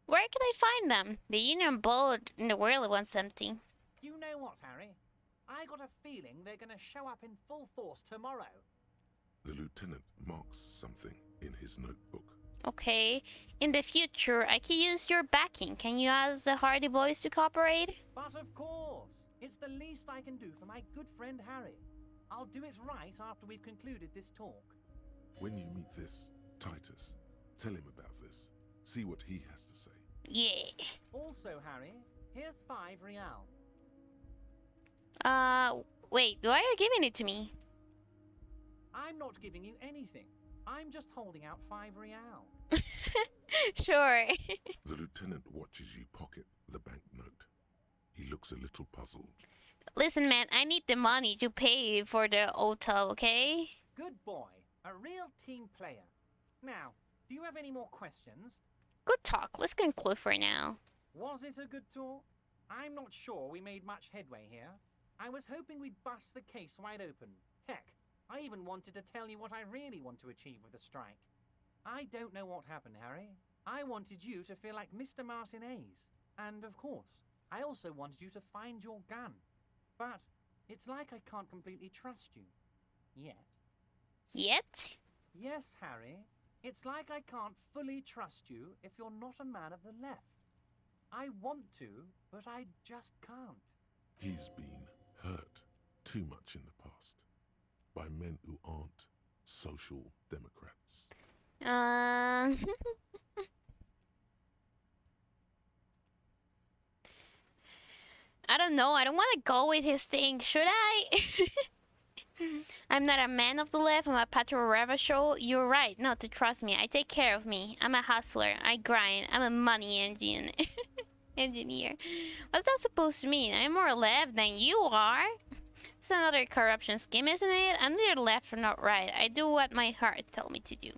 Where can I find them? The Union boat in the world wants something. You know what, Harry? I got a feeling they're gonna show up in full force tomorrow. The lieutenant marks something in his notebook. Okay. In the future, I can use your backing. Can you ask the Hardy Boys to cooperate? But of course! It's the least I can do for my good friend Harry. I'll do it right after we've concluded this talk. When you meet this Titus, tell him about this. See what he has to say. Yeah. Also, Harry, here's 5 real. Wait, why are you giving it to me? I'm not giving you anything. I'm just holding out 5 real. Sure. The lieutenant watches you pocket the banknote. He looks a little puzzled. Listen, man, I need the money to pay for the hotel, okay? Good boy. A real team player. Now, do you have any more questions? Good talk. Let's conclude for now. Was it a good talk? I'm not sure we made much headway here. I was hoping we'd bust the case wide open. Heck, I even wanted to tell you what I really want to achieve with the strike. I don't know what happened, Harry. I wanted you to feel like Mr. Martinez. And of course, I also wanted you to find your gun. But it's like I can't completely trust you. Yet. Yet? Yes, Harry. It's like I can't fully trust you if you're not a man of the left. I want to, but I just can't. He's been hurt too much in the past by men who aren't social democrats. I don't know. I don't want to go with his thing. Should I? I'm not a man of the left. I'm a Patrol Revachol. You're right not to trust me. I take care of me. I'm a hustler. I grind. I'm a money engine. Engineer. What's that supposed to mean? I'm more left than you are. It's another corruption scheme, isn't it? I'm neither left or not right. I do what my heart tells me to do.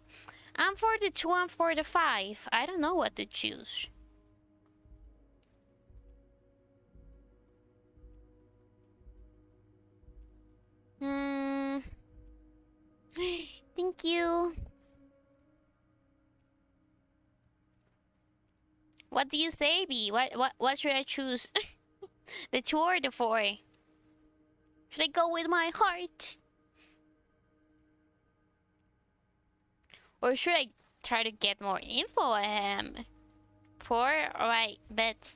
I'm for the 2, I'm for the 5. I don't know what to choose. Thank you. What do you say, B? What should I choose? The 2 or the 4? Should I go with my heart? Or should I try to get more info? 4? Alright, bet.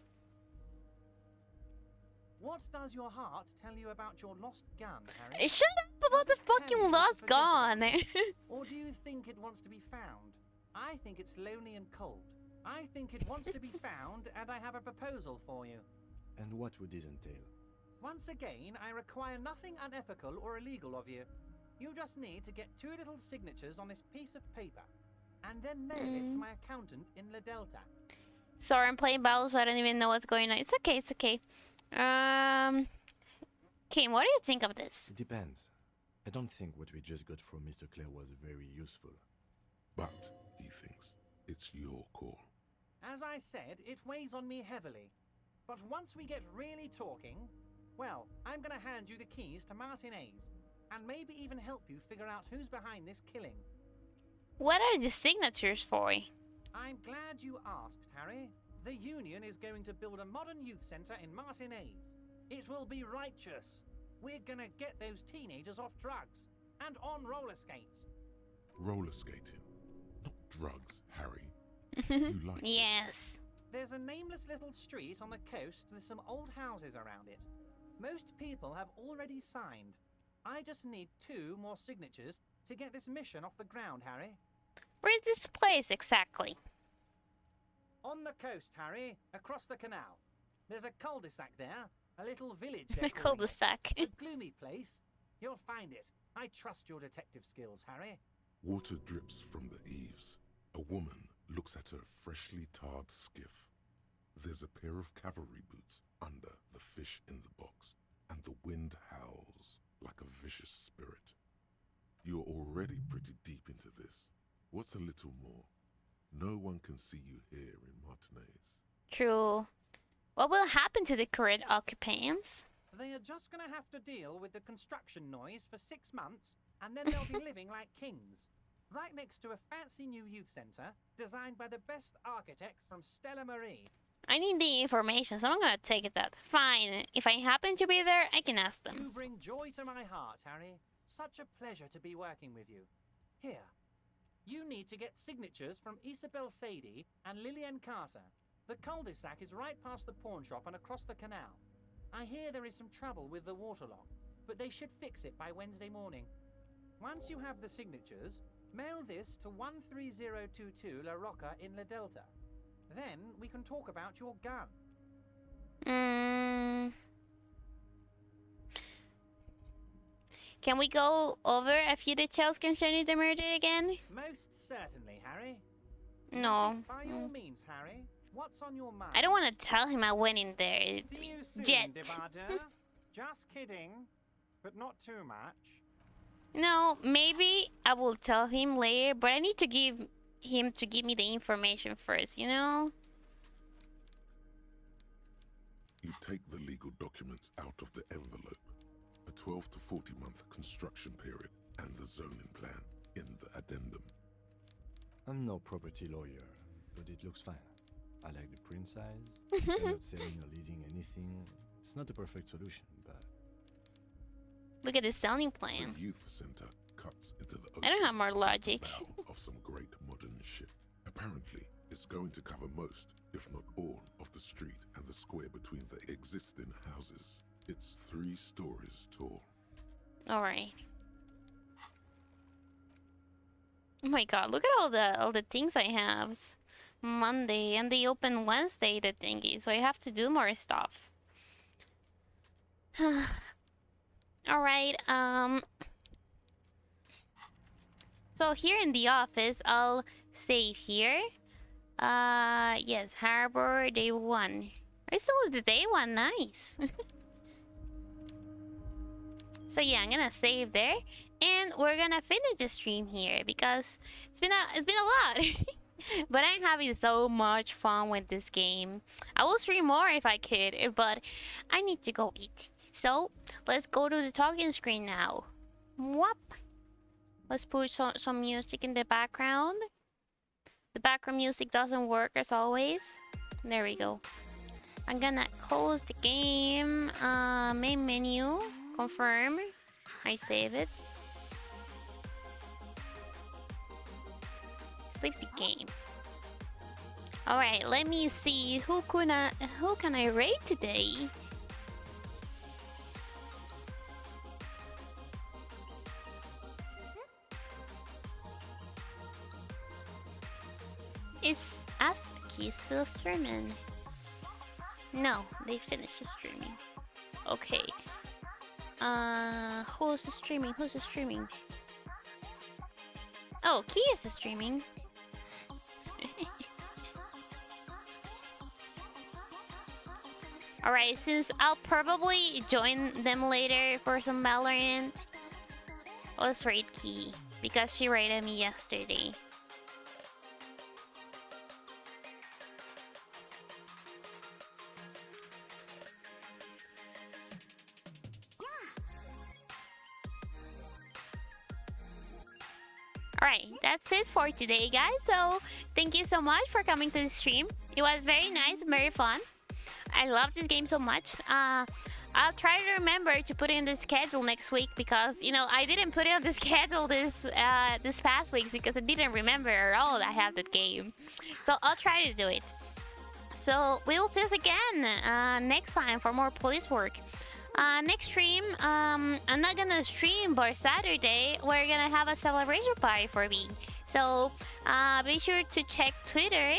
What does your heart tell you about your lost gun, Harry? Shut up about the fucking lost gun! Or do you think it wants to be found? I think it's lonely and cold. I think it wants to be found, and I have a proposal for you. And what would this entail? Once again, I require nothing unethical or illegal of you. You just need to get 2 little signatures on this piece of paper, and then mail it to my accountant in La Delta. Sorry, I'm playing Battle, so I don't even know what's going on. It's okay, it's okay. Kim, what do you think of this? It depends. I don't think what we just got from Mr. Clare was very useful. But he thinks it's your call. As I said, it weighs on me heavily. But once we get really talking, well, I'm gonna hand you the keys to Martinez, and maybe even help you figure out who's behind this killing. What are the signatures for? I'm glad you asked, Harry. The Union is going to build a modern youth centre in Martinez. It will be righteous. We're gonna get those teenagers off drugs and on roller skates. Roller skating, not drugs, Harry. You like Yes. There's a nameless little street on the coast with some old houses around it. Most people have already signed. I just need 2 more signatures to get this mission off the ground, Harry. Where's this place exactly? On the coast, Harry, across the canal. There's a cul-de-sac there, a little village. A cul-de-sac. A gloomy place. You'll find it. I trust your detective skills, Harry. Water drips from the eaves. A woman looks at her freshly tarred skiff. There's a pair of cavalry boots under the fish in the box, and the wind howls like a vicious spirit. You're already pretty deep into this. What's a little more? No one can see you here in Martinez. True. What will happen to the current occupants? They are just gonna have to deal with the construction noise for 6 months, and then they'll be living like kings. Right next to a fancy new youth centre, designed by the best architects from Stella Marie. I need the information, so I'm gonna take that. Fine. If I happen to be there, I can ask them. You bring joy to my heart, Harry. Such a pleasure to be working with you. Here. You need to get signatures from Isabel Sadie and Lillian Carter. The cul-de-sac is right past the pawn shop and across the canal. I hear there is some trouble with the waterlock, but they should fix it by Wednesday morning. Once you have the signatures, mail this to 13022 La Rocca in La Delta. Then we can talk about your gun. Can we go over a few details concerning the murder again? Most certainly, Harry. No. By all means, Harry. What's on your mind? I don't want to tell him I went in there See you soon, yet. Debardeur. Just kidding, but not too much. No, maybe I will tell him later, but I need to give him to give me the information first, you know? You take the legal documents out of the envelope. A 12 to 40 month construction period and the zoning plan in the addendum. I'm no property lawyer, but it looks fine. I like the print size. I'm not selling or leasing anything. It's not a perfect solution, but... Look at the zoning plan. The youth center cuts into the ocean. I don't have more logic. The bow of some great modern ship. Apparently, it's going to cover most, if not all, of the street and the square between the existing houses. It's 3 stories tall. Alright. Oh my god, look at all the things I have. Monday, and they open Wednesday, the thingy, so I have to do more stuff. Alright, so here in the office, I'll save here. Yes, Harbor, day 1. I still have the day 1, nice. So yeah, I'm gonna save there, and we're gonna finish the stream here because it's been a lot. But I'm having so much fun with this game. I will stream more if I could, but I need to go eat. So let's go to the talking screen now. Whoop. Let's put some music in the background. The background music doesn't work as always. There we go. I'm gonna close the game. Main menu. Confirm. I save it. Save the game. Alright, let me see who can I raid today? Is Asuki still streaming? No, they finished the streaming. Okay. Who's the streaming? Who's the streaming? Oh, Key is the streaming. Alright, since I'll probably join them later for some Valorant, let's raid Key, because she raided me yesterday. Alright, that's it for today, guys. So, thank you so much for coming to the stream. It was very nice and very fun. I love this game so much. I'll try to remember to put in the schedule next week because, you know, I didn't put it on the schedule this past weeks because I didn't remember at all that I have that game. So, I'll try to do it. So, we'll do this again next time for more police work. Next stream, I'm not gonna stream, but Saturday we're gonna have a celebration party for me. So be sure to check Twitter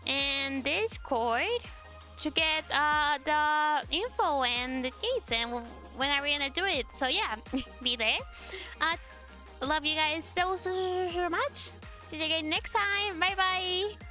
and Discord to get the info and the dates and when are we gonna do it. So yeah, be there. Love you guys so much. See you again next time. Bye bye.